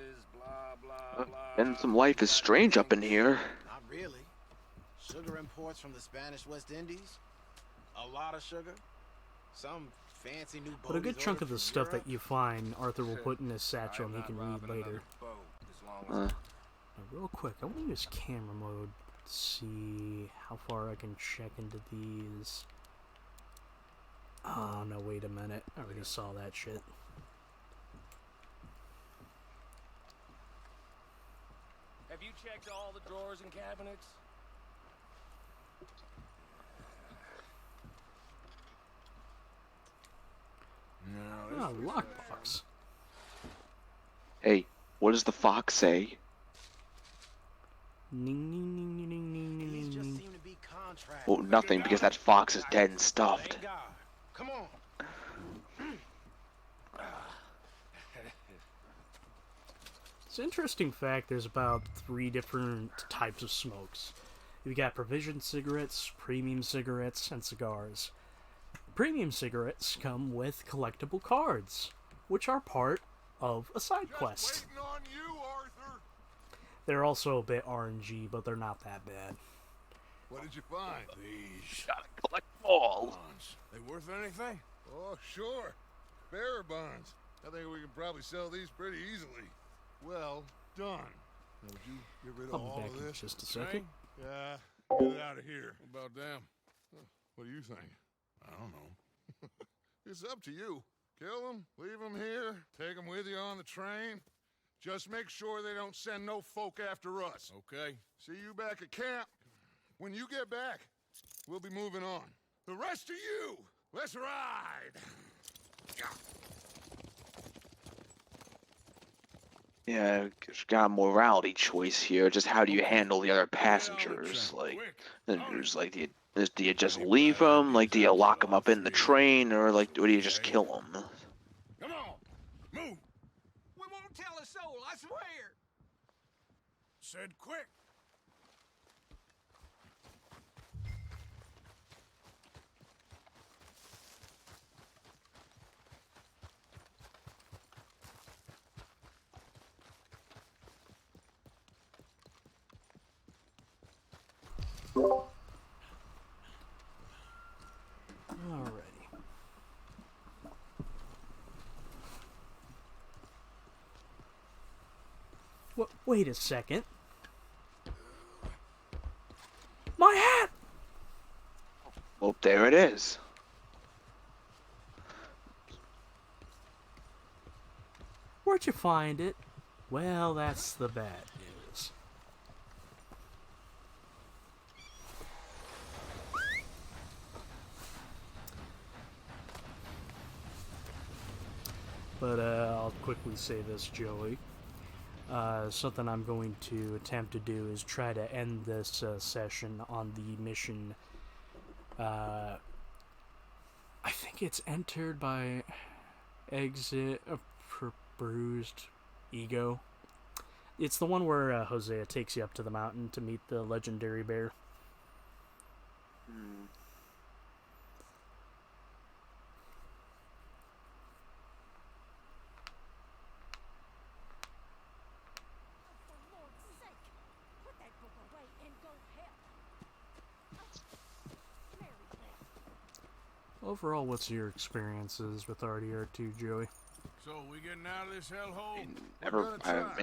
And some life is strange up in here. Not really. Sugar imports from the Spanish West Indies. A lot of sugar. Some fancy new But a good bogies chunk of ordered the from stuff Europe. that you find, Arthur will put in his satchel and he can read later. Now, real quick, I want to use camera mode to see how far I can check into these. Oh, no, wait a minute. I already saw that shit. Have you checked all the drawers and cabinets? Ah, lockbox. Hey, what does the fox say? Ning, ning, ning, ning, ning, ning, ning, ning. Well, nothing, because that fox is dead and stuffed. Come on. It's an interesting fact, there's about 3 different types of smokes. You've got provision cigarettes, premium cigarettes, and cigars. Premium cigarettes come with collectible cards, which are part of a side quest. They're also a bit RNG, but they're not that bad. What did you find? These. Gotta collect all. Bonds. They worth anything? Oh, sure. Bearer bonds. I think we can probably sell these pretty easily. Well done. Now, would you get rid of I'll be all back of in this? just a second. Yeah, get it out of here. What about them? What do you think? I don't know. It's up to you. Kill them, leave them here, take them with you on the train. Just make sure they don't send no folk after us, okay? See you back at camp. When you get back, we'll be moving on. The rest of you, let's ride! Yeah, got a morality choice here. Just how do you handle the other passengers? Like, there's like, do you just leave them? Like, do you lock them up in the train, or like, do you just kill them? Come on! Don't tell a soul, I swear. Said quick. Alrighty. Wait a second. My hat! Well, there it is. Where'd you find it? Well, that's the bad news. But I'll quickly say this, Joey. Something I'm going to attempt to do is try to end this session on the mission. I think it's entered by exit bruised ego. It's the one where Hosea takes you up to the mountain to meet the legendary bear. Overall, what's your experiences with RDR2, Joey? So we getting out of this hellhole?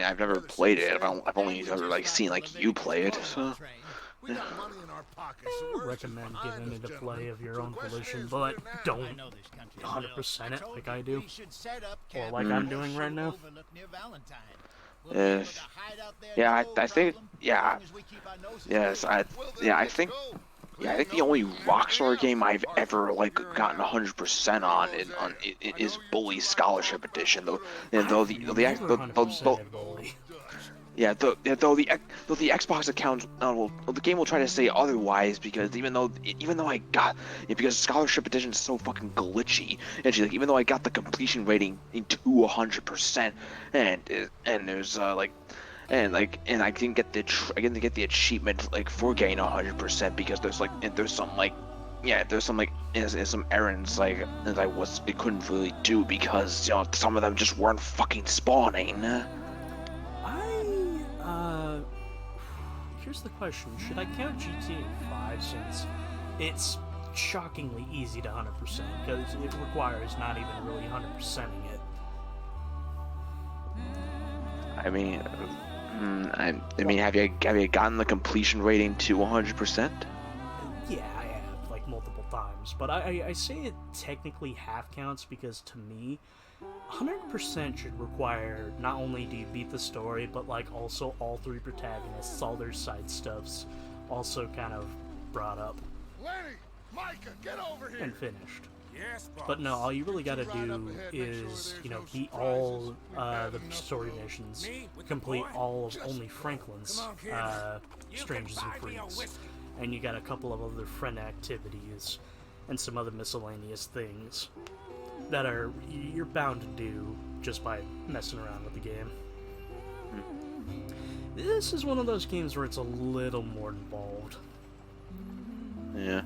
I've never played it. I've only ever like seen like you play it. So. We got money in our pockets. I recommend giving it a play of your own volition, but don't 100% it like I do, or like I'm doing right now. Yeah, I think, yeah, yes, I think the only Rockstar game I've ever like gotten 100% on is Bully Scholarship Edition, though. And though the Xbox account, the game will try to say otherwise, because even though I got it, because Scholarship Edition is so fucking glitchy, and she's like, even though I got the completion rating to 100%, and there's and I didn't get the achievement like for getting 100%, because there's some errands like that I couldn't really do, because some of them just weren't fucking spawning. Here's the question: should I count GTA 5 since it's shockingly easy to 100% because it requires not even really 100%ing it? I mean, have you gotten the completion rating to 100%? Yeah, I have, like, multiple times. But I say it technically half counts because, to me, 100% should require not only do you beat the story, but, like, also all three protagonists, all their side stuffs, also kind of brought up. Lenny, Micah, get over here. And finished. Yes, boss. But no, all you really gotta do is, beat all the story missions, complete all of only Franklin's Strangers and Freaks, and you got a couple of other friend activities and some other miscellaneous things that you're bound to do just by messing around with the game. This is one of those games where it's a little more involved. Yeah.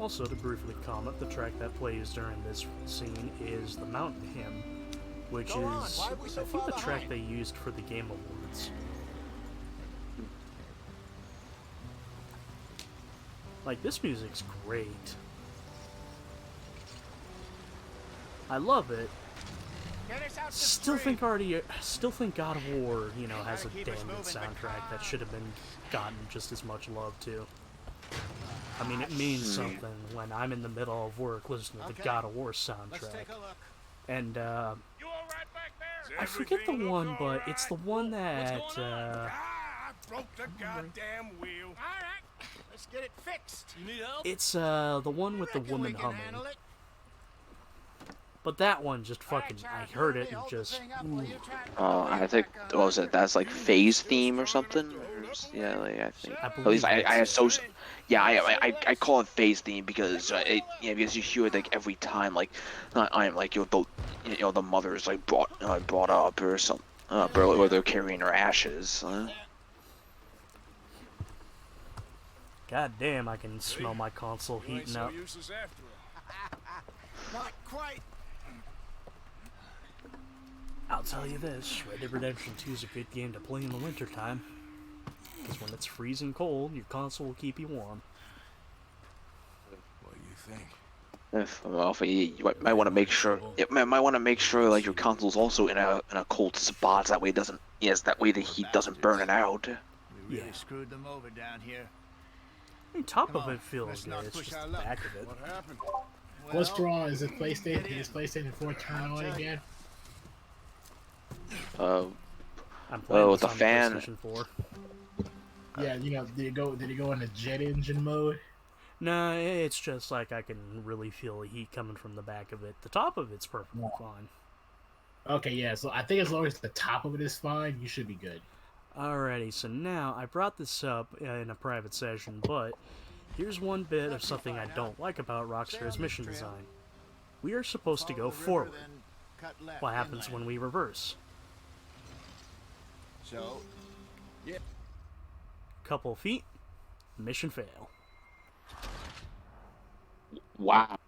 Also, to briefly comment, the track that plays during this scene is the Mountain Hymn, which is, I think, the track they used for the Game Awards. Like, this music's great. I love it. Still think God of War, has a damn good soundtrack that should have been gotten just as much love too. I mean, it means something when I'm in the middle of work listening to the God of War soundtrack. And, I forget the one, but it's the one that, I broke the goddamn wheel. Alright, let's get it fixed. You need help? it's, the one with the woman humming. But that one just fucking, I heard it and just, ooh. Oh, I think, what was it? That's like Phase theme or something? Yeah, like, I think. At least I call it Phase theme because because you hear it like every time, like I'm like the mother's like brought up or something, or they're carrying her ashes. God damn, I can smell my console heating up. Useless after all. Not quite. I'll tell you this, Red Dead Redemption 2 is a good game to play in the wintertime. Because when it's freezing cold, your console will keep you warm. What do you think? You might want to make sure. Might want to make sure like your console's also in a cold spot. That way it doesn't. Yes, that way the heat doesn't burn it out. We really screwed them over down here. I mean, top of it feels good. It's just the back of it. What happened? What's wrong? Is it PlayStation? Is PlayStation 4 turn on again? I'm playing with the on fan. PlayStation 4. Yeah, did it go into jet engine mode? No, it's just like I can really feel the heat coming from the back of it. The top of it's perfectly fine. Okay, yeah, so I think as long as the top of it is fine, you should be good. Alrighty, so now I brought this up in a private session, but here's one bit of something I don't like about Rockstar's mission design. We are supposed to go forward. What happens when we reverse? So, yeah. Couple feet, mission fail. Wow.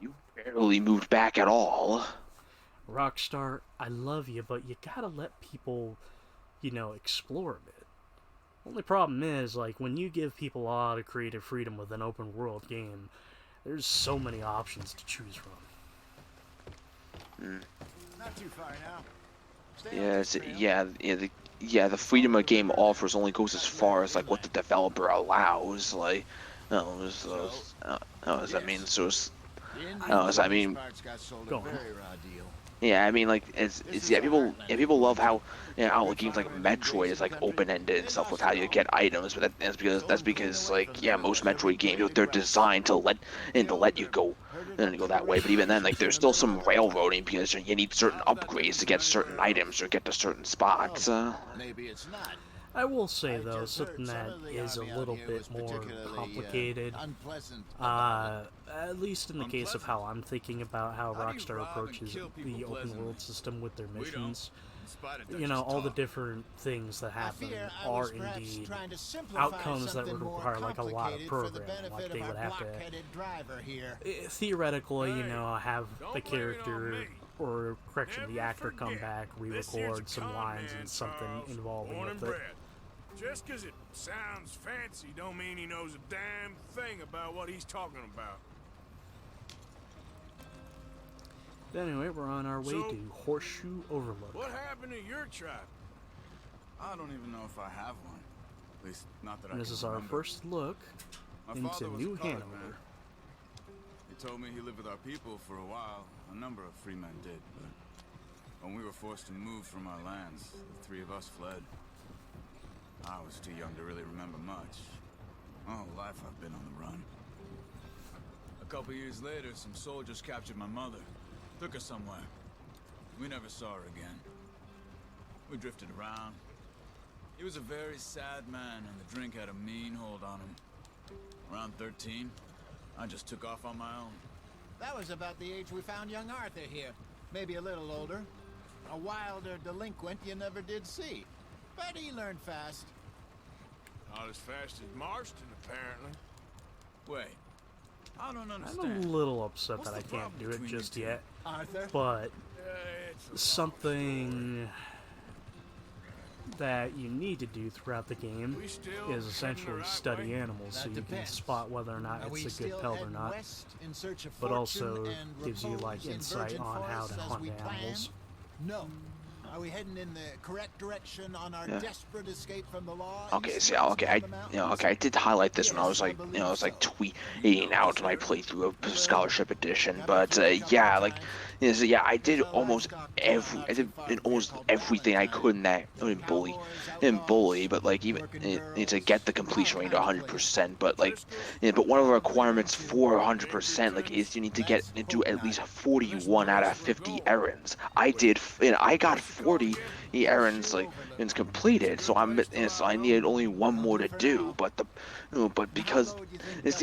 You barely moved back at all. Rockstar, I love you, but you gotta let people, explore a bit. Only problem is, like, when you give people a lot of creative freedom with an open world game, there's so many options to choose from. Not too far now. The freedom a game offers only goes as far as like what the developer allows. Like, yeah, I mean, like, people love how, games like Metroid is like open-ended and stuff with how you get items, but that's because like, most Metroid games, they're designed to let you go that way. But even then, like, there's still some railroading because you need certain upgrades to get certain items or get to certain spots. Maybe it's not. I will say though, something that is a little bit more complicated, at least in the case of how I'm thinking about how Rockstar approaches the open world system with their missions. All the different things that happen are indeed outcomes that would require like a lot of programming. Like they would have to theoretically, have the character, or correction, the actor come back, re-record some lines and something involving with it. Just because it sounds fancy don't mean he knows a damn thing about what he's talking about. But anyway, we're on our way to Horseshoe Overlook. What happened to your tribe? I don't even know if I have one. At least, not that And this is our first look into New Hanover. He told me he lived with our people for a while. A number of free men did, but when we were forced to move from our lands, the three of us fled. I was too young to really remember much. My whole life I've been on the run. A couple years later, some soldiers captured my mother. Took her somewhere. We never saw her again. We drifted around. He was a very sad man, and the drink had a mean hold on him. Around 13, I just took off on my own. That was about the age we found young Arthur here. Maybe a little older. A wilder delinquent you never did see. But he learned fast. Not as fast as Marston, apparently. Wait, I don't I'm understand. a little upset that I can't do it just yet, Arthur? but something that you need to do throughout the game is essentially study animals so you can spot whether or not it's a good pelt or not, but also gives you like insight on how to hunt animals. No. Are we heading in the correct direction on our desperate escape from the law? Okay, I did highlight this when I was like, tweeting out my playthrough of Scholarship Edition, but I did almost everything I could in that bully, but like even to get the completion rate to 100%, but but one of the requirements for 100% is you need to do at least 41 out of 50 errands. I got 40 errands like it's completed. So so I needed only one more to do. But but because it's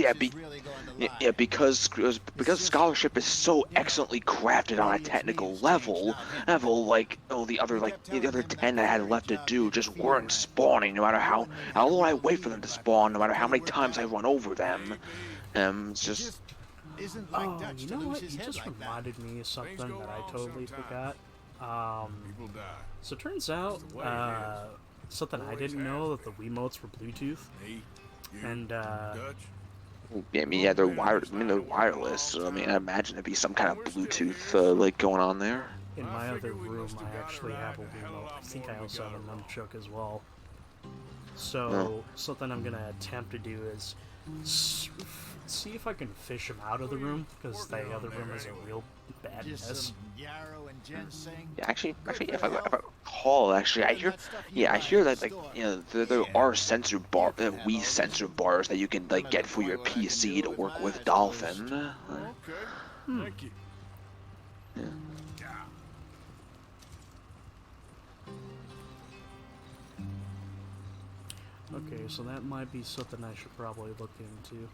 because scholarship is so excellently crafted on a technical level like the other 10 I had left to do just weren't spawning. No matter how long I wait for them to spawn, no matter how many times I run over them, it's just. Isn't like Oh, Dutch you to know lose what? his You head just like that. reminded me of something go that I wrong totally sometimes. forgot. People die. So it turns out, It's the way it is. something I Always didn't has know that the Wiimotes were Bluetooth. Me, you, And, Dutch. Yeah, I mean, yeah, they're wired. I mean, they're wireless. So I mean, I imagine it'd be some kind of Bluetooth like going on there. in my other figure we room, must have I got it actually have a right a hell of a Wiimote. lot I think more I than we also have got a it wrong. nunchuck as well. So, something I'm gonna attempt to do is see if I can fish them out of the room, because the other room is a real bad Just mess. some yarrow and ginseng. Yeah, actually, if I recall, actually, I hear that like there are sensor Wii sensor bars that you can like get for your PC to work with Dolphin. Okay. Thank you. Yeah. Okay, so that might be something I should probably look into.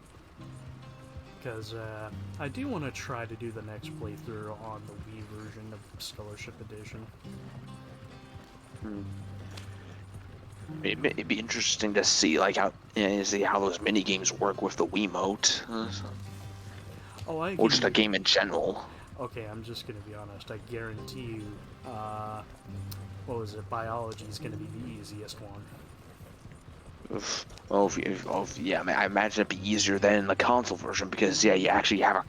Because I do want to try to do the next playthrough on the Wii version of Scholarship Edition. It'd be interesting to see like how see how those mini games work with the Wiimote, Oh, I or just a can... game in general. Okay, I'm just gonna be honest. I guarantee you, what was it? Biology is gonna be the easiest one. Yeah, I mean, I imagine it'd be easier than in the console version because you actually have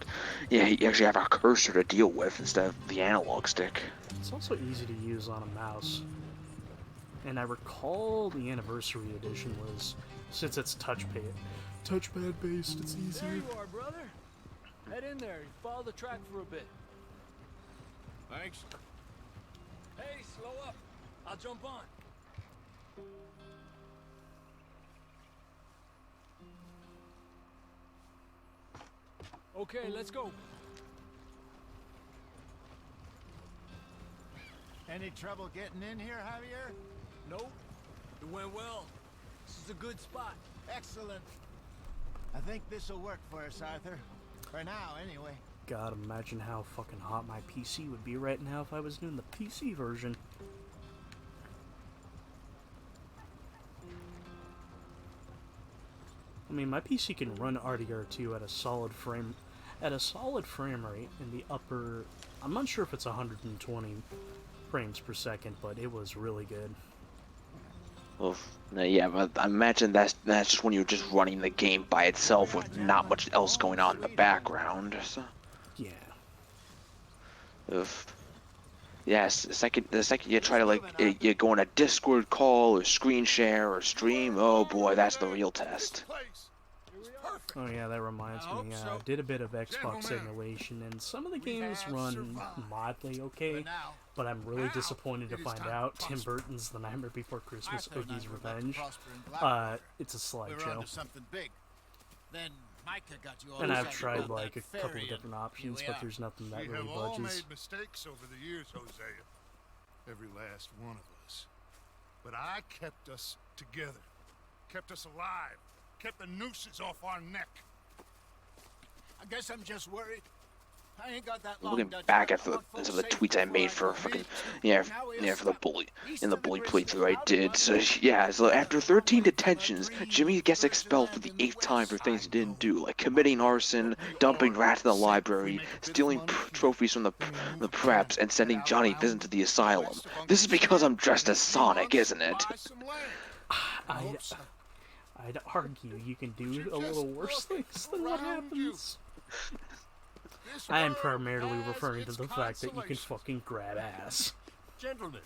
a cursor to deal with instead of the analog stick. It's also easy to use on a mouse. And I recall the Anniversary Edition was, since it's touchpad based, it's easier. There you are, brother. Head in there and follow the track for a bit. Thanks. Hey, slow up. I'll jump on. Okay, let's go. Any trouble getting in here, Javier? Nope. It went well. This is a good spot. Excellent. I think this'll work for us, Arthur. For now, anyway. God, imagine how fucking hot my PC would be right now if I was doing the PC version. I mean, my PC can run RDR2 at a solid frame rate in the upper... I'm not sure if it's 120 frames per second, but it was really good. Well, yeah, but I imagine that's just when you're just running the game by itself with not much else going on in the background. So. Yeah. Yes, the second you try to you go on a Discord call or screen share or stream, oh boy, that's the real test. Oh yeah, that reminds me. I did a bit of Xbox emulation, and some of the games run mildly okay, but I'm really disappointed to find out Tim Burton's The Nightmare Before Christmas, Oogie's Revenge. It's a slideshow. And I've tried like a couple of different options, but there's nothing that really We have all budges. made mistakes over the years, Hosea. Every last one of us. But I kept us together. Kept us alive. Kept the nooses off our neck. I guess I'm just worried. I ain't got that long. Looking back at some of the tweets I made for fucking for the bully playthrough I did. So yeah, so after 13 detentions, Jimmy gets expelled for the 8th time for things he didn't do, like committing arson, dumping rats in the library, stealing trophies from the preps, and sending Johnny Vincent to the asylum. This is because I'm dressed as Sonic, isn't it? I'd argue you can do a little worse things than what happens. I am primarily referring to the fact that you can fucking grab ass. Gentlemen,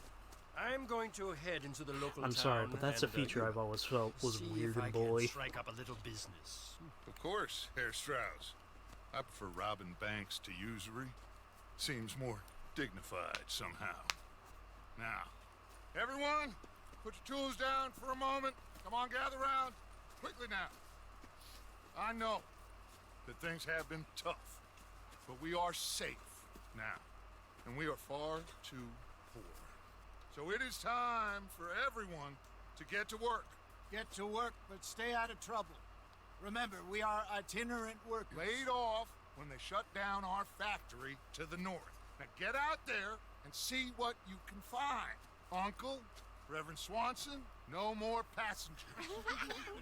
I'm going to head into the local I'm sorry, but that's a feature I've always felt was weird and bully. Strike up a little business. Of course, Herr Strauss. I prefer robbing banks to usury. Seems more dignified somehow. Now, everyone, put your tools down for a moment. Come on, gather round. Quickly now. I know that things have been tough, but we are safe now, and we are far too poor. So it is time for everyone to get to work. Get to work, but stay out of trouble. Remember, we are itinerant workers. Laid off when they shut down our factory to the north. Now get out there and see what you can find. Uncle, Reverend Swanson, no more passengers.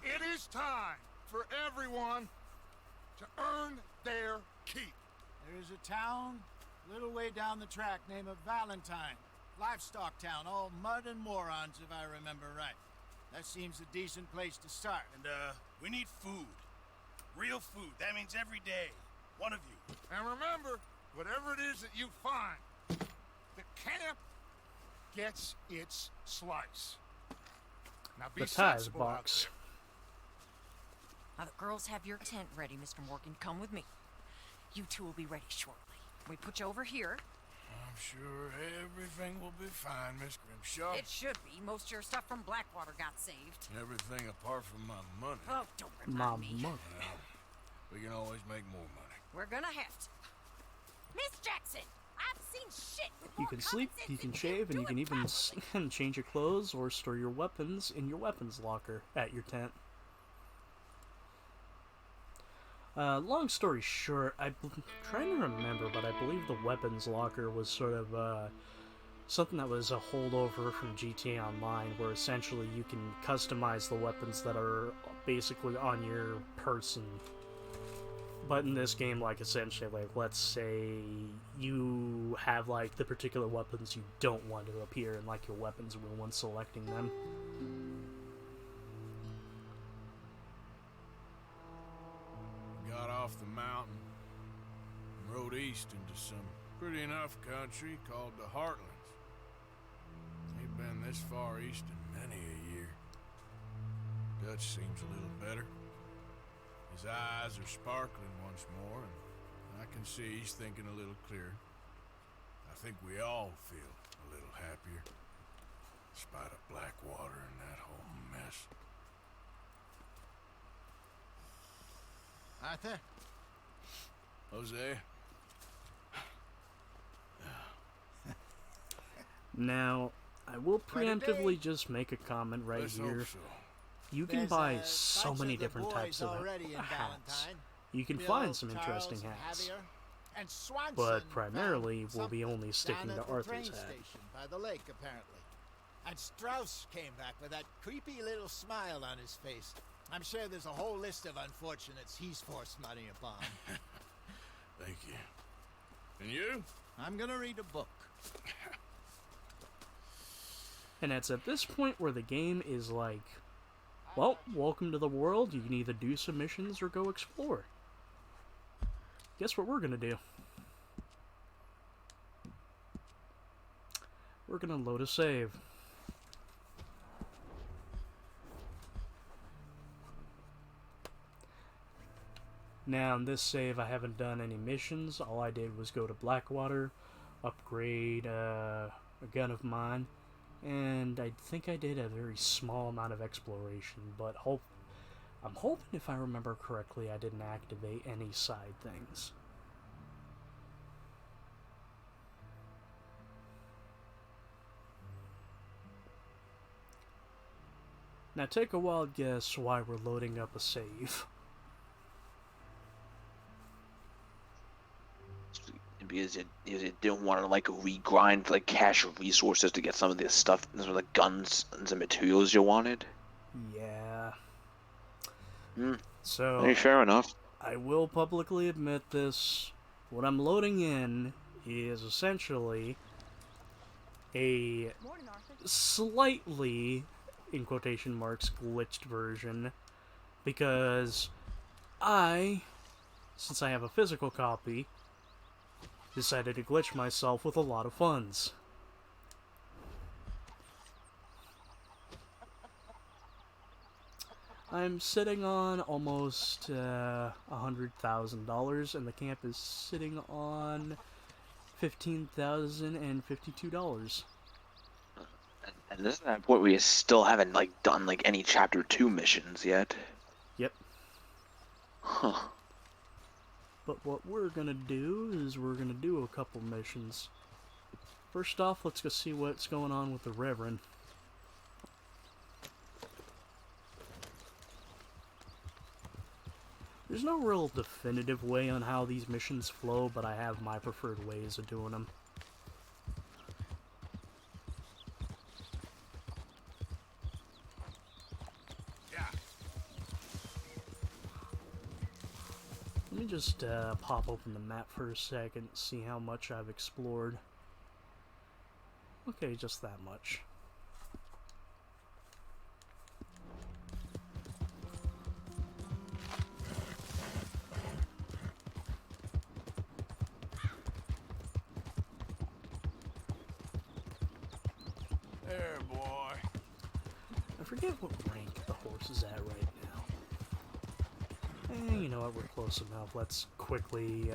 It is time for everyone to earn their keep. There is a town a little way down the track named Valentine. Livestock town, all mud and morons, if I remember right. That seems a decent place to start. And, we need food. Real food. That means every day. One of you. And remember, whatever it is that you find, the camp gets its slice. Now be The ties sensible out box. Now the girls have your tent ready, Mr. Morgan. Come with me. You two will be ready shortly. We put you over here. I'm sure everything will be fine, Miss Grimshaw. It should be. Most of your stuff from Blackwater got saved. Everything apart from my money. Oh, don't My remind me. money. Well, we can always make more money. We're gonna have to. Miss Jackson, I've seen shit with You more can common sleep, sense you than can shave, and do you can it even properly. change your clothes or store your weapons in your weapons locker at your tent. Long story short, I'm trying to remember, but I believe the weapons locker was sort of something that was a holdover from GTA Online, where essentially you can customize the weapons that are basically on your person. But in this game, like, essentially, like, let's say you have, like, the particular weapons you don't want to appear in, like, your weapons wheel when selecting them. We got off the mountain and rode east into some pretty enough country called the Heartlands. Ain't been this far east in many a year. Dutch seems a little better. His eyes are sparkling once more, and I can see he's thinking a little clearer. I think we all feel a little happier, in spite of Blackwater and that whole mess. Arthur? Jose? Now, I will Quite a day. preemptively just make a comment right Let's here. hope so. You can There's buy a so bunch many of the different types boys of already in hats. Valentine. You can Bill, find some Charles, interesting and hats, Javier, and Swanson but primarily found we'll be something only sticking down to at the Arthur's train hat. station by the lake, apparently. And Strauss came back with that creepy little smile on his face. I'm sure there's a whole list of unfortunates he's forced money upon. Thank you. And you? I'm gonna read a book. And it's at this point where the game is like, well, welcome to the world. You can either do some missions or go explore. Guess what we're gonna do? We're gonna load a save. Now, in this save, I haven't done any missions. All I did was go to Blackwater, upgrade a gun of mine, and I think I did a very small amount of exploration, but I'm hoping, if I remember correctly, I didn't activate any side things. Now take a wild guess why we're loading up a save. Because you didn't want to like regrind like cash resources to get some of the stuff, some of the guns and the materials you wanted. Yeah. Hmm. So, Hey, fair enough. I will publicly admit this. What I'm loading in is essentially a slightly, in quotation marks, glitched version, because since I have a physical copy, decided to glitch myself with a lot of funds. I'm sitting on almost $100,000, and the camp is sitting on $15,052. And this is that point where you still haven't like done like any chapter 2 missions yet. Yep. Huh. But what we're gonna do is we're gonna do a couple missions. First off, let's go see what's going on with the Reverend. There's no real definitive way on how these missions flow, but I have my preferred ways of doing them. Let me just pop open the map for a second, see how much I've explored. Okay, just that much. There, boy. I forget what rank the horse is at right now. You know what, we're close enough. Let's quickly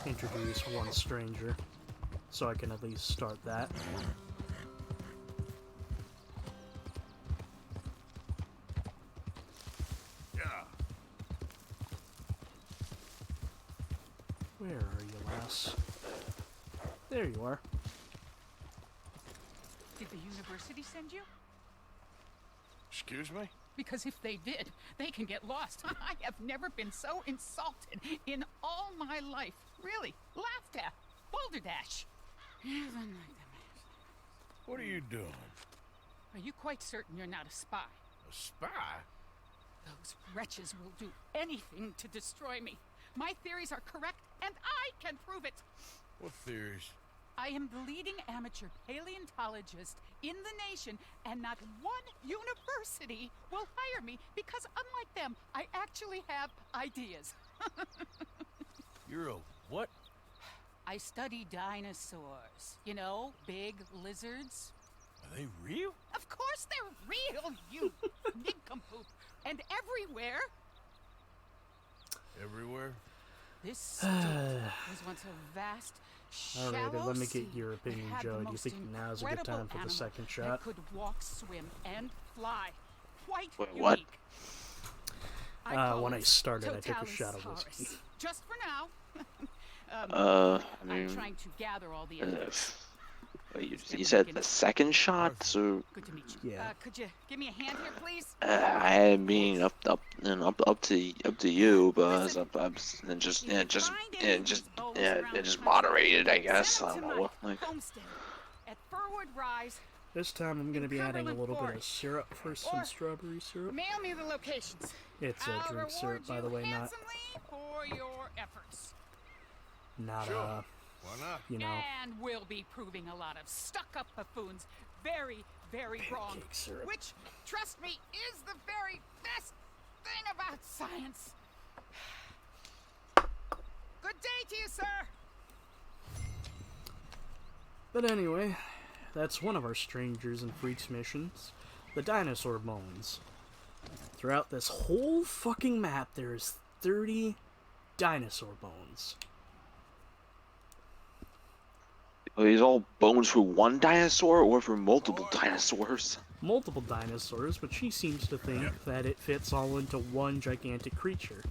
introduce one stranger, so I can at least start that. Yeah. Where are you, lass? There you are. Did the university send you? Excuse me? Because if they did, they can get lost. I have never been so insulted in all my life. Really, laughed at. Balderdash. What are you doing? Are you quite certain you're not a spy? A spy? Those wretches will do anything to destroy me. My theories are correct, and I can prove it. What theories? I am the leading amateur paleontologist in the nation, and not one university will hire me because, unlike them, I actually have ideas. You're a what? I study dinosaurs. You know, big lizards. Are they real? Of course they're real, you nincompoop. And everywhere. Everywhere? This state was once a vast, Alright, let me get sea your opinion, that had Joe. the Do you most think now's a good time for the incredible second animal shot? that could walk, swim, and fly. Quite Wait, unique. what? When I it started, I took a shot of Totalis whiskey. Saurus. Just for now. I mean, I'm trying to gather all the evidence. you said the second shot, so Good to meet you. Yeah. Could you give me a hand here, please? I mean up to you, but just moderated, I guess. I don't know. Like, Homestead at Furwood Rise. This time I'm going to be adding a Cumberland little bit of Forge. syrup for some Or strawberry syrup. Mail me the locations. It's a I'll drink syrup, reward by you the way, not handsomely for your efforts. Sure. Why not? you know, And we'll be proving a lot of stuck-up buffoons very, very wrong. pancake syrup. Which, trust me, is the very best thing about science. Good day to you, sir. But anyway, that's one of our Strangers and Freaks missions, the dinosaur bones. Throughout this whole fucking map, there's 30 dinosaur bones. are these all bones for one dinosaur or for multiple dinosaurs? Multiple dinosaurs, but she seems to think that it fits all into one gigantic creature.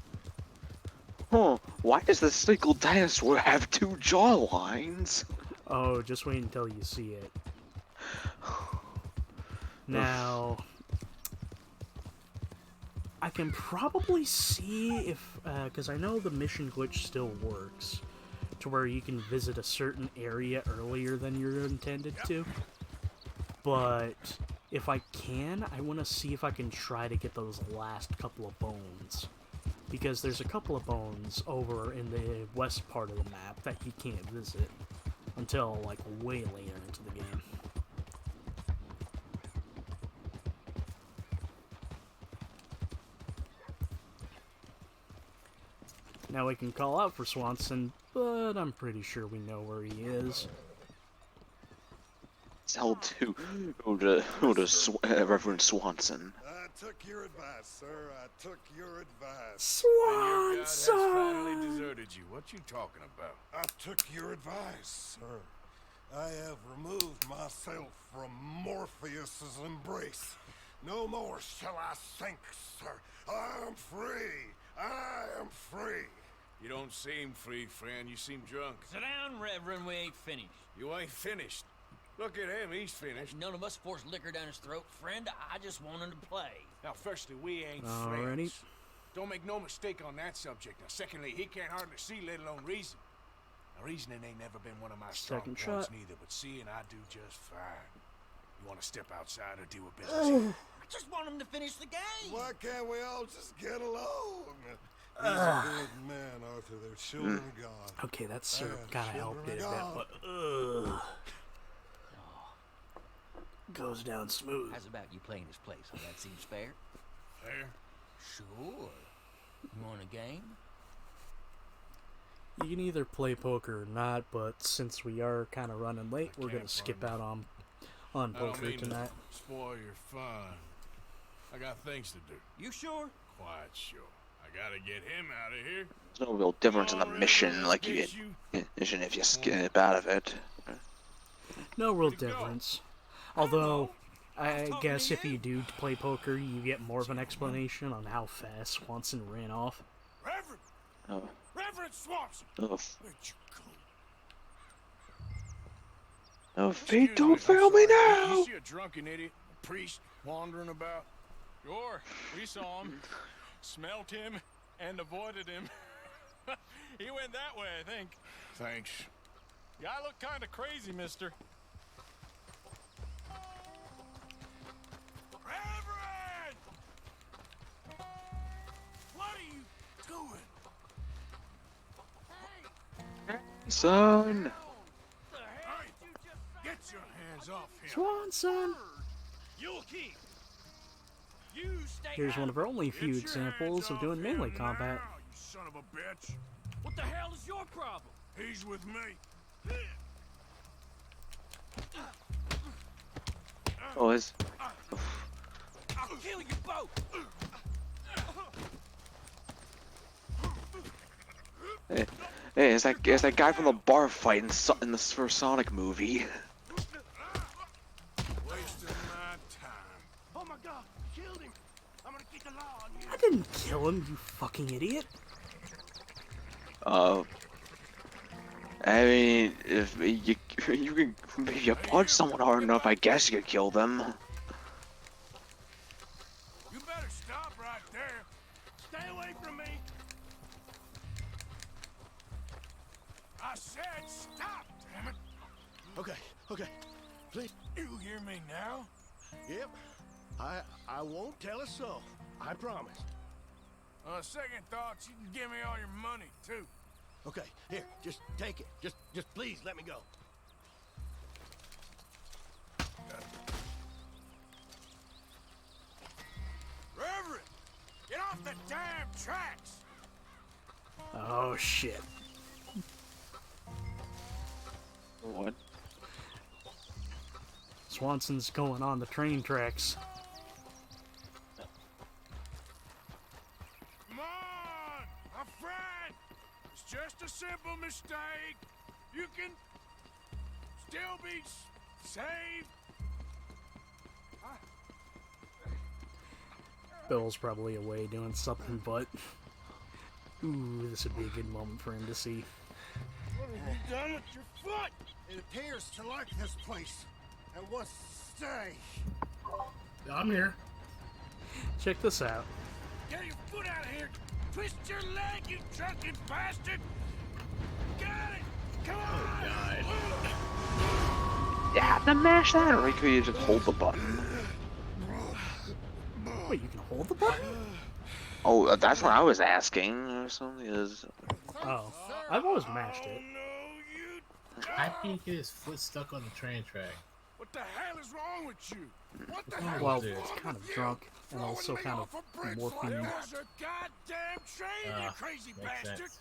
Huh? Why does the single dinosaur have two jaw lines? Oh, just wait until you see it. Now, I can probably see if, because I know the mission glitch still works, to where you can visit a certain area earlier than you're intended to. But if I can, I want to see if I can try to get those last couple of bones. Because there's a couple of bones over in the west part of the map that you can't visit until, like, way later into the game. Now we can call out for Swanson, but I'm pretty sure we know where he is. Tell to Reverend Swanson. I took your advice, sir. I took your advice. And your God has finally deserted you. What you talking about? I took your advice, sir. I have removed myself from Morpheus's embrace. No more shall I sink, sir. I am free. I am free. You don't seem free, friend. You seem drunk. Sit down, Reverend. We ain't finished. You ain't finished. Look at him. He's finished. None of us forced liquor down his throat, friend. I just want him to play. Now, firstly, we ain't Alrighty. friends. Don't make no mistake on that subject. Now, secondly, he can't hardly see, let alone reason. Now, reasoning ain't never been one of my strong Second points shot. neither, but seeing I do just fine. You want to step outside or deal with business here? I just want him to finish the game. Why can't we all just get along? He's a good man, Arthur. They're children of God. Okay, that syrup They're kind of helped it a children bit, of God. but goes down smooth. How's about you playing his place? Huh? That seems fair. Fair? Sure. You want a game? You can either play poker or not, but since we are kind of running late, we're gonna skip out on I don't poker mean tonight. to spoil your fun. I got things to do. You sure? Quite sure. I gotta get him out of here. There's no real difference in the mission. Like you get mission if you skip out of it. No real difference. Although, I guess if you do play poker, you get more of an explanation on how fast Swanson ran off. Reverend! Oh. Reverend Swanson! Oh. Where'd you go? Oh, fate, don't fail me now! You see a drunken idiot, a priest, wandering about? Sure, we saw him, smelt him, and avoided him. He went that way, I think. Thanks. Guy looked kind of crazy, mister. Reverend! What are you doing? Son! Get your hands off him. Swanson! You'll keep. You stay Here's one of our only few Get your examples hands of doing off melee him combat. now, you son of a bitch. What the hell is your problem? He's with me. Oh, his... I'll kill you both. Hey, it's that guy from the bar fight in the first Sonic movie. Wasting my time. Oh my God, you killed him. I'm gonna get the law on you. I didn't kill him, you fucking idiot. I mean, if you punch someone hard enough, I guess you could kill them. You better stop right there. Stay away from me. I said stop, damn it. Okay. Please. You hear me now? Yep. I won't tell a soul. I promise. On second thoughts, you can give me all your money, too. Okay, here, just take it. Just please let me go. Reverend, get off the damn tracks. Oh shit. What? Swanson's going on the train tracks. Come on, my friend. It's just a simple mistake. You can still be saved. Bill's probably away doing something, but ooh, this would be a good moment for him to see. What have you done with your foot? It appears to like this place and wants to stay. I'm here. Check this out. Get your foot out of here. Twist your leg, you drunken bastard. Got it. Come on. God. You have to mash that, or could you just hold the button? Wait, you can hold the button? Oh, that's what I was asking. Or something is. Oh, I've always mashed it. I think his foot stuck on the train track. What the hell is wrong with you? What the hell? Well, it's kind of drunk and also kind of morphine. There was a goddamn train, you crazy bastard.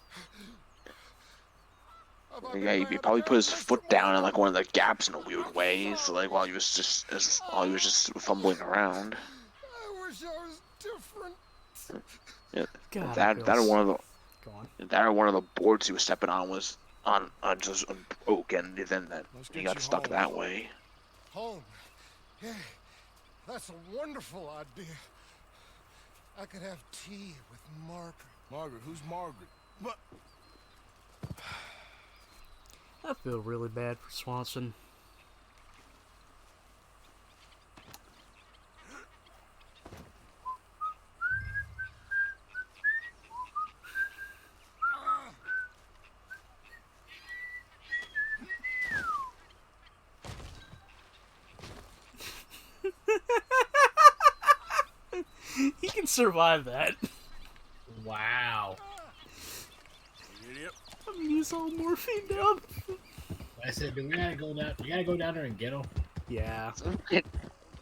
Yeah, he probably put his foot down in like one of the gaps in a weird way, so like while he was just fumbling around. I wish I was different. Yeah, God, that or one of Go on. the one of the boards he was stepping on was on just broke, and then he got stuck that way. Home. Yeah, that's a wonderful idea. I could have tea with Margaret. Margaret, who's Margaret? feel really bad for Swanson. He can survive that. Wow. Idiot. I mean, he's all morphined up. I said, do we gotta go down? We gotta go down there and get him. Yeah.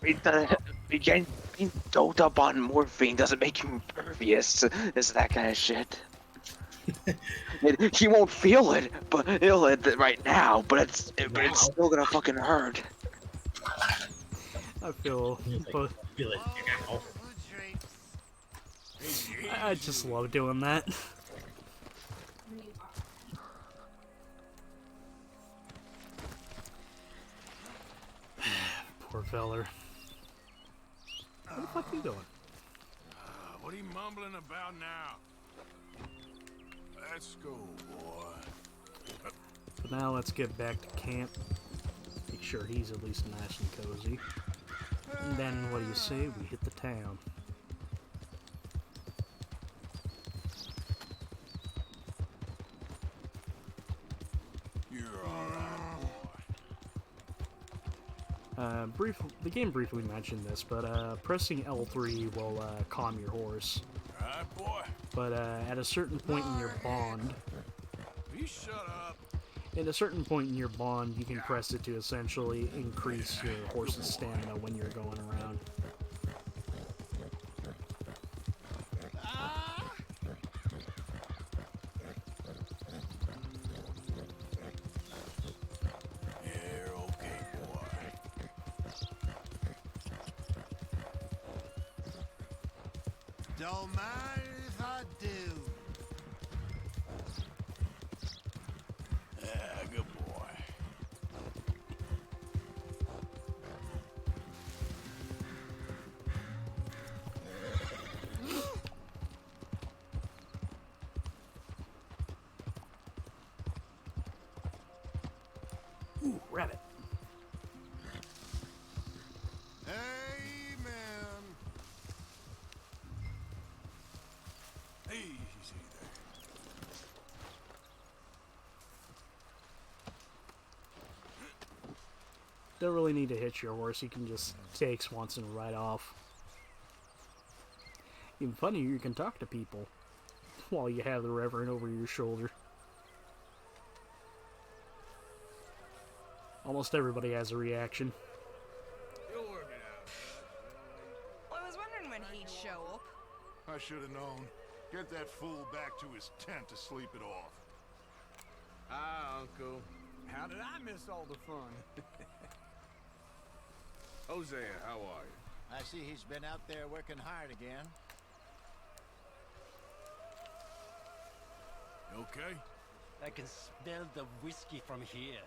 Being doped up on morphine doesn't make you impervious. It's that kind of shit. He won't feel it, but he'll right now. But it's still gonna fucking hurt. I feel both. Feel it now. I just love doing that. Poor feller. What the fuck are you doing? What are you mumbling about now? Let's go, boy. But now let's get back to camp. Make sure he's at least nice and cozy. And then, what do you say, we hit the town. You're alright, boy. The game briefly mentioned this, but pressing L3 will calm your horse. Alright, boy. But at a certain point in your bond, You shut up. at a certain point in your bond, you can press it to essentially increase your horse's stamina when you're going around. You're okay, boy. Don't mind if I do. Yeah, good boy. Ooh, rabbit. Amen. Easy there. Don't really need to hitch your horse, you can just take Swanson right off. Even funnier, you can talk to people while you have the Reverend over your shoulder. Almost everybody has a reaction. You'll work it out. Well, I was wondering when he'd show up. I should have known. Get that fool back to his tent to sleep it off. Hi, Uncle. How did I miss all the fun? Hosea, how are you? I see he's been out there working hard again. You okay? I can smell the whiskey from here.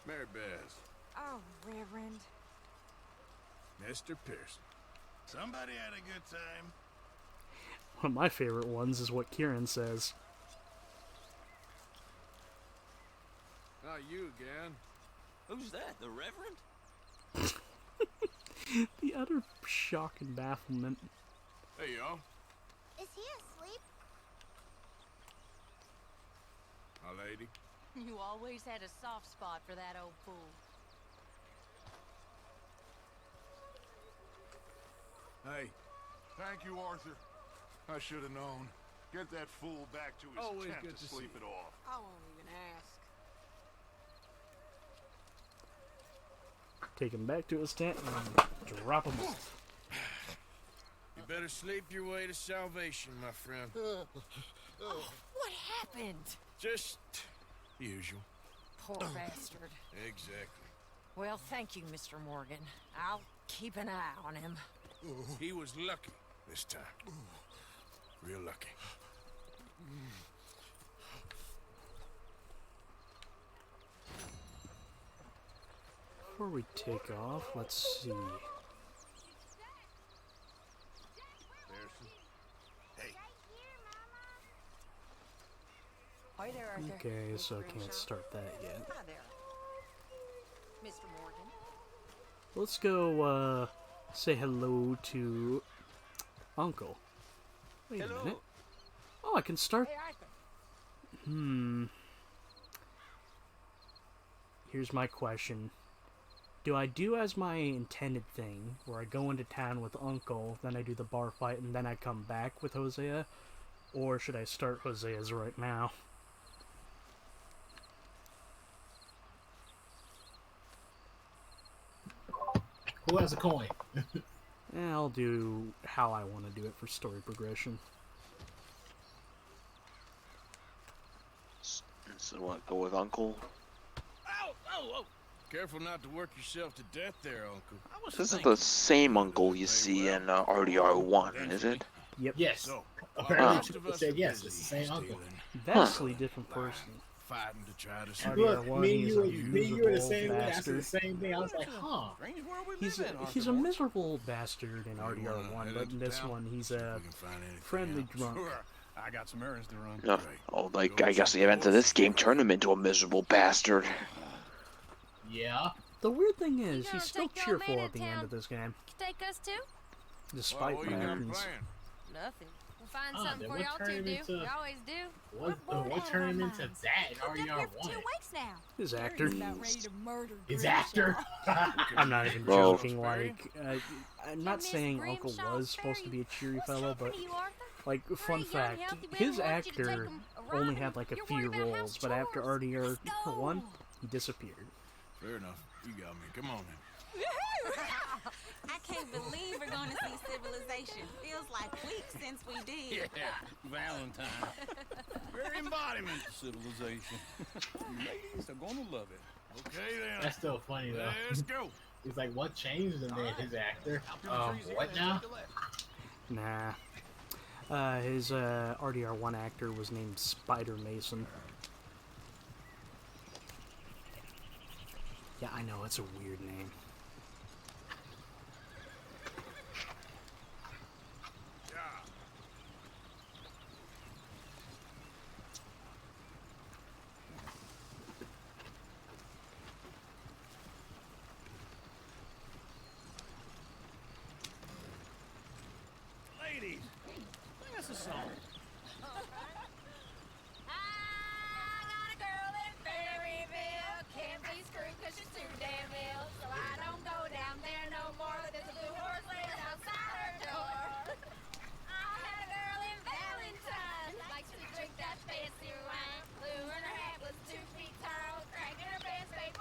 Mary Beth. Oh, Reverend. Mr. Pearson. Somebody had a good time. One of my favorite ones is what Kieran says. Not you again. Who's that? The Reverend? The utter shock and bafflement. Hey, y'all. Is he asleep? My lady. You always had a soft spot for that old fool. Hey. Thank you, Arthur. I should have known. Get that fool back to his Always tent good to to sleep see it off. I won't even ask. Take him back to his tent and drop him off. You better sleep your way to salvation, my friend. Oh, what happened? Just usual. Poor bastard. Exactly. Well, thank you, Mr. Morgan. I'll keep an eye on him. He was lucky this time. Real lucky. Before we take off, let's see. Hey. Hi there, Arthur. Okay, so I can't start that yet. Hi there. Mr. Morgan. Let's go, say hello to Uncle. Wait a minute. Oh, I can start... Hey, Arthur. Here's my question. Do I do as my intended thing, where I go into town with Uncle, then I do the bar fight, and then I come back with Hosea? Or should I start Hosea's right now? Who has a coin? I'll do how I want to do it for story progression. So what? Go with Uncle. Oh! Careful not to work yourself to death there, Uncle. This isn't the same Uncle you see in RDR1, is it? Yep. Yes. So, apparently people said yes, it's the same uncle. Vastly different person. Fighting to try to Look, RDR1, me he's and a you were the miserable same way. I said bastard. the same thing. I was like, huh. He's a miserable bastard in RDR1, but in this one he's a friendly drunk. I got some errands to run. No. Oh, like, I guess the events of this game turned him into a miserable bastard. Yeah. The weird thing is, You he's still gonna take your cheerful man at the in end town? of this game, Take us too? despite what happens. Nothing. We'll find Ah, something then for what y'all to turned do. him into- We always do. What turned him into that in RDR1? 2 weeks now. His actor. About ready to murder His Grimshaw. actor. I'm not even Well- joking, like, I'm not saying Uncle was supposed to be a cheery fellow, but, like, fun fact, his actor only had, like, a few roles, but after RDR1, he disappeared. Fair enough. You got me. Come on then. I can't believe we're going to see Civilization. Feels like weeks since we did. Yeah, Valentine. Very embodiment of civilization. You ladies are gonna love it. Okay then. That's still funny though. Let's go. He's like, what changed him then? His actor. What now? Nah. His RDR1 actor was named Spider Mason. Yeah, I know, it's a weird name. Ladies, sing us a song.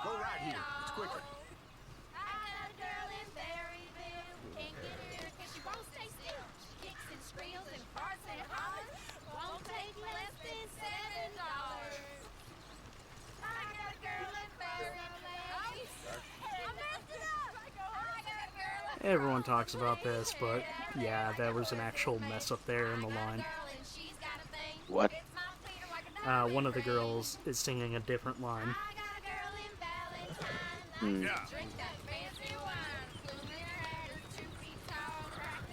Go right here. It's quicker. Everyone talks about this, but yeah, there was an actual mess up there in the line. What? One of the girls is singing a different line. You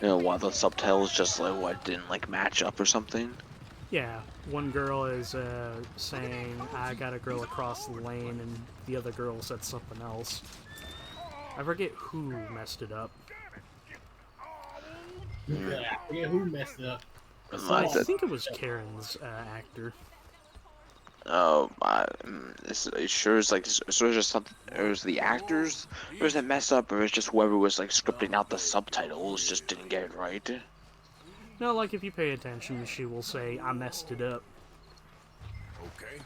know, while the subtitles just like what didn't like match up or something. Yeah, one girl is saying, I got a girl across the lane, and the other girl said something else. I forget who messed it up. Yeah, I forget who messed it up. I think it was Karen's actor. Oh, it sure is like, so it's just something, it was the actors, or was it mess up, or it's just whoever was like scripting out the subtitles just didn't get it right? No, like if you pay attention, she will say, I messed it up. Okay.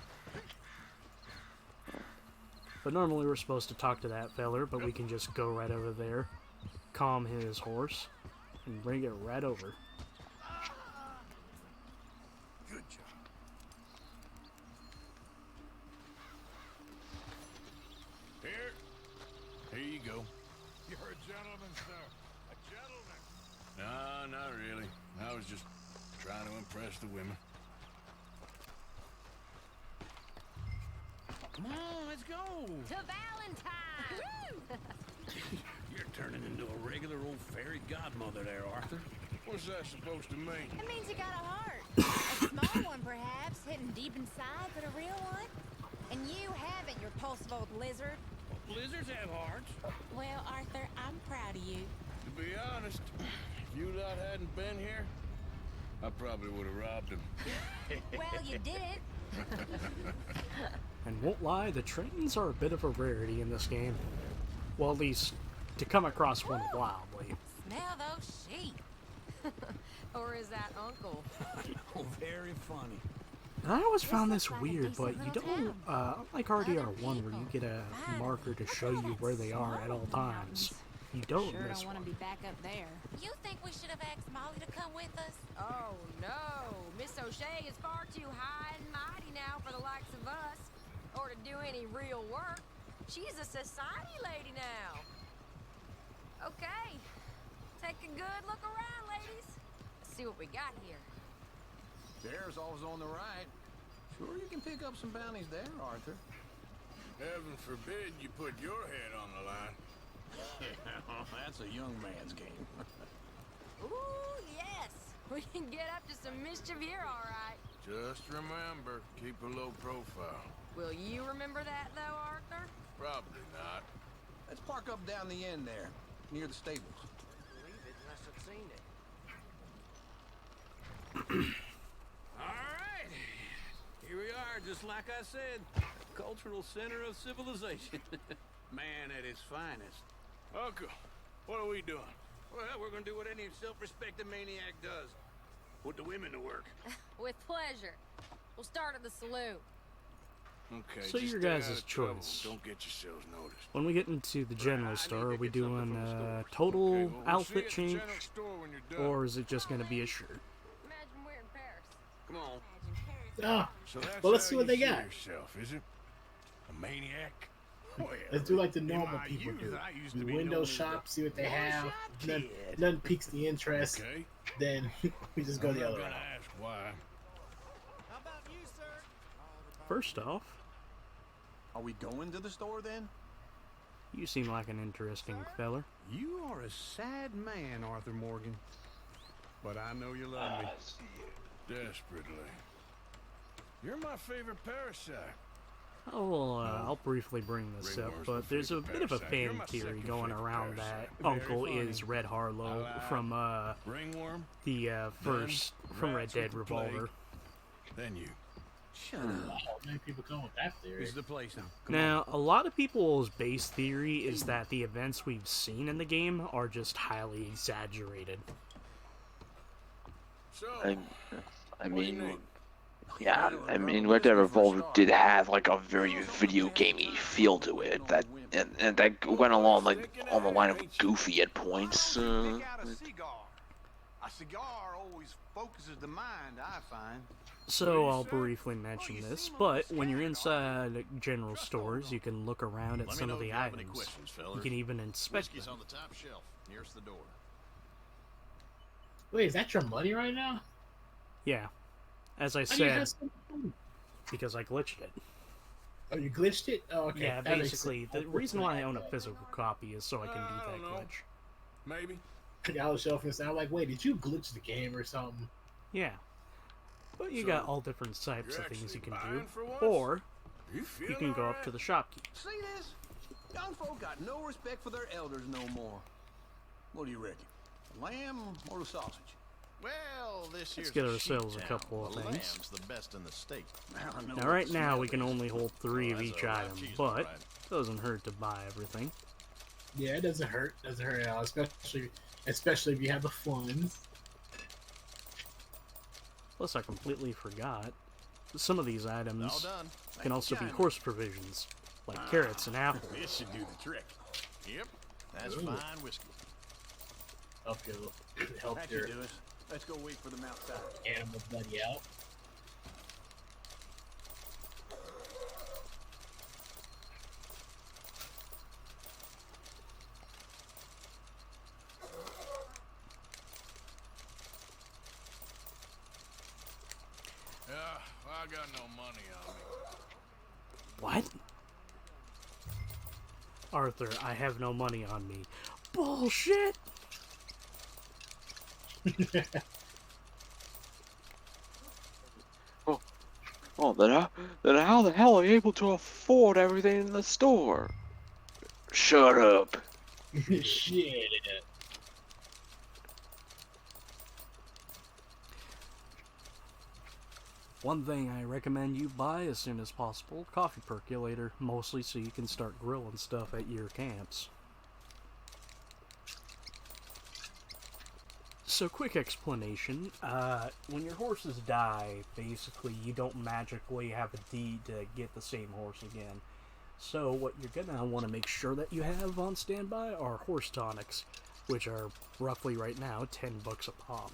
But normally we're supposed to talk to that feller, but we can just go right over there, calm his horse, and bring it right over. Good job. Here you go. You're a gentleman, sir. A gentleman. No, not really. I was just trying to impress the women. Come on, let's go. To Valentine! You're turning into a regular old fairy godmother there, Arthur. What's that supposed to mean? It means you got a heart. A small one, perhaps, hidden deep inside. besides a real one? And you haven't, you repulsive old lizard. Blizzards have hearts. Well, Arthur, I'm proud of you. To be honest, if you lot hadn't been here, I probably would have robbed him. Well, you didn't. And won't lie, the trains are a bit of a rarity in this game. Well, at least to come across one wildly. Smell those sheep. Or is that Uncle? Oh, very funny. And I always found this weird, but you don't, unlike RDR1 where you get a marker to show you where they are at all times, you don't Sure miss don't want one. to be back up there. You think we should have asked Molly to come with us? Oh no, Miss O'Shea is far too high and mighty now for the likes of us, or to do any real work. She's a society lady now. Okay, take a good look around, ladies. Let's see what we got here. There's always on the right. Sure you can pick up some bounties there, Arthur. Heaven forbid you put your head on the line. That's a young man's game. Ooh, yes. We can get up to some mischief here, all right. Just remember, keep a low profile. Will you remember that, though, Arthur? Probably not. Let's park up down the end there, near the stables. Believe it unless I've seen it. All right. Here we are, just like I said. Cultural center of civilization. Man at its finest. Uncle, what are we doing? Well, we're gonna do what any self-respecting maniac does. Put the women to work. With pleasure. We'll start at the saloon. Okay, So just your stay guys' out of trouble. choice. Don't get yourselves noticed. When we get into the general store, are we doing a total Okay, well, we'll see outfit you at the change, general store when you're done. or is it just going to be a shirt? Imagine we're in Paris. Come on. Ah, So that's well, let's how see what they you got. Yourself, is it? A maniac? Well, Let's do like the in normal my people youth, do. I used We to be window known as shop, the see what they have. one-shot None, kid. none piques the interest. Okay. Then we just go I'm the not other gonna route. ask why. How about you, sir? First off, Are we going to the store then? you seem like an interesting feller. You are a sad man, Arthur Morgan. But I know you love me. Desperately. You're my favorite parasite. I'll briefly bring this up, Ringworm's my but there's a favorite bit of a parasite. You're fan my theory second going favorite around that parasite. Uncle Very is Red Harlow from Ringworm, the first from Red rats Dead with the Revolver. then you. Shut up. Wow, many people come with that theory. This is the place now. Come Now, a lot of people's base theory is that the events we've seen in the game are just highly exaggerated. So, I mean, yeah, I mean, Red Dead Revolver did have like a very video gamey feel to it that, and that went along like on the line of goofy at points. Pick out a cigar. A cigar always focuses the mind, I find. So I'll briefly mention this, but when you're inside general stores, you can look around at some of the items. You can even inspect them. on the top shelf, nearest the door. Wait, is that your money right now? Yeah. As I How do you have said, so much money? because I glitched it. Oh, you glitched it? Oh, okay. Yeah, That makes basically, sense. the reason why I own a physical copy is so I can do I that don't know. glitch. maybe. I was shelving this. I'm like, wait, did you glitch the game or something? Yeah. But you So, got all different types you're of things you actually can do. buying for once? Or You you feel can go up alright? to the shopkeep. See this? Young folk got no respect for their elders no more. What do you reckon? The lamb or the sausage? Well, this Let's here's get a ourselves sheep a town. couple of The things. lamb's the best in the state. Now, right now, we can only hold 3 of that's each a live item, cheese, but alright. it doesn't hurt to buy everything. Yeah, it doesn't hurt. Doesn't hurt at all. Especially if you have the funds. Plus, I completely forgot. Some of these items All done. can also be horse provisions, like carrots and apples. This should do the trick. Yep, that's Ooh. fine whiskey. Help That your should do us. Let's go wait for them outside. animal buddy out. Yeah, well, I got no money on me. What? Arthur, I have no money on me. Bullshit! Oh, then how the hell are you able to afford everything in the store? Shut up. Shit. One thing I recommend you buy as soon as possible, coffee percolator, mostly so you can start grilling stuff at your camps. So quick explanation, when your horses die, basically you don't magically have a deed to get the same horse again. So what you're gonna want to make sure that you have on standby are horse tonics, which are roughly right now $10 a pop.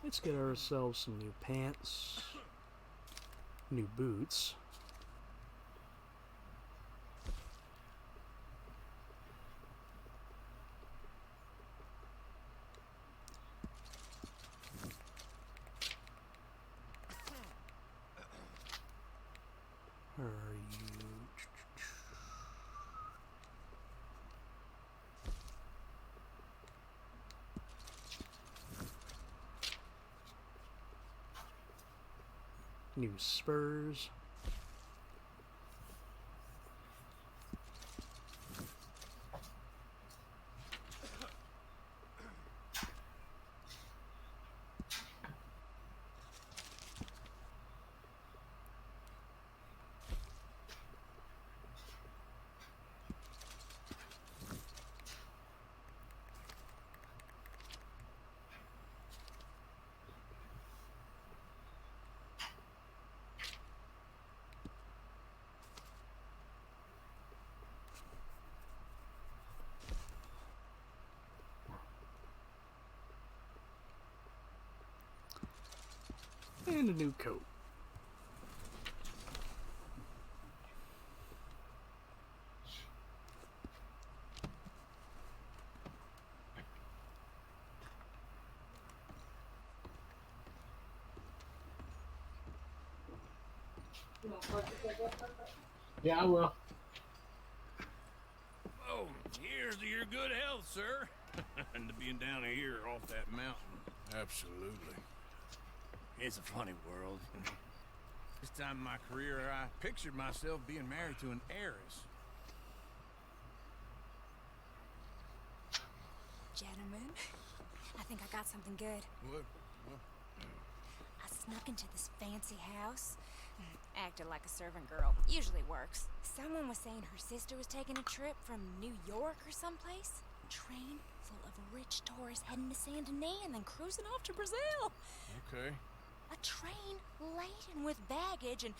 Let's get ourselves some new pants, new boots. Where are you? New spurs. And a new coat. Yeah, I will. Oh, here's to your good health, sir. And to being down here off that mountain. Absolutely. It's a funny world. This time in my career, I pictured myself being married to an heiress. Gentlemen, I think I got something good. What? I snuck into this fancy house. Acted like a servant girl. Usually works. Someone was saying her sister was taking a trip from New York or someplace. Train full of rich tourists heading to Saint Denis and then cruising off to Brazil. Okay. A train laden with baggage and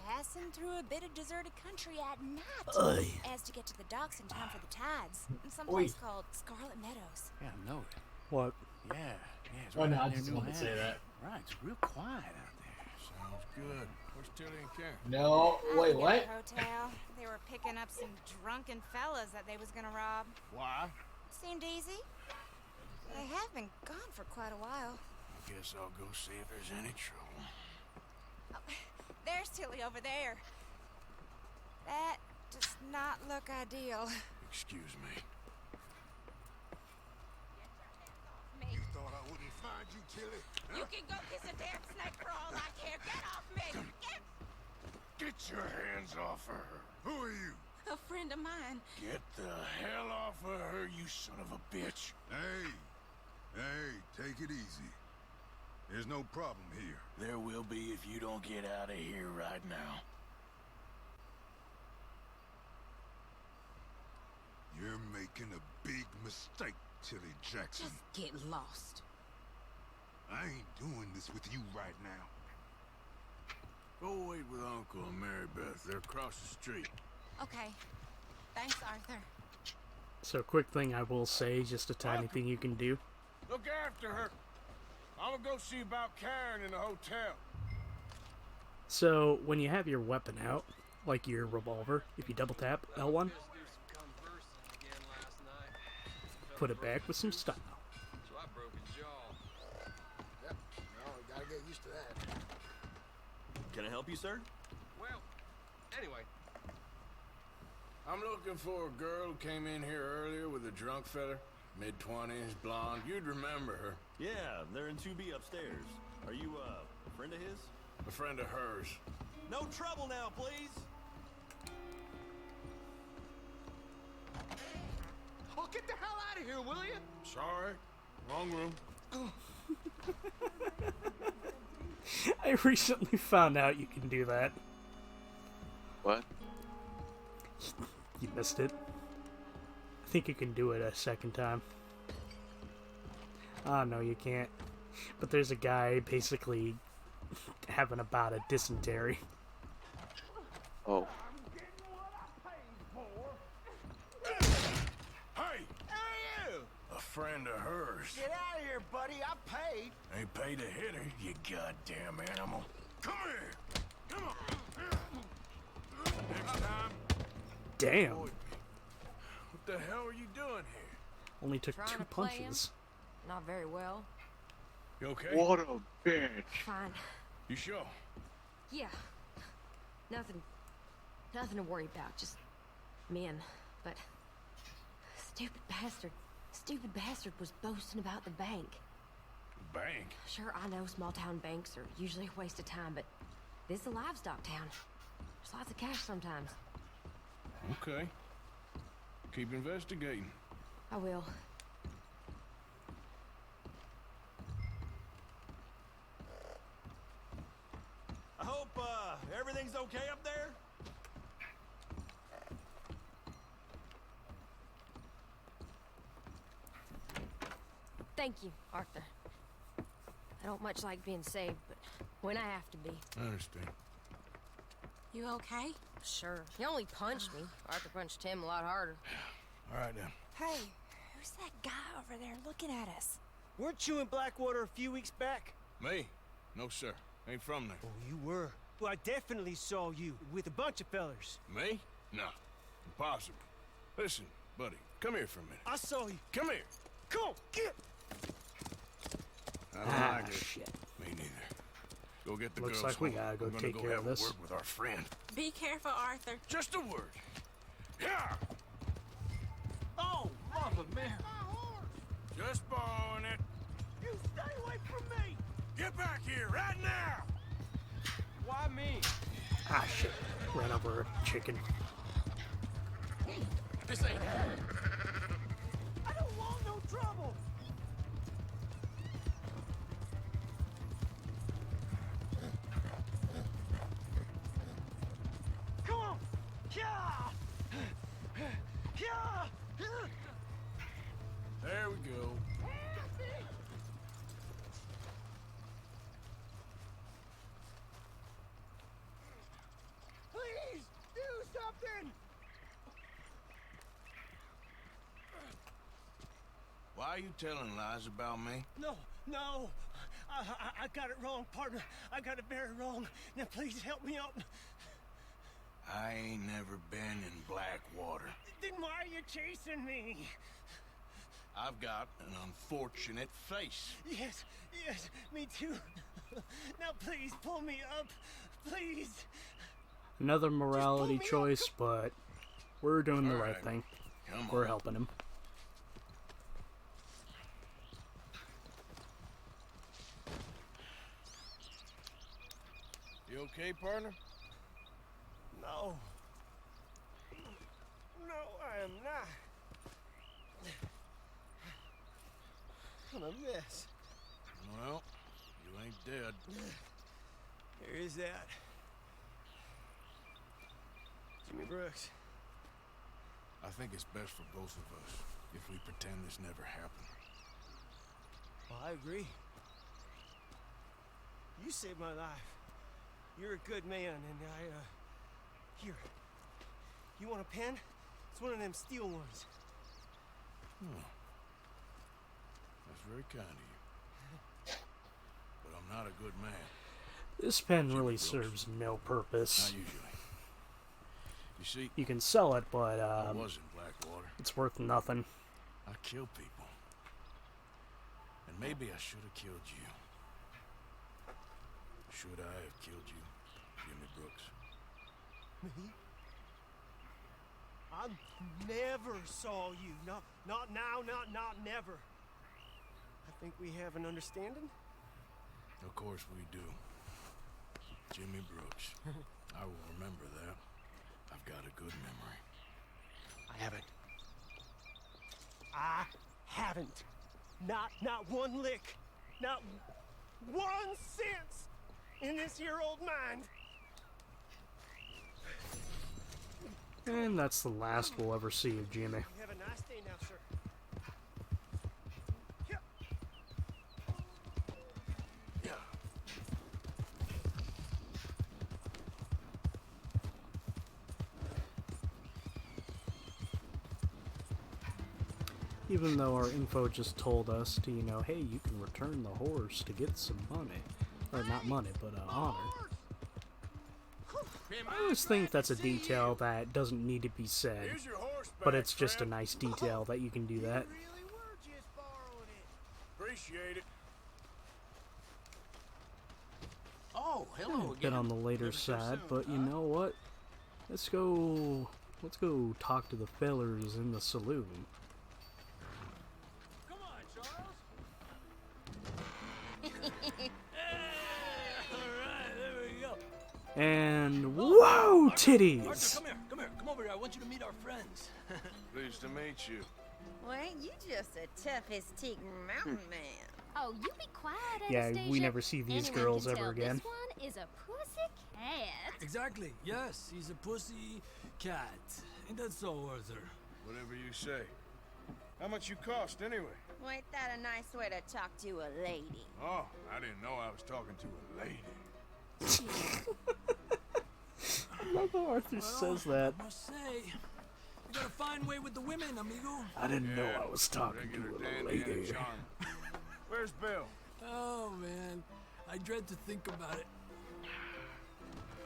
passing through a bit of deserted country at night. Oy. As to get to the docks in time for the tides. In some place called Scarlet Meadows. Yeah, I know it. What? Yeah, it's Oh, right no, out I there just in New wanted to say Hampshire. that. Right, it's real quiet out there. Sounds good. Where's Tilly and Karen? No, wait, At what? the hotel. They were picking up some drunken fellas that they was gonna rob. Why? Seemed easy. They have been gone for quite a while. I guess I'll go see if there's any trouble. Oh, there's Tilly over there. That does not look ideal. Excuse me. Me. You thought I wouldn't find you, Tilly? You can go kiss a damn snake for all I care. Get off me! Get your hands off of her. Who are you? A friend of mine. Get the hell off of her, you son of a bitch. Hey, take it easy. There's no problem here. There will be if you don't get out of here right now. You're making a big mistake, Tilly Jackson. Just get lost. I ain't doing this with you right now. Go wait with Uncle and Mary Beth. They're across the street. Okay. Thanks, Arthur. So quick thing I will say, just a tiny thing you can do. Look after her. I'm gonna go see about Karen in the hotel. So when you have your weapon out, like your revolver, if you double tap L1, put it back with some style. So I broke his jaw. Yep. Well, we gotta get used to that. Can I help you, sir? Well, anyway. I'm looking for a girl who came in here earlier with a drunk fella. Mid-20s, blonde. You'd remember her. Yeah, they're in 2B upstairs. Are you, a friend of his? A friend of hers. No trouble now, please! Oh, get the hell out of here, will you? Sorry. Wrong room. I recently found out you can do that. What? You missed it. I think you can do it a second time. Oh, no, you can't. But there's a guy basically having a bout of dysentery. Oh. Hey! Hey, you! A friend of hers. Get out of here, buddy. I paid. Ain't paid to hit her, you goddamn animal. Come here! Come on! Next time. Damn. What the hell are you doing here? Only took Trying 2 to play him? punches. Not very well. You okay? What a bitch. Fine. You sure? Yeah. Nothing to worry about. Just men. But stupid bastard was boasting about the bank. Bank? Sure, I know small town banks are usually a waste of time, but this is a livestock town. There's lots of cash sometimes. Okay. Keep investigating. I will. I hope, everything's okay up there? Thank you, Arthur. I don't much like being saved, but when I have to be. I understand. You okay? Sure. He only punched me. Arthur punched him a lot harder. All right, then. Hey, who's that guy over there looking at us? Weren't you in Blackwater a few weeks back? Me? No, sir. Ain't from there. Oh, you were. Well, I definitely saw you with a bunch of fellers. Me? No. Impossible. Listen, buddy, come here for a minute. I saw you. Come here. Come on, get! I don't like it. Shit. Me neither. Go get the Looks girls like we home. gotta go I'm gonna take care have of a this. word with our friend. Be careful, Arthur. Just a word. Yeah. Oh, mother Mary. Just borrowing it. You stay away from me! Get back here right now. Why me? Ah, shit. Ran over a chicken. This ain't I don't want no trouble! Come on! Yeah! Yeah! There we go. Please, do something! Why are you telling lies about me? No, no! I got it wrong, partner. I got it very wrong. Now please help me out. I ain't never been in Blackwater. Then why are you chasing me? I've got an unfortunate face. Yes, yes, me too. Now please pull me up, please. Another morality choice, but we're doing the All right right. thing. Come We're on. helping him. You okay, partner? No. No, I am not. I'm a mess. Well, you ain't dead. Here is that. Jimmy Brooks. I think it's best for both of us if we pretend this never happened. Well, I agree. You saved my life. You're a good man, and here. You want a pen? It's one of them steel ones. Oh. That's very kind of you. But I'm not a good man. This pen really serves no purpose. Not usually. You see, You can sell it, but I was in Blackwater. it's worth nothing. I kill people. And maybe I should have killed you. Should I have killed you, Jimmy Brooks? Me? I never saw you. Not now, not never. I think we have an understanding. Of course we do. Jimmy Brooks. I will remember that. I've got a good memory. I haven't. Not one lick. Not 1 cent in this year old mind. And that's the last we'll ever see of Jimmy. You have a nice day now, sir. Even though our info just told us to, you know, hey, you can return the horse to get some money. Or not money, but honor. I always think that's a detail that doesn't need to be said. But it's just a nice detail that you can do that. Appreciate it. Oh, hello Bit again. on the later side, but you know what? Let's go talk to the fellers in the saloon. Come on, Charles. Alright, there we go. And whoa, titties! Arthur, come here. Come over here. I want you to meet our friends. Pleased to meet you. Well, ain't you just a tough as teak mountain man? Oh, you be quiet, Yeah, Anastasia. we never see these Anyone girls can ever tell again. This one is a pussy cat. Exactly. Yes, he's a pussy cat. Ain't that so, Arthur? Whatever you say. How much you cost, anyway? Well, ain't that a nice way to talk to a lady? Oh, I didn't know I was talking to a lady. I love how Arthur says that. I must say, you got a fine way with the women, amigo. I didn't know I was talking to a lady. Where's Bill? Oh, man. I dread to think about it.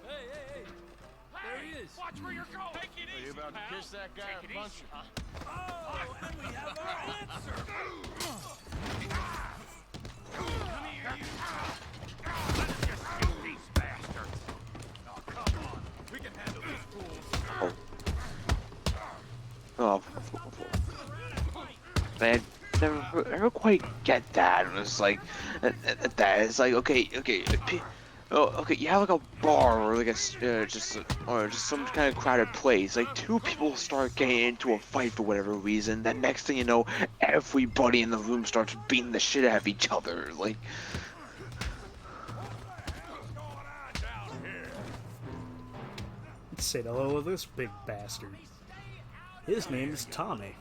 Hey. There he is. Watch where you're going. Take it easy, Are you about to pal. kiss that guy Take or it punch easy, him? huh? Oh, and we have our answer. Come here, you. Let us just shoot these bastards. Oh, come on. We can handle these fools. Oh, man, I never quite get that. It's like that. It's like okay. Oh, okay. You have like a bar or like just some kind of crowded place. Like 2 people start getting into a fight for whatever reason. Then next thing you know, everybody in the room starts beating the shit out of each other. Like. Let's say hello to this big bastard. His name is Tommy.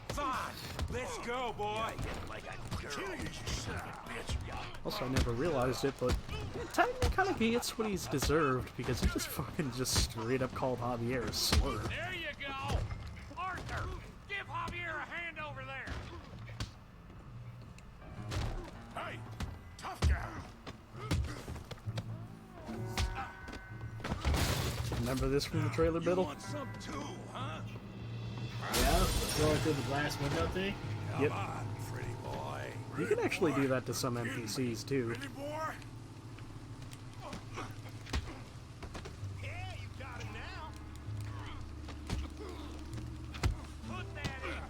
Fine. Let's go, boy. Also, I never realized it, but technically kind of gets what he's deserved because he just straight up called Javier a slur. There you go. Arthur, give Javier a hand over there. Hey, tough guy. Remember this from the trailer, Biddle? Want some too, huh? Yeah, throw it through the glass window thing. Yep. Come on, pretty boy. You can actually do that to some NPCs too. Pretty boy. Yeah, you got him now. Put that in.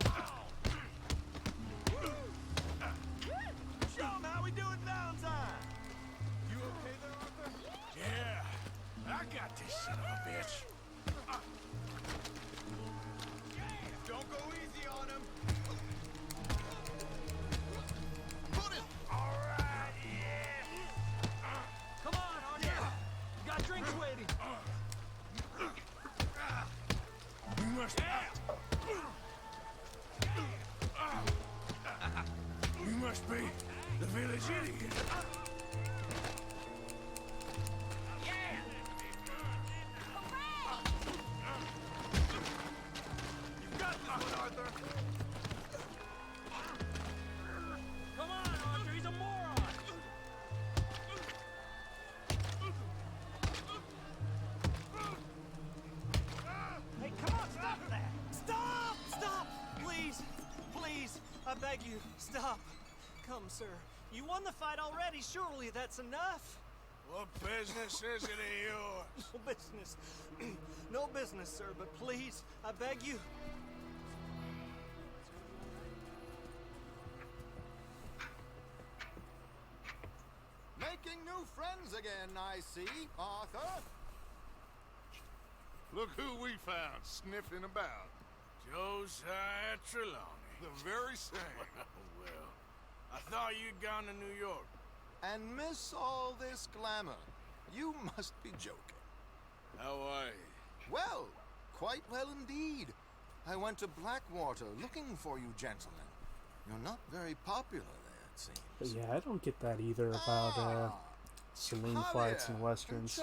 Come on. Show him how we do it, Valentine. You okay there, Arthur? Yeah, I got this son of a bitch. Don't go easy on him. All right, yeah. Come on, Arthur. You got drinks waiting. You must. You must be the village idiot. Come on, Arthur. Stop. Come, sir. You won the fight already. Surely that's enough. What business is it of yours? No business. No business, sir, but please, I beg you. Making new friends again, I see, Arthur. Look who we found sniffing about. Josiah Trelawney. The very same. Well, I thought you'd gone to New York. And miss all this glamour. You must be joking. How are you? Well, quite well indeed. I went to Blackwater looking for you gentlemen. You're not very popular there, it seems. But yeah, I don't get that either about saloon fights and westerns.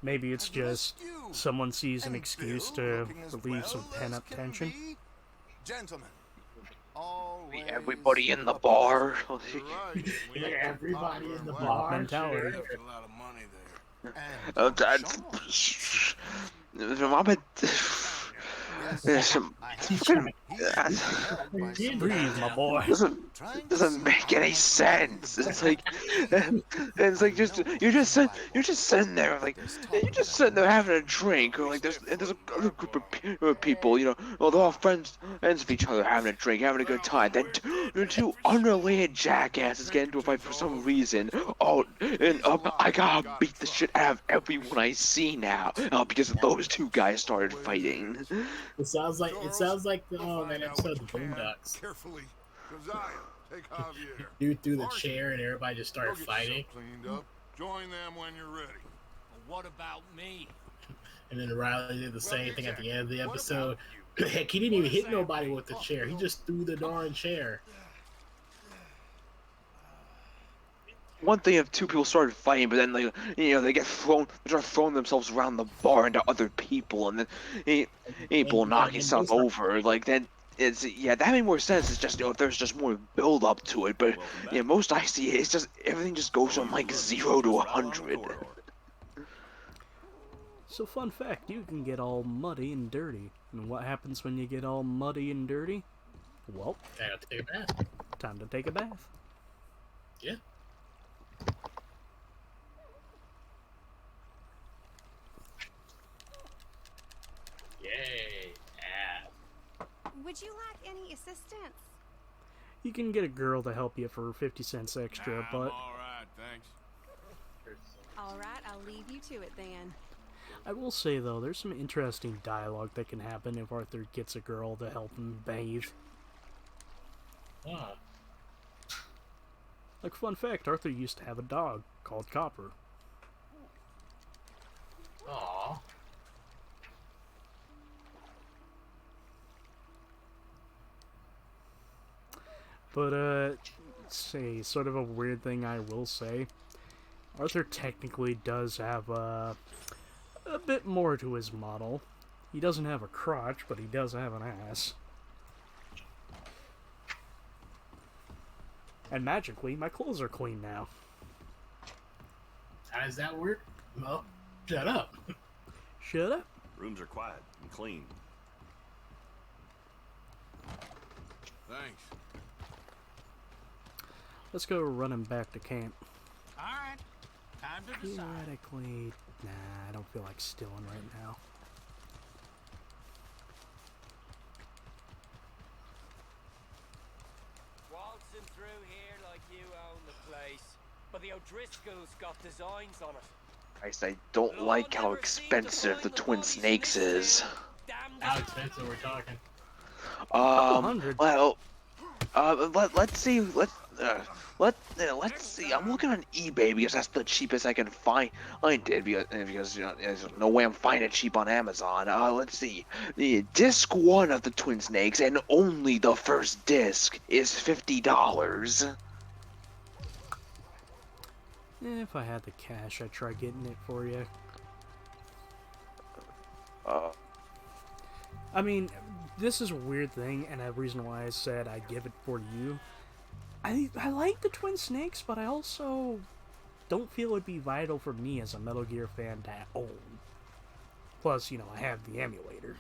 Maybe it's just someone sees an excuse to relieve some pent-up tension. Gentlemen, Everybody in the bar. Yeah, everybody in the bar. Mentality. There's a lot of money there. Breathe, my boy. Doesn't make any sense. It's like you're just sitting there like you're just sitting there having a drink, or like there's a group of people, you know, well, they're all friends of each other, having a drink, having a good time. Then two unrelated jackasses get into a fight for some reason. Oh, and I gotta beat the shit out of everyone I see now because those two guys started fighting. It sounds like that episode of the Boondocks. Carefully, Josiah, take Javier. Dude threw the chair and everybody just started Go get fighting. yourself cleaned up. Join them when you're ready. What about me? And then Riley did the same thing at the end of the episode. Heck, he didn't even hit nobody with the chair. He just threw the darn chair. One thing if two people started fighting, but then they start throwing themselves around the bar into other people, and then people knocking stuff over. Like then that made more sense. It's just if there's just more build up to it. But most I see it's just everything just goes from like 0 to 100. So fun fact, you can get all muddy and dirty. And what happens when you get all muddy and dirty? Well, time to take a bath. Time to take a bath. Yeah. Yay. Would you like any assistance? You can get a girl to help you for 50 cents extra, but... Alright, thanks. Alright, I'll leave you to it then. I will say, though, there's some interesting dialogue that can happen if Arthur gets a girl to help him bathe. Oh. Like, fun fact, Arthur used to have a dog called Copper. Aww. But, let's see, sort of a weird thing I will say. Arthur technically does have, a bit more to his model. He doesn't have a crotch, but he does have an ass. And magically, my clothes are clean now. How does that work? Well, shut up. Shut up. Rooms are quiet and clean. Thanks. Let's go running back to camp. Alright, time to decide. Theoretically, nah, I don't feel like stealing right now. Waltzing through here like you own the place. But the O'Driscoll's got designs on it. Christ, I don't like how expensive the Twin Snakes is. How expensive we're talking? Well, let's see. Let's see. I'm looking on eBay because that's the cheapest I can find. I did because there's no way I'm finding it cheap on Amazon. Let's see. The disc 1 of the Twin Snakes, and only the first disc, is $50. If I had the cash, I'd try getting it for you. I mean, this is a weird thing, and a reason why I said I'd give it for you. I like the Twin Snakes, but I also don't feel it'd be vital for me as a Metal Gear fan to own. Plus, I have the emulator.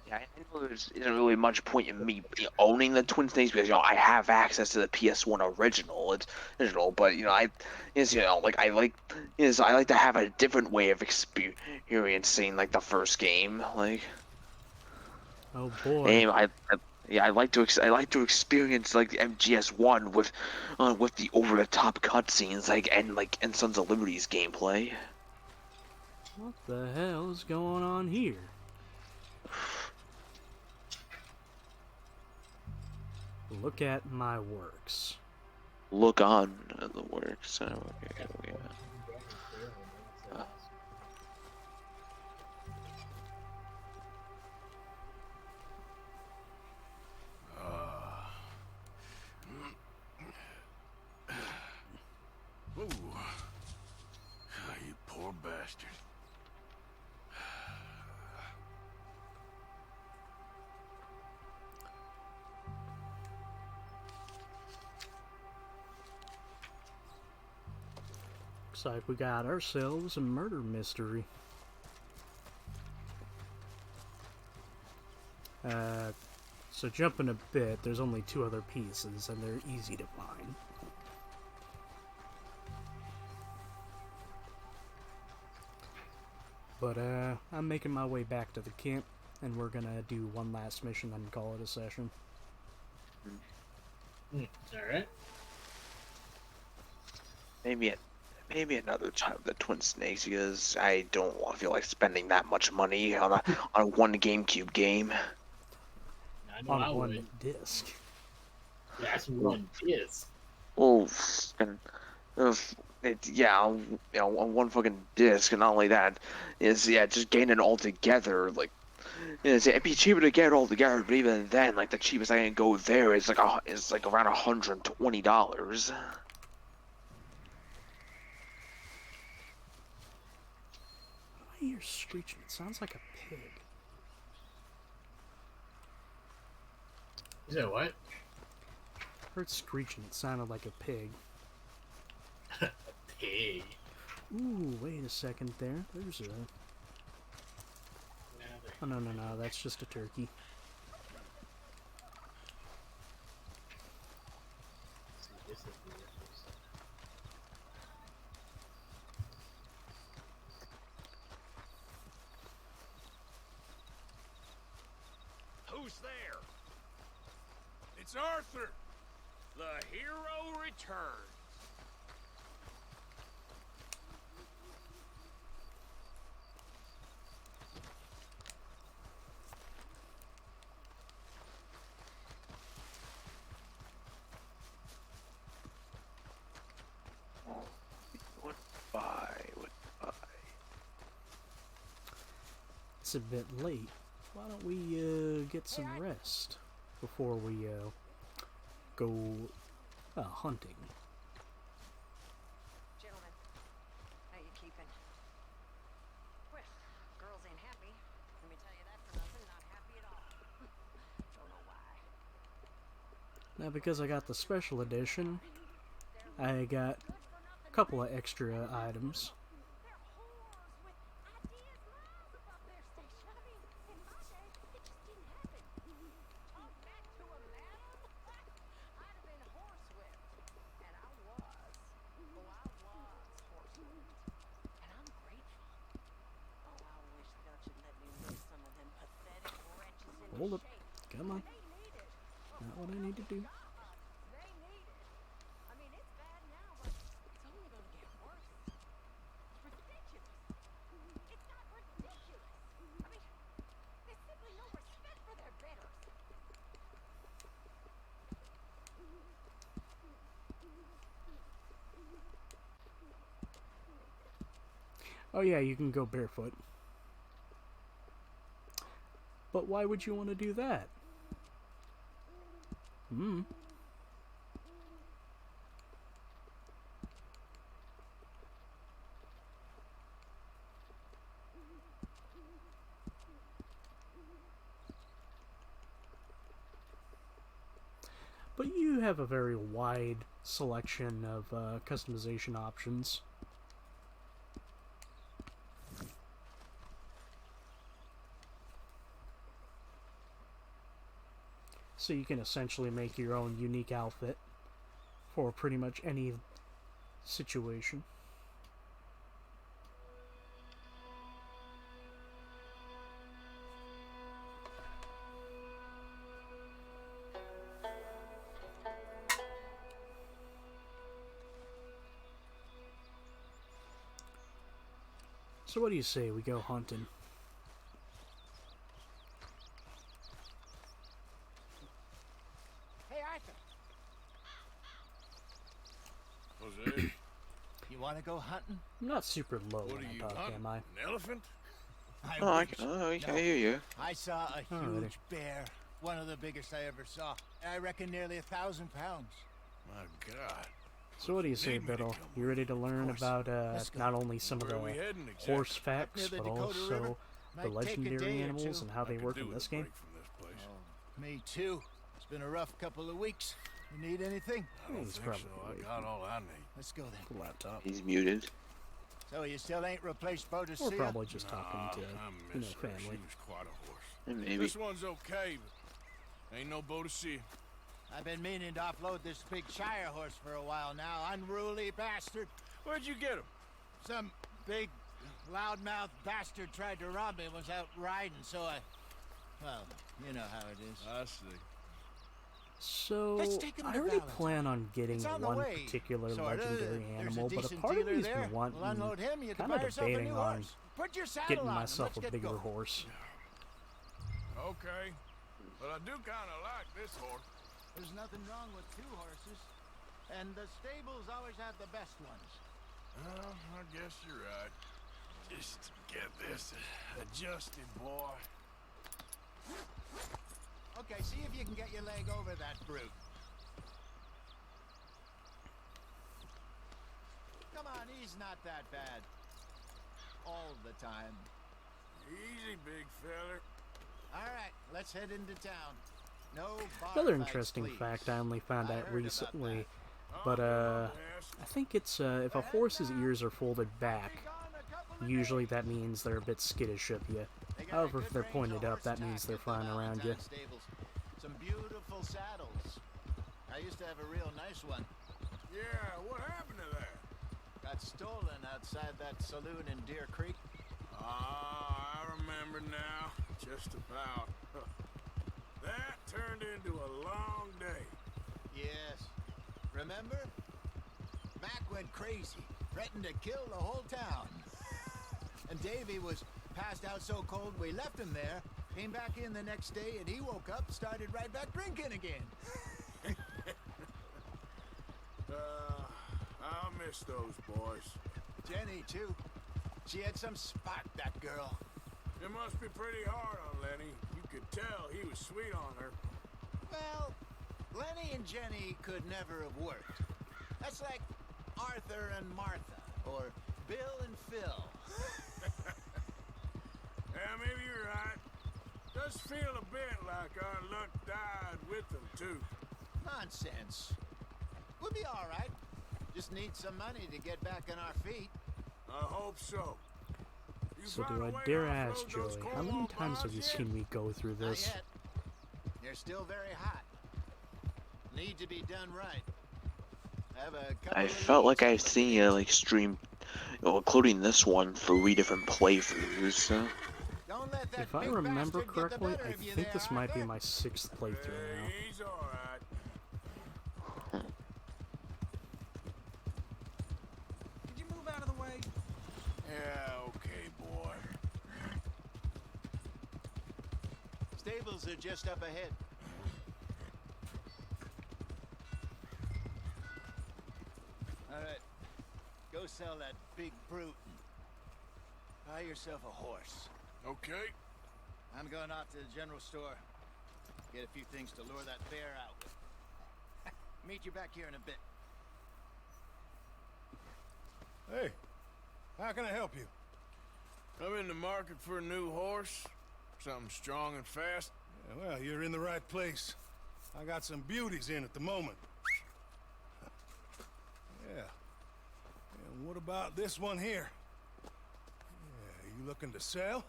Yeah, I know there isn't really much point in me owning the Twin Snakes because I have access to the PS1 original. It's original, but like I like to have a different way of experiencing like the first game. Like, Oh boy. and yeah, I like to experience like the MGS1 with the over the top cutscenes and Sons of Liberty's gameplay. What the hell is going on here? Look at my works. Look on the works. Ooh. You poor bastard. Looks like we got ourselves a murder mystery. So jumping a bit, there's only 2 other pieces, and they're easy to find. But, I'm making my way back to the camp, and we're gonna do one last mission and call it a session. Alright. Maybe another time with the Twin Snakes because I don't feel like spending that much money on a one GameCube game. I know On I one would. disc. Yeah, that's one disc. Oh, and on one fucking disc, and not only that, just getting it all together. Like, it'd be cheaper to get it all together, but even then, like the cheapest I can go there is like around $120. I hear screeching. It sounds like a pig. You said what? I heard screeching. It sounded like a pig. Pig. Ooh, wait a second there. There's a... Oh, no, that's just a turkey. Who's there? It's Arthur. The hero returns. It's a bit late. Why don't we get some rest before we go hunting? Gentlemen, how you keeping? Well, girls ain't happy. Let me tell you that for nothing. Not happy at all. Don't know why. Now, because I got the special edition, I got a couple of extra items. Hold up. Come on. Not what I need to do. Oh yeah, you can go barefoot. But why would you want to do that? But you have a very wide selection of customization options. So you can essentially make your own unique outfit for pretty much any situation. So what do you say we go hunting? Hey, Arthur. Jose? You want to go hunting? I'm not super low What when are I you talk, hunting? am I? An elephant? I hear you. I saw a Alrighty. huge bear. One of the biggest I ever saw. I reckon nearly 1,000 pounds. My God. So what do you say, Biddle? You ready to learn about not only some of Where the are we heading exactly? horse facts, Near the but Dakota River. also the Might take a legendary day or animals two. and how they I could work do in with this a game? break from this place. Oh, me too. It's been a rough couple of weeks. You need anything? I don't He's think probably so. I away got all I need. Let's go then. Laptop. He's muted. So you still ain't replaced We're Boadicea? probably just talking to I miss her. family. She was quite a horse. Maybe. This one's okay, but ain't no Boadicea. I've been meaning to offload this big Shire horse for a while now. Unruly bastard. Where'd you get him? Some big, loudmouth bastard tried to rob me and was out riding, so well, you know how it is. I see. So, Let's take him I to already Valentine. plan on getting It's on the one way, particular sorta. legendary There's animal, but a decent part of dealer me's there. been wanting, We'll unload him, you can kind buy of yourself a debating new on horse. Put your saddle getting on and myself let's a get bigger going. horse. Okay. But I do kind of like this horse. There's nothing wrong with two horses. And the stables always have the best ones. Well, I guess you're right. Just get this adjusted, boy. Okay, see if you can get your leg over that brute. Come on, he's not that bad. All the time. Easy, big feller. All right, let's head into town. No bar Another fights, interesting please. fact I only found I out heard about recently, but I think it's if a horse's ears are folded back, usually that means they're a bit skittish of you. However, if they're pointed up, that means they're flying around you. Stables. Some beautiful saddles. I used to have a real nice one. Yeah, what happened to that? Got stolen outside that saloon in Deer Creek. Ah, I remember now. Just about. That turned into a long day. Yes. Remember? Mac went crazy, threatened to kill the whole town. And Davy was passed out so cold we left him there, came back in the next day, and he woke up, started right back drinking again. I'll miss those boys. Jenny, too. She had some spark, that girl. It must be pretty hard on Lenny. You could tell he was sweet on her. Well, Lenny and Jenny could never have worked. That's like Arthur and Martha, or Bill and Phil. Yeah, maybe you're right. Does feel a bit like our luck died with them, too. Nonsense. We'll be all right. Just need some money to get back on our feet. I hope so. You So found do a I way dare to ask offload those Joey, how many Cornwall times have you bonds yet? seen me go through Not this? yet. They're still very hot. Need to be done right. Have a couple I of felt like leads. I've seen you like stream, including this one, 3 different playthroughs. Don't let that If I big remember bastard get the correctly, better I of you think there, this might be Arthur. my 6th playthrough now. He's all right. Could you move out of the way? Yeah, okay, boy. Stables are just up ahead. All right. Go sell that big brute. Buy yourself a horse. Okay. I'm going out to the general store. Get a few things to lure that bear out with. Meet you back here in a bit. Hey, how can I help you? I'm in the market for a new horse. Something strong and fast. Yeah, well, you're in the right place. I got some beauties in at the moment. Yeah. And what about this one here? Yeah, you looking to sell?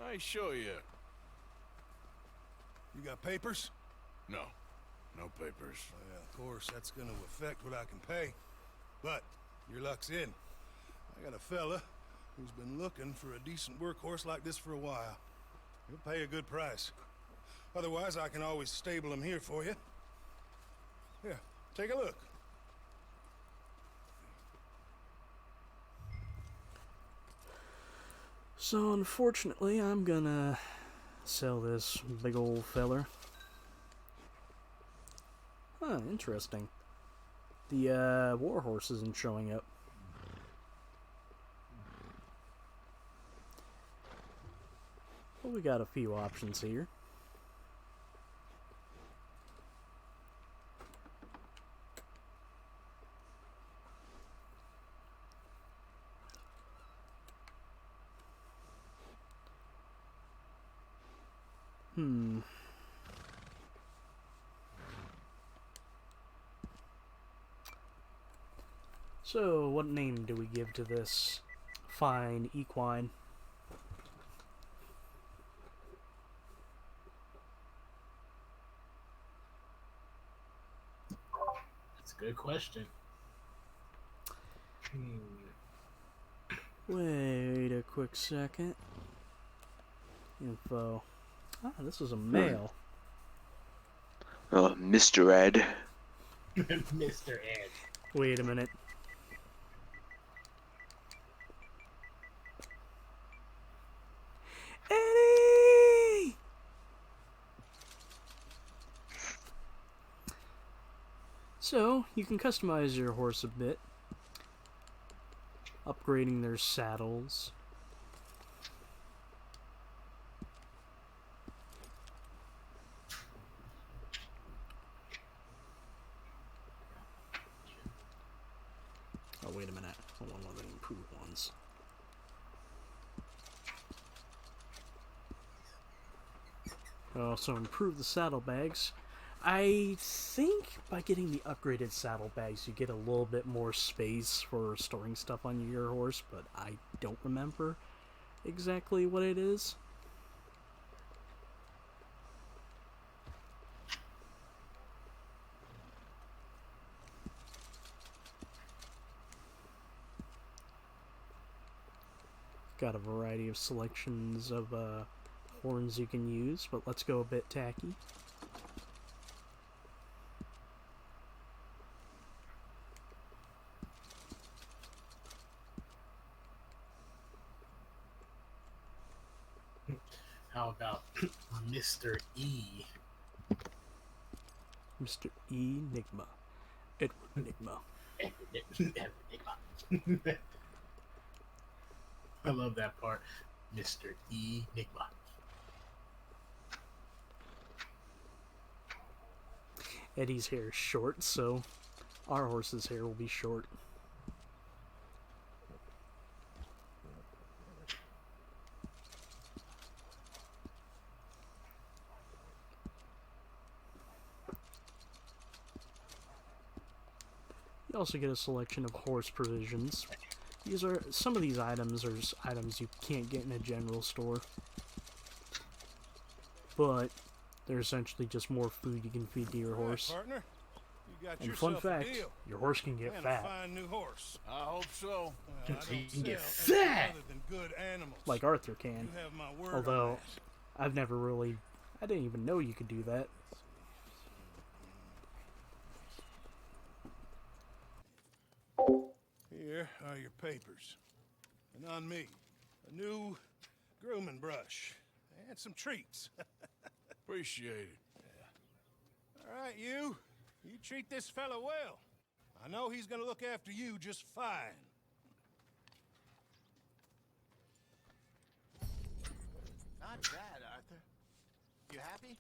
I ain't sure yet. You got papers? No. No papers. Well, of course, that's gonna affect what I can pay. But your luck's in. I got a fella who's been looking for a decent workhorse like this for a while. He'll pay a good price. Otherwise, I can always stable him here for you. Here, take a look. So unfortunately, I'm gonna sell this big old feller. Huh, interesting. The warhorse isn't showing up. Well, we got a few options here. So, what name do we give to this fine equine? That's a good question. Wait a quick second. Info. Ah, this is a male. Mr. Ed. Mr. Ed. Wait a minute. Eddie! So, you can customize your horse a bit. Upgrading their saddles. Oh, wait a minute. I want one of the improved ones. Also improve the saddlebags. I think by getting the upgraded saddlebags, you get a little bit more space for storing stuff on your horse, but I don't remember exactly what it is. Got a variety of selections of horns you can use, but let's go a bit tacky. How about Mr. E? Mr. Enigma. Edward Enigma. Enigma. I love that part. Mr. Enigma. Eddie's hair is short, so our horse's hair will be short. You also get a selection of horse provisions. These are some of these items are items you can't get in a general store, but they're essentially just more food you can feed to your horse. Partner, you got And fun yourself a fact, deal. your horse can get And fat. a fine new horse. I hope so. I don't You can get sell anything fat! other than good animals. Like Arthur can. You have my word Although, on that. I've never really... I didn't even know you could do that. Here are your papers. And on me, a new grooming brush. And some treats. Appreciate it. All right, you. You treat this fella well. I know he's gonna look after you just fine. Not bad, Arthur. You happy?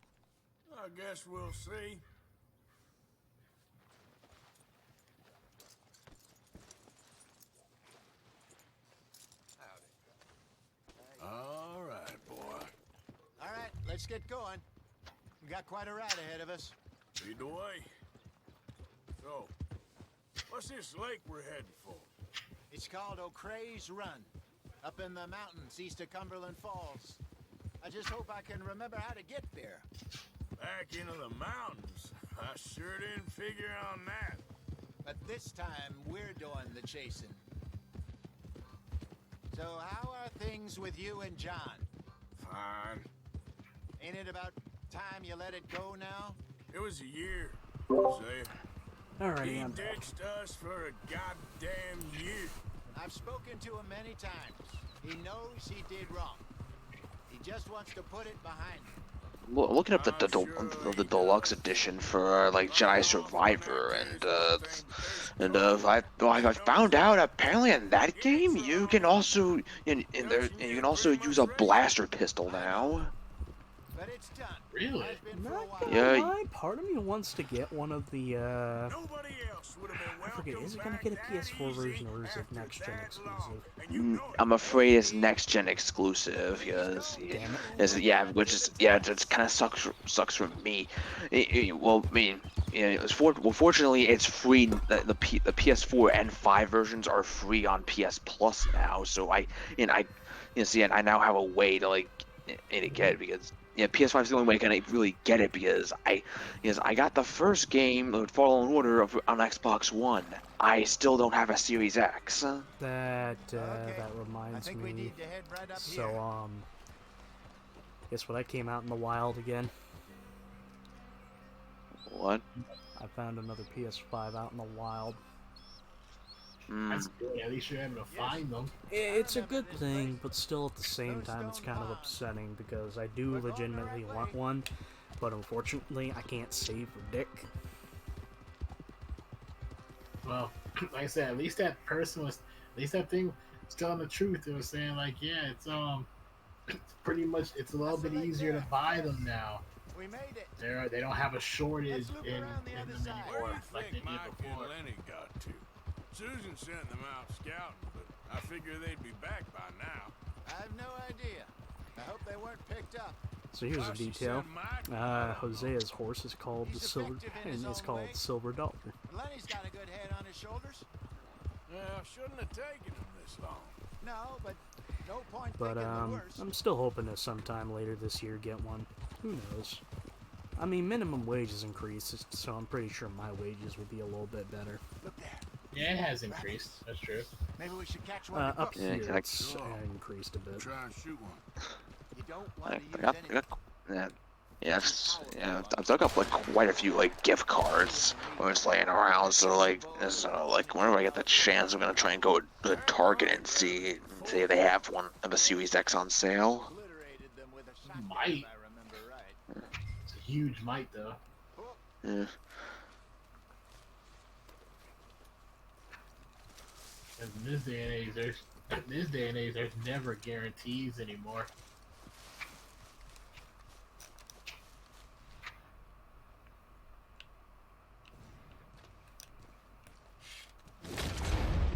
I guess we'll see. All right, boy. All right, let's get going. We got quite a ride ahead of us. Lead the way. So, what's this lake we're heading for? It's called O'Creagh's Run, up in the mountains east of Cumberland Falls. I just hope I can remember how to get there. Back into the mountains. I sure didn't figure on that. But this time, we're doing the chasing. So how are things with you and John? Fine. Ain't it about time you let it go now? It was a year, Jose. Alrighty, He I'm back. ditched us for a goddamn year. I've spoken to him many times. He knows he did wrong. He just wants to put it behind him. Looking up the deluxe edition for like Jedi Survivor, I found out apparently in that game you can also you can also use a blaster pistol now. But it's done. Really? Not gonna Yeah. lie, part of me wants to get one of the, I forget, is it gonna get a PS4 version or is it next-gen exclusive? I'm afraid it's next gen exclusive because it kind of sucks for me. Well, I mean, fortunately it's free. The PS4 and 5 versions are free on PS Plus now, so I now have a way to like to get it because. Yeah, PS5 is the only way I can really get it because I got the first game, Fallen Order, on Xbox One. I still don't have a Series X. That reminds me. So, guess what? I came out in the wild again. What? I found another PS5 out in the wild. That's good. At least you're able to find them. It's a good thing, but still at the same time it's kind of upsetting because I do legitimately want one, but unfortunately I can't save for dick. Well, like I said, at least that person was, at least that thing was telling the truth. It was saying like, yeah, it's pretty much, it's a little bit easier to buy them now. We made it. They don't have a shortage in them anymore like they did before. Lenny got to. Susan sent them out scouting, but I figure they'd be back by now. I have no idea. I hope they weren't picked up. So here's a detail. Hosea's horse is called the Silver, and it's called Silver Dollar. Lenny's got a good head on his shoulders. Yeah, shouldn't have taken him this long. No, but no point But thinking the worst. I'm still hoping to sometime later this year get one. Who knows? I mean, minimum wages increased, so I'm pretty sure my wages will be a little bit better. Look there. Yeah, it has increased. That's true. Maybe we should catch one. Up here, it's increased a bit. Try and shoot one. You don't want to use I've dug up like quite a few like gift cards when it's laying around. So like whenever I get the chance, I'm gonna try and go to Target and see if they have one of a Series X on sale. Might. It's a huge might though. Yeah. In this day and age, there's never guarantees anymore.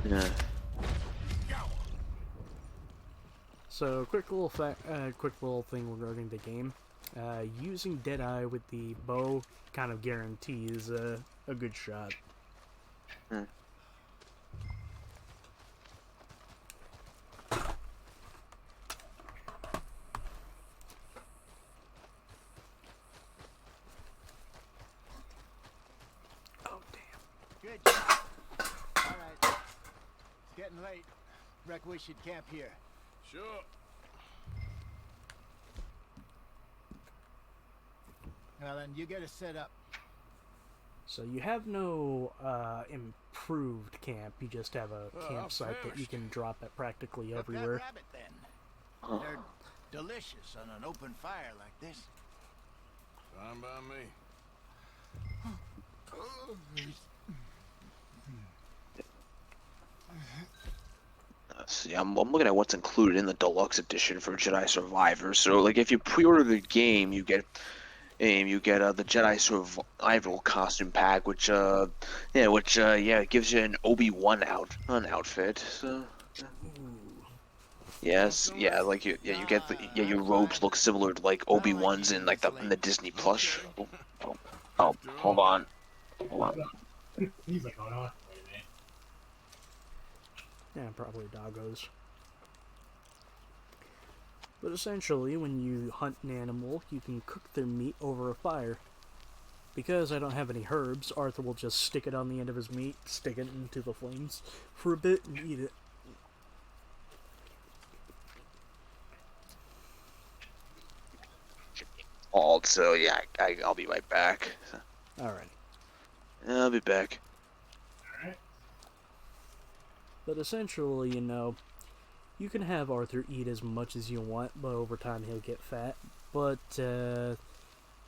Yeah. So, quick little thing regarding the game. Using Deadeye with the bow kind of guarantees a good shot. Good job. All right. It's getting late. Reckon we should camp here. Sure. Well, then you get us set up. So you have no improved camp. You just have a campsite that you can drop at practically everywhere. Rabbit, then. They're delicious on an open fire like this. Fine by me. See, I'm looking at what's included in the deluxe edition for Jedi Survivor. So, like, if you pre-order the game, you get the Jedi Survival costume pack, which gives you an Obi-Wan outfit. So, yes, yeah, like you get your robes look similar to like Obi-Wan's in like the Disney Plus. Oh, hold on. He's like, hold on. Yeah, probably doggos. But essentially, when you hunt an animal, you can cook their meat over a fire. Because I don't have any herbs, Arthur will just stick it on the end of his meat, stick it into the flames for a bit, and eat it. So yeah, I'll be right back. Alright. I'll be back. But essentially, you know, you can have Arthur eat as much as you want, but over time he'll get fat. But,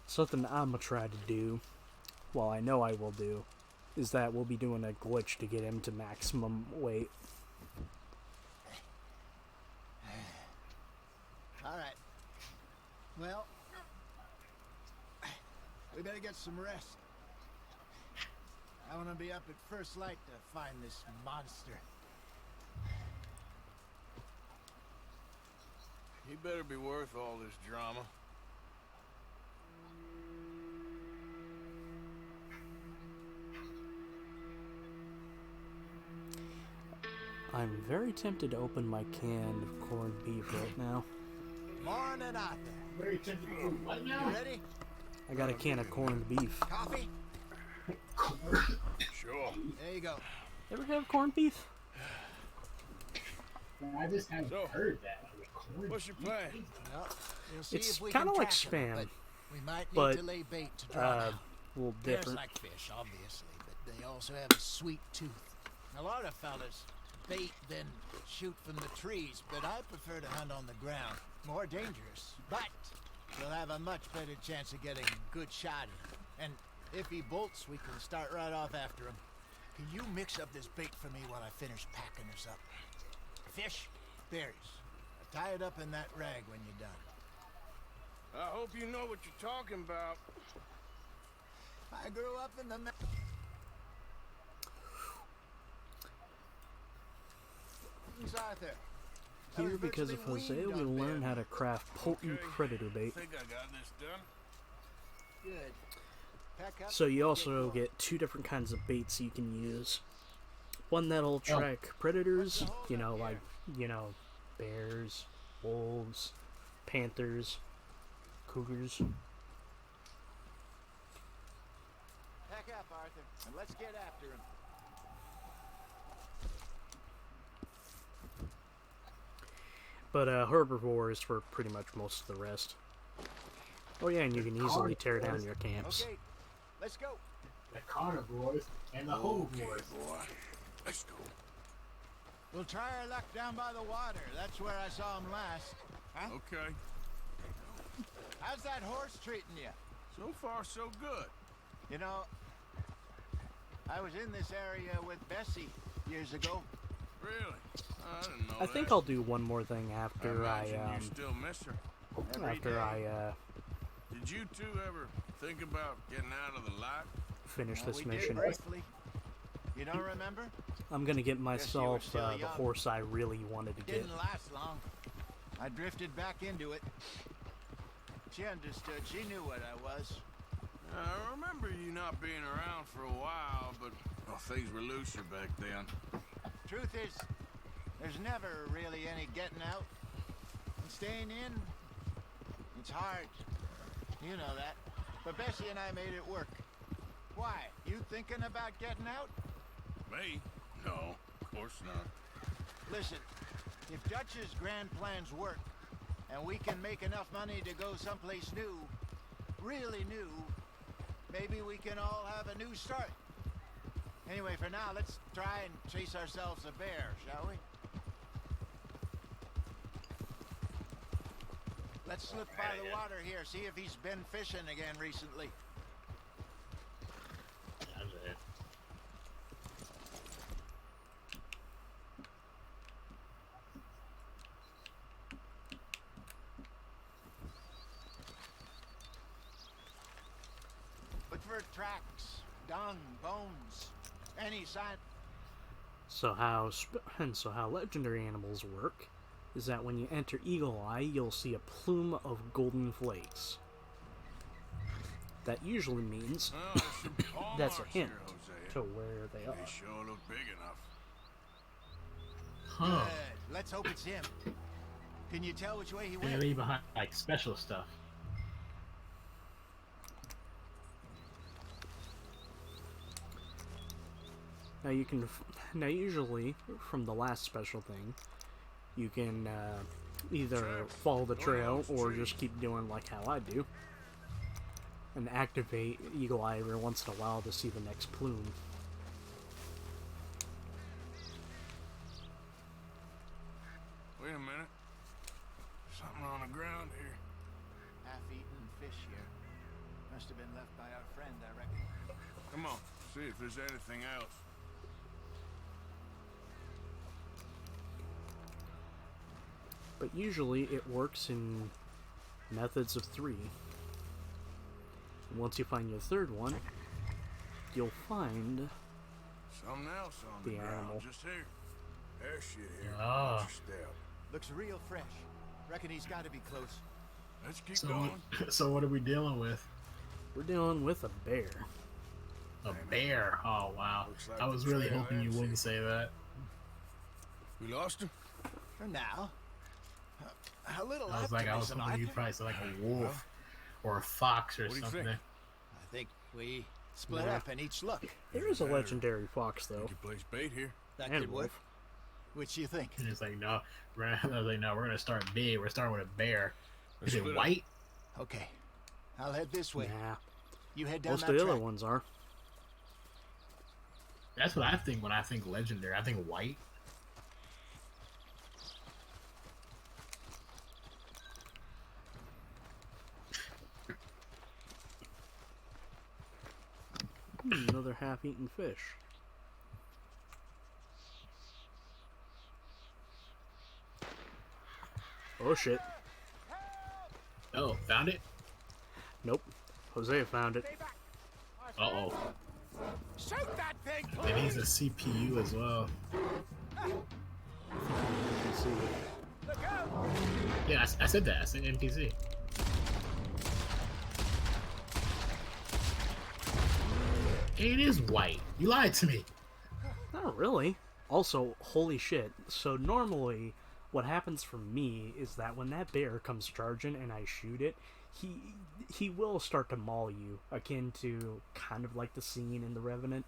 something I'm gonna try to do, well, I know I will do, is that we'll be doing a glitch to get him to maximum weight. Alright. Well, we better get some rest. I want to be up at first light to find this monster. He better be worth all this drama. I'm very tempted to open my can of corned beef right now. Morning, Arthur. Very tempted to do what now? You ready? I got a can of corned beef. Coffee? Sure. There you go. Ever have corned beef? I just haven't heard that. What's your plan? Well, we'll see It's if we kind of can like track 'em, Spam, but we might need but to lay bait to draw them. a little Bears different. like fish, obviously, but they also have a sweet tooth. A lot of fellas bait then shoot from the trees, but I prefer to hunt on the ground. More dangerous, but we'll have a much better chance of getting a good shot at him. And if he bolts, we can start right off after him. Can you mix up this bait for me while I finish packing this up? Fish, berries. Tie it up in that rag when you're done. I hope you know what you're talking about. I grew up in the... Arthur. Here, because of Jose, we learn how to craft potent predator bait. I think I got this done. Good. Pack up So you and also get get two different kinds of baits you can use. One that'll track predators, you know, like, you know, bears, wolves, panthers, cougars. Pack up, Arthur, and let's get after him. But herbivores for pretty much most of the rest. Oh yeah, and you can easily tear down your camps. Okay, let's go. The carnivores and the herbivores. Boy, let's go. We'll try our luck down by the water. That's where I saw him last. Huh? Okay. How's that horse treating you? So far, so good. You know, I was in this area with Bessie years ago. Really? I didn't know I that. think I'll do one more thing after I imagine you still miss her. Every after day. I Did you two ever think about getting out of the light? finish this we mission. did briefly. You don't remember? I'm gonna get Guess you were myself still the young. horse I really wanted to get. Didn't last long. I drifted back into it. She understood. She knew what I was. I remember you not being around for a while, but well, things were looser back then. Truth is, there's never really any getting out. And staying in, it's hard. You know that. But Bessie and I made it work. Why? You thinking about getting out? Me? No, of course not. Listen, if Dutch's grand plans work, and we can make enough money to go someplace new, really new, maybe we can all have a new start. Anyway, for now, let's try and chase ourselves a bear, shall we? Let's slip by the water here, see if he's been fishing again recently. Look for tracks, dung, bones, any sign. So how legendary animals work is that when you enter Eagle Eye, you'll see a plume of golden flakes. That usually means that's a hint to where they are. They sure look big enough. Good. Let's hope it's him. Can you tell which way he And went? they leave behind like special stuff. Now you can, now usually from the last special thing, you can either follow the trail or just keep doing like how I do, and activate Eagle Eye every once in a while to see the next plume. Wait a minute. Something on the ground here. Half-eaten fish here. Must have been left by our friend, I reckon. Come on, see if there's anything else. But usually it works in methods of 3. And once you find your third one, you'll find Something else on the the ground animal. just here. There's shit here. Oh. Watch your step. Looks real fresh. Reckon he's got to be close. Let's keep So, going. so what are we dealing with? We're dealing with a bear. A bear. Oh wow. like I was the really trail hoping you ends wouldn't here. say that. We lost him? For now. A little I was like, I was optimism, hoping you'd Arthur. probably say like a wolf or a fox or What do you something. think? I think we split Nah. up and each look. There is a legendary fox though. You place bait here. That And could work. wolf. Which you think? And it's like, no, I was like, no, we're gonna start big. We're starting with a bear. Let's Is it split up. white? Okay. I'll head this way. Nah, You head down most that of the track. other ones are. That's what I think when I think legendary. I think white. Another half-eaten fish. Oh shit. Oh, found it? Nope. Hosea found it. Uh-oh. Shoot that thing! It needs a CPU as well. Yeah, I said that. I said NPC. It is white. You lied to me. Not really. Also, holy shit. So normally, what happens for me is that when that bear comes charging and I shoot it, he will start to maul you, akin to kind of like the scene in The Revenant.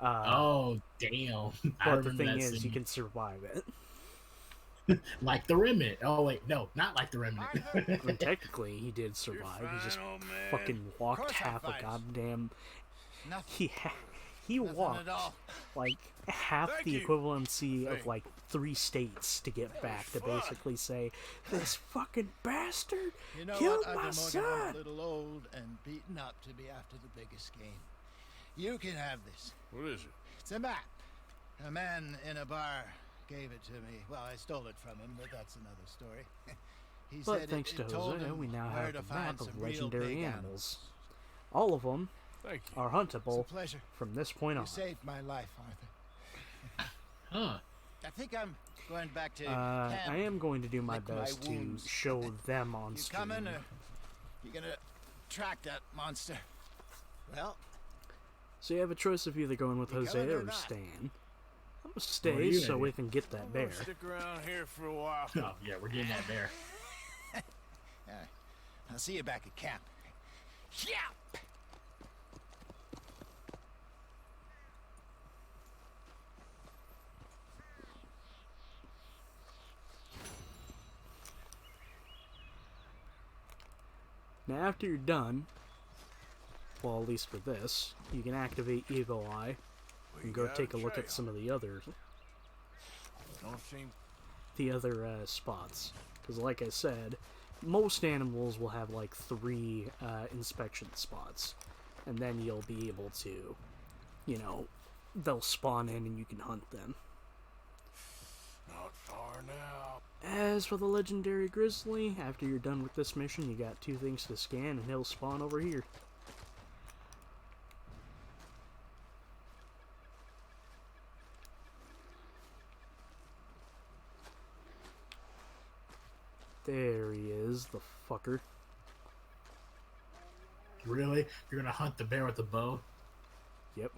Oh, damn. I But the remember thing that is, you scene. can survive it. Like the Remnant. Oh, wait. No, not like the Remnant. And technically, he did survive. He just fine, old man. fucking walked Course I half a fight. goddamn. Nothing. He Nothing walked at all. like half Thank the you. equivalency of Thank- like 3 states to get back to fun. basically say, this fucking bastard You know killed what? I've my been more than I'm son. a little old and beaten up to be after the biggest game. You can have this. What is it? It's a map. A man in a bar gave it to me. Well, I stole it from him, but that's another story. He But said thanks it to told Hosea, him we now where have to the find map of some real legendary big animals. All of them Thank you. are huntable It's a pleasure. from this point You on. saved my life, Arthur. Huh. I think I'm going back to I camp. am going to do my lick my best to wounds. show them on You stream. coming, or you gonna track that monster? Well, So you have a choice of either going with You coming Hosea or or not? Stan. I'm gonna What are stay you so gonna we do? can get that I'm bear. gonna stick around here for a while. Oh, yeah, we're getting that bear. I'll see you back at camp. Yeah. Now after you're done, well at least for this, you can activate Eagle Eye and go got take a a look at trail. some of the other Don't seem spots. Because like I said, most animals will have like 3 inspection spots. And then you'll be able to, you know, they'll spawn in and you can hunt them. not far now. As for the legendary grizzly, after you're done with this mission, you got 2 things to scan and he'll spawn over here. There he is, the fucker. Really? You're gonna hunt the bear with the bow? Yep.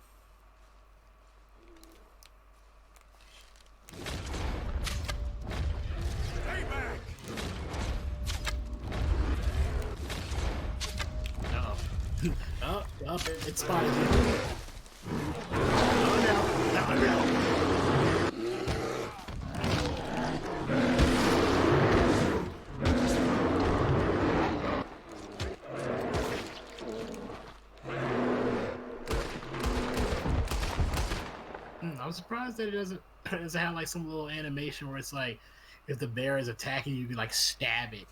Stay back! Oh, it spotted you. Oh no. I'm surprised that it doesn't have like some little animation where it's like if the bear is attacking you can like stab it.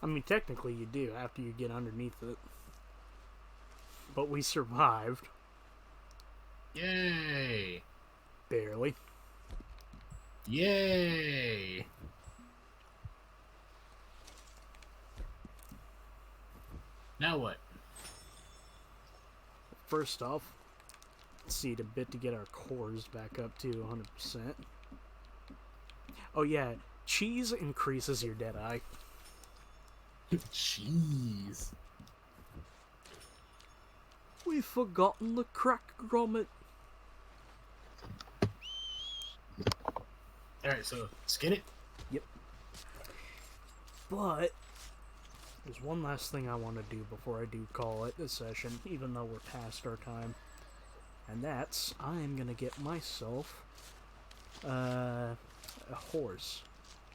I mean, technically you do after you get underneath it. But we survived. Yay! Barely. Yay! Now what? First off, let's need a bit to get our cores back up to 100%. Oh yeah, cheese increases your Deadeye. Cheese. We've forgotten the crack grommet. Alright, so skin it? Yep. But there's one last thing I want to do before I do call it a session, even though we're past our time. And that's, I am going to get myself a horse.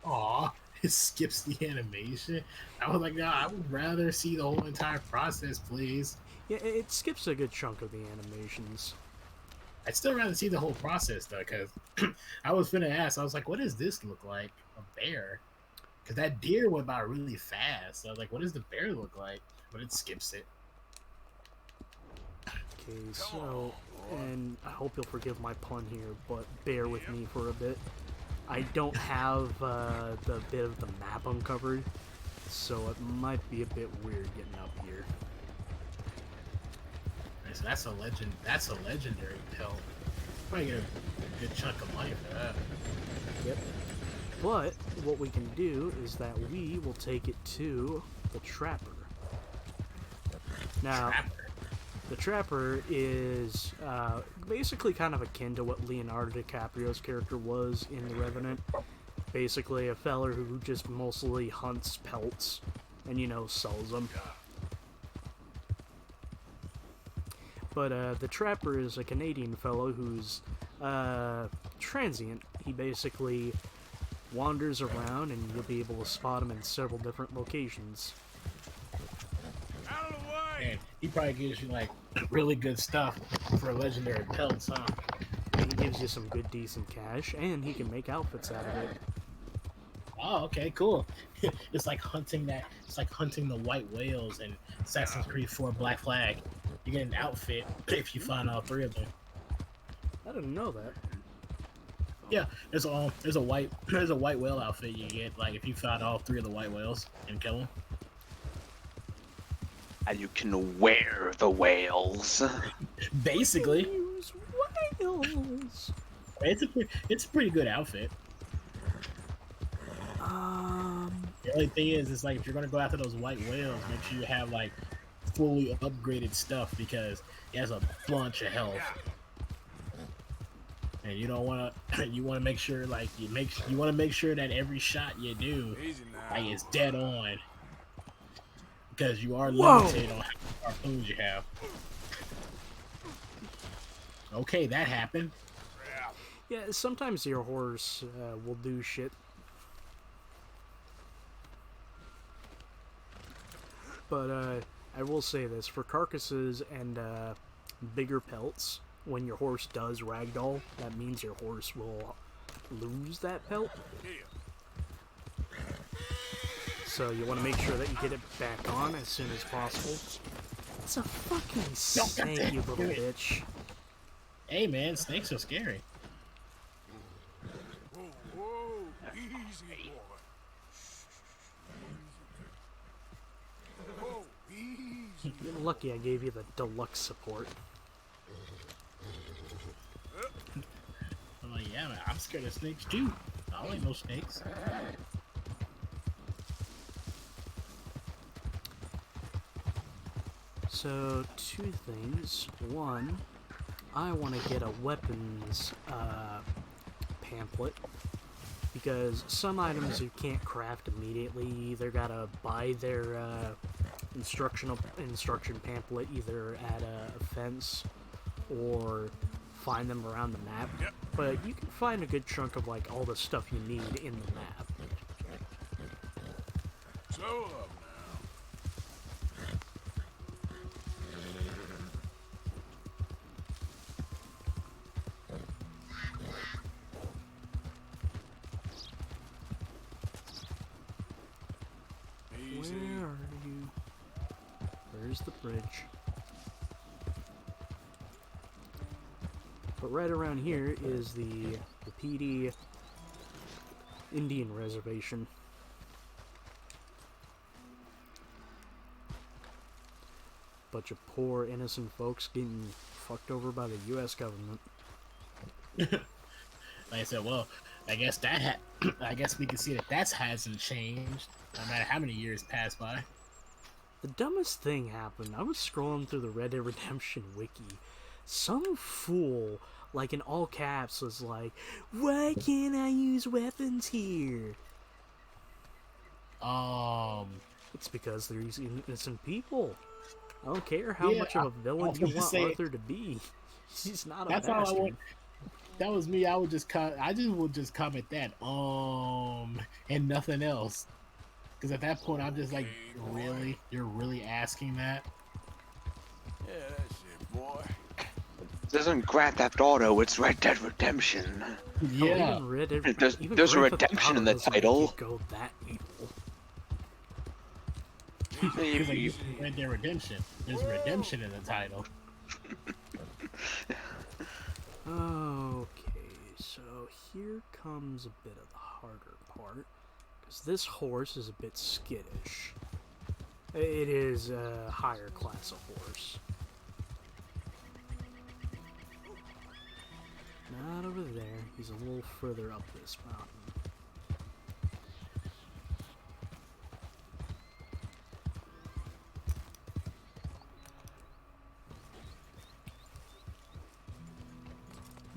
Aw, it skips the animation. I was like, no, I would rather see the whole entire process, please. Yeah, it skips a good chunk of the animations. I'd still rather see the whole process, though, because I was finna ask, I was like, what does this look like? A bear? Because that deer went by really fast. So I was like, what does the bear look like? But it skips it. Okay, so, and I hope you'll forgive my pun here, but bear with me for a bit. I don't have the bit of the map uncovered, so it might be a bit weird getting up here. Right, so that's a legend. That's a legendary pelt. Probably get a good chunk of money for that. Yep. But what we can do is that we will take it to the Trapper. Now, the Trapper is basically kind of akin to what Leonardo DiCaprio's character was in The Revenant. Basically a feller who just mostly hunts pelts and, you know, sells them. But the Trapper is a Canadian fellow who's transient. He basically wanders around and you'll be able to spot him in several different locations. And he probably gives you like really good stuff for legendary pelts, huh? He gives you some good decent cash and he can make outfits out of it. Oh, okay, cool. It's like hunting that. It's like hunting the white whales in Assassin's Creed 4 Black Flag. You get an outfit if you find all three of them. I didn't know that. Yeah, there's a white whale outfit you get like if you find all three of the white whales and kill them. And you can wear the whales. Basically, whales. It's a pretty good outfit. The only thing is, it's like if you're gonna go after those white whales, make sure you have like fully upgraded stuff because it has a bunch of health, and you don't want to. You want to make sure, like you want to make sure that every shot you do, like is dead on, because you are limited on how many harpoons you have. Okay, that happened. Yeah, sometimes your horse will do shit. But I will say this, for carcasses and bigger pelts, when your horse does ragdoll, that means your horse will lose that pelt. So you want to make sure that you get it back on as soon as possible. It's a fucking snake, you little bitch. Hey man, snakes are scary. Whoa, easy, boy. Whoa, easy. You're lucky I gave you the deluxe support. I'm like, yeah, man, I'm scared of snakes too. I don't like no snakes. So, two things. One, I want to get a weapons pamphlet, because some items you can't craft immediately. You either gotta buy their instruction pamphlet either at a fence or find them around the map. But you can find a good chunk of like all the stuff you need in the map. So Where are you? Where's the bridge? But right around here is the PD Indian Reservation. Bunch of poor innocent folks getting fucked over by the US government. Like I said, well, I guess I guess we can see that hasn't changed, no matter how many years pass by. The dumbest thing happened. I was scrolling through the Red Dead Redemption wiki. Some fool, like in all caps, was like, "Why can't I use weapons here?" It's because they're using innocent people. I don't care how much of a villain you want Arthur to be. He's not a bastard. All I want. That was me. I would just would just comment that and nothing else. Because at that point, I'm just like, really? You're really asking that? yeah, that's it, boy. This isn't Grand Theft Auto, it's Red Dead Redemption. Yeah. There's a redemption in the title. Go that evil. Because like, Red Dead Redemption. There's redemption in the title. Okay, so here comes a bit of the harder part. Because this horse is a bit skittish. It is a higher class of horse. Not over there. He's a little further up this mountain.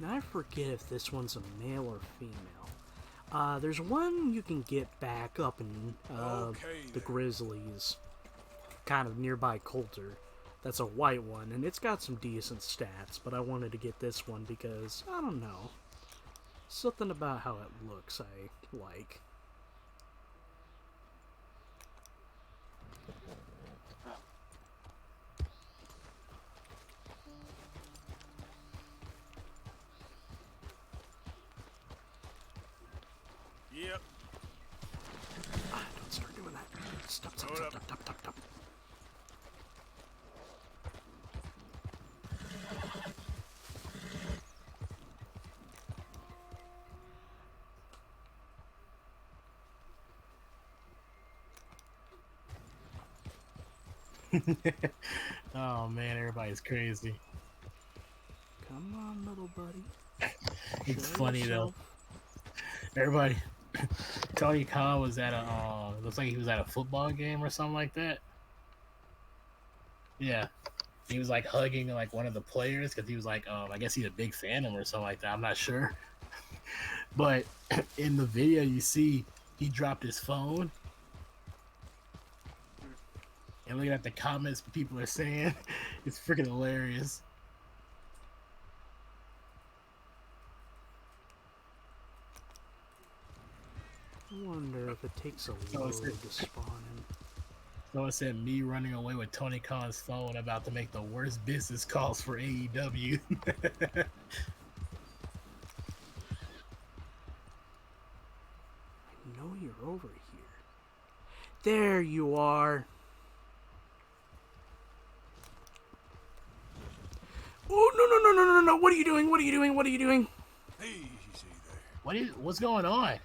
Now I forget if this one's a male or female. There's one you can get back up in the Grizzlies, kind of nearby Coulter. That's a white one, and it's got some decent stats, but I wanted to get this one because, I don't know, something about how it looks I like. Yep. Don't start doing that. Stop. Oh man, everybody's crazy. Come on, little buddy. It's funny though. Everybody, Tony Khan was at looks like he was at a football game or something like that. Yeah, he was like hugging like one of the players because he was like, I guess he's a big fan of him or something like that. I'm not sure, but in the video you see he dropped his phone, and looking at the comments people are saying, it's freaking hilarious. I wonder if it takes a load to spawn in. So it said me running away with Tony Khan's phone about to make the worst business calls for AEW. I know you're over here. There you are. Oh, no. What are you doing? What's going on?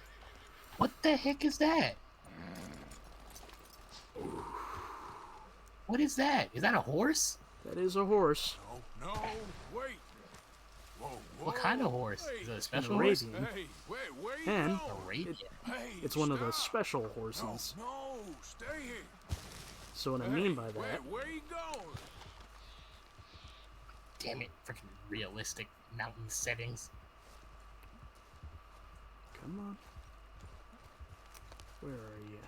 What the heck is that? What is that? Is that a horse? That is a horse. No, wait. Whoa, what kind of horse? Is it a special horse? Hey, where you And going? it's one of the special horses. No, stay here. So what I mean by that... Where you going? Damn it, freaking realistic mountain settings. Come on. Where are you?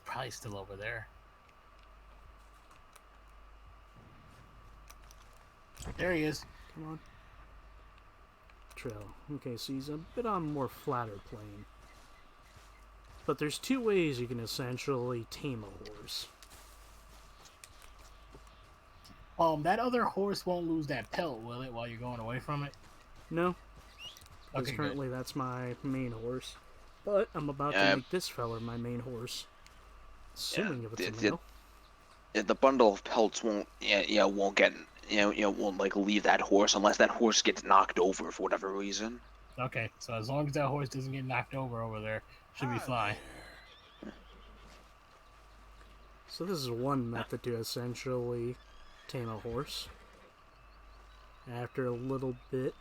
probably still over there. There he is. Come on. Trail. Okay, so he's a bit on more flatter plane. But there's two ways you can essentially tame a horse. That other horse won't lose that pelt, will it, while you're going away from it? No. Because Okay, currently good. that's my main horse. But I'm about to make this feller my main horse. Assuming if it's a male. The bundle of pelts won't won't get won't like leave that horse unless that horse gets knocked over for whatever reason. Okay, so as long as that horse doesn't get knocked over there, should be fine. So this is one method to essentially tame a horse. After a little bit,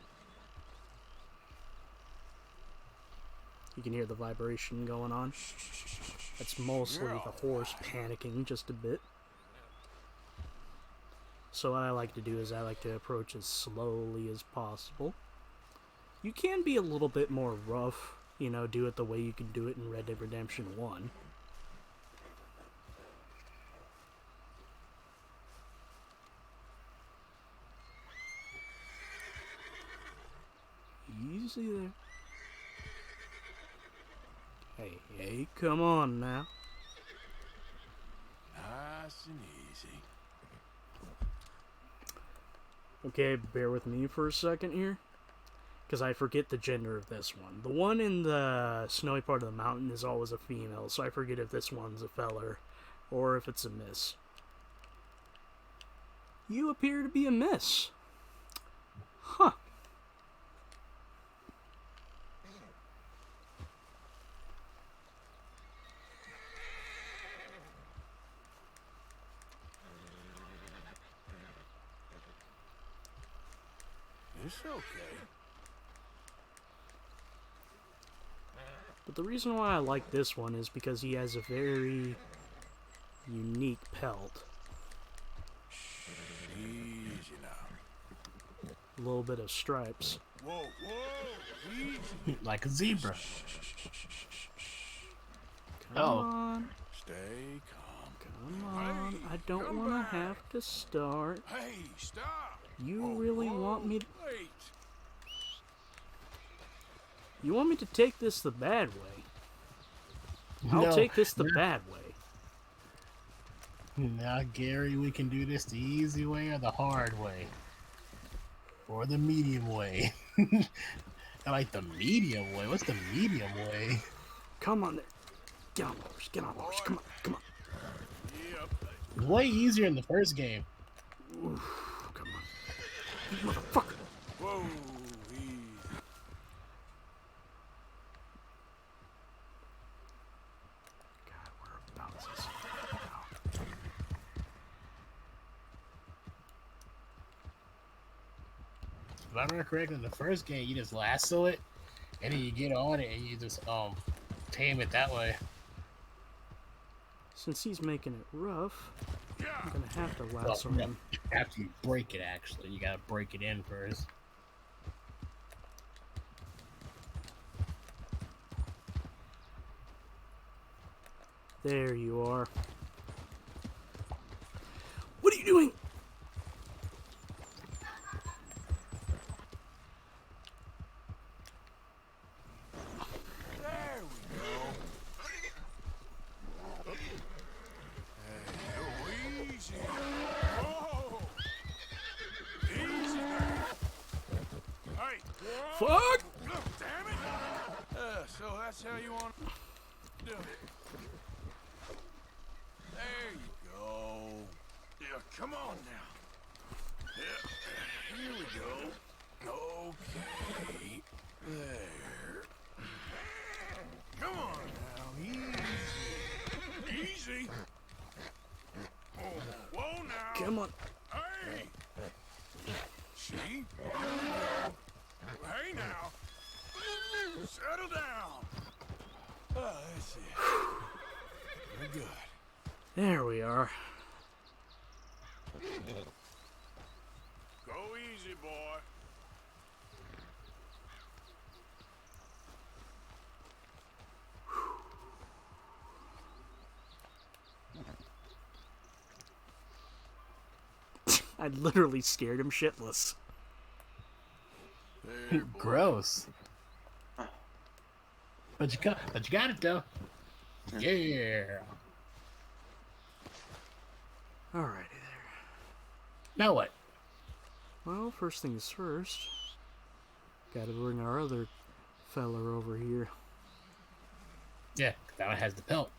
you can hear the vibration going on. That's mostly the horse panicking just a bit. So what I like to do is I like to approach as slowly as possible. You can be a little bit more rough, you know, do it the way you can do it in Red Dead Redemption 1. Easy there. Hey, come on now. Nice and easy. Okay, bear with me for a second here, because I forget the gender of this one. The one in the snowy part of the mountain is always a female, so I forget if this one's a feller or if it's a miss. You appear to be a miss. Huh. It's okay. But the reason why I like this one is because he has a very unique pelt. Easy now. A little bit of stripes. Whoa, easy. Like a zebra. Come on. Stay calm. Come on. Hey, I don't want to have to start. Hey, stop. You really want me to... Wait. You want me to take this the bad way? I'll No, take this the bad way. Now, Gary, we can do this the easy way or the hard way. Or the medium way. I like the medium way. What's the medium way? Come on there. Get on the horse. Get on the horse. Come on. Come on. It's way easier in the first game. Oof, come on. You motherfucker. Whoa, easy. God, whereabouts is he? If I remember correctly, in the first game, you just lasso it, and then you get on it, and you just tame it that way. Since he's making it rough, I'm gonna have to lasso Well, him. after you break it, actually, you gotta break it in first. There you are. What are you doing? There we go. Hey, easy. Whoa. Easy there. Hey. Whoa. Fuck! Damn it. So that's how you want to do it. There you go. Yeah, come on now. Yeah, here we go. Okay. There. Come on now. Easy. Easy. Oh, whoa now. Come on. Hey. See? Hey now. Settle down. Oh, that's it. We're good. There we are. Go easy, boy. I literally scared him shitless. Gross. But you got it though. Yeah. Alrighty there. Now what? Well, first things first. Gotta bring our other feller over here. Yeah, that one has the pelt.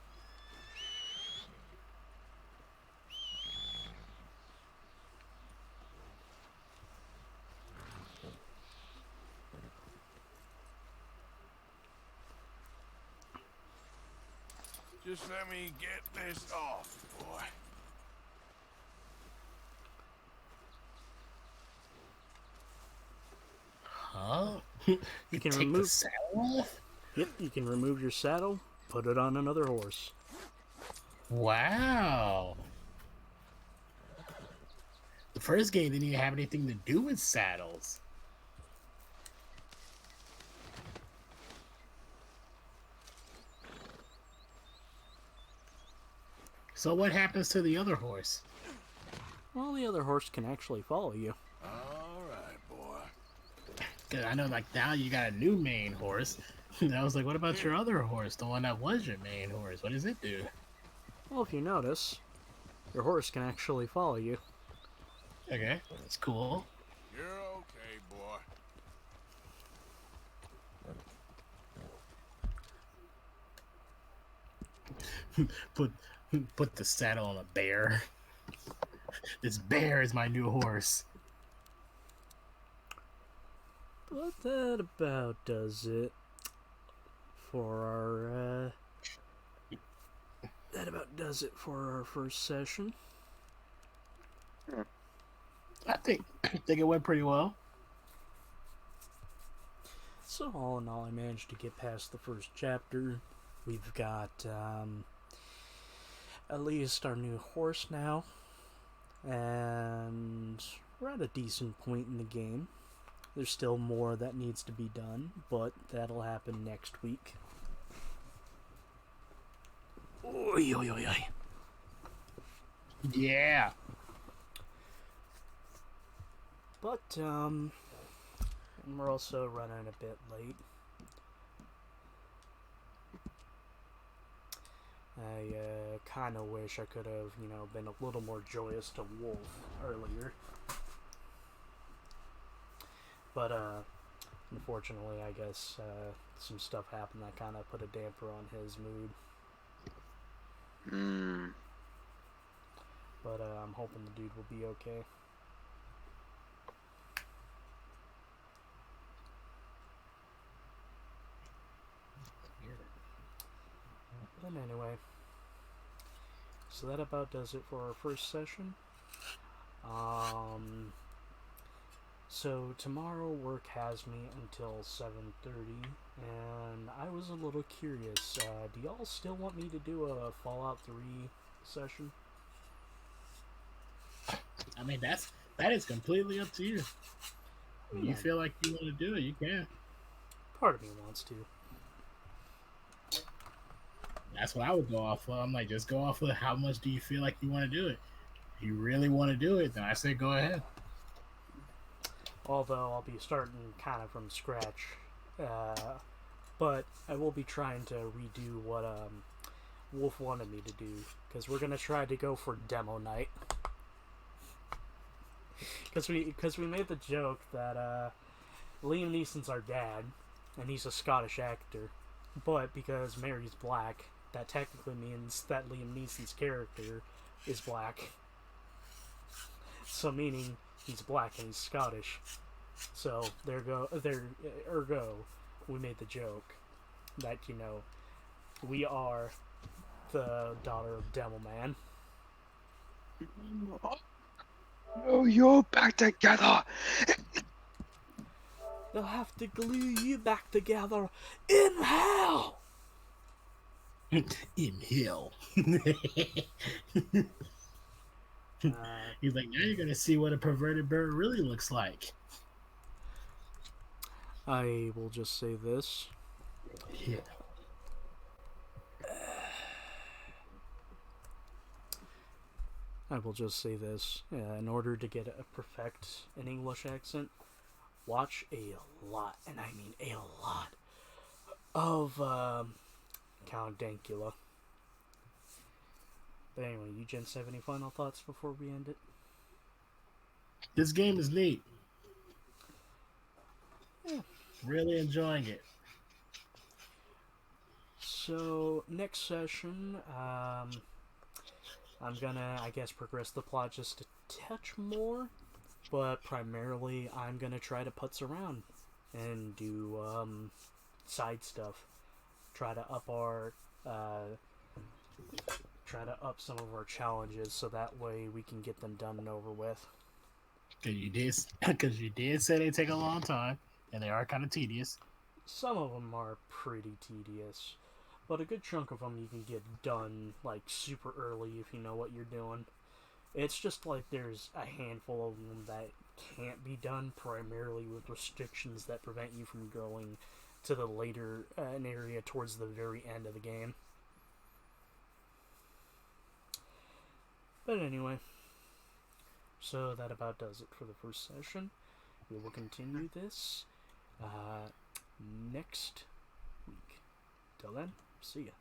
Just let me get this off, boy. Huh? You can take remove the saddle off? Yep, you can remove your saddle, put it on another horse. Wow. The first game didn't even have anything to do with saddles. So what happens to the other horse? Well, the other horse can actually follow you. All right, boy. Cause I know, like, now you got a new main horse. And I was like, what about your other horse? The one that was your main horse. What does it do? Well, if you notice, your horse can actually follow you. Okay, that's cool. You're okay, boy. Put the saddle on a bear. This bear is my new horse. But that about does it for our, that about does it for our first session. I think it went pretty well. So all in all, I managed to get past the first chapter. We've got at least our new horse now, and we're at a decent point in the game. There's still more that needs to be done, but that'll happen next week. Oy, oy, oy, oy. Yeah. But, and we're also running a bit late. I kind of wish I could have, been a little more joyous to Wolf earlier. But, unfortunately, I guess, some stuff happened that kind of put a damper on his mood. But, I'm hoping the dude will be okay. But anyway, so that about does it for our first session. So tomorrow work has me until 7:30, and I was a little curious. Do y'all still want me to do a Fallout 3 session? I mean, that is completely up to you. When you feel like you want to do it, you can. Part of me wants to. That's what I would go off of. I'm like, just go off of how much do you feel like you want to do it. If you really want to do it, then I say go ahead. Although I'll be starting kind of from scratch. But I will be trying to redo what Wolf wanted me to do. Because we're going to try to go for demo night. Because we made the joke that Liam Neeson's our dad. And he's a Scottish actor. But because Mary's black, that technically means that Liam Neeson's character is black. So meaning he's black and he's Scottish. So ergo, we made the joke that, we are the daughter of Devilman. Oh, you're back together. They'll have to glue you back together in hell. In hell. He's like, now you're gonna see what a perverted bird really looks like. I will just say this. Yeah. I will just say this: in order to get a perfect an English accent, watch a lot, and I mean a lot, of Count Dankula. But anyway, you gents have any final thoughts before we end it? This game is neat. Yeah. Really enjoying it. So, next session, I'm gonna, I guess, progress the plot just a touch more, but primarily I'm gonna try to putz around and do, side stuff. Try to up our, try to up some of our challenges so that way we can get them done and over with. Because you did say they take a long time, and they are kind of tedious. Some of them are pretty tedious, but a good chunk of them you can get done, like, super early if you know what you're doing. It's just like there's a handful of them that can't be done, primarily with restrictions that prevent you from going to the later an area towards the very end of the game. But anyway, so that about does it for the first session. We will continue this next week. Till then, see ya.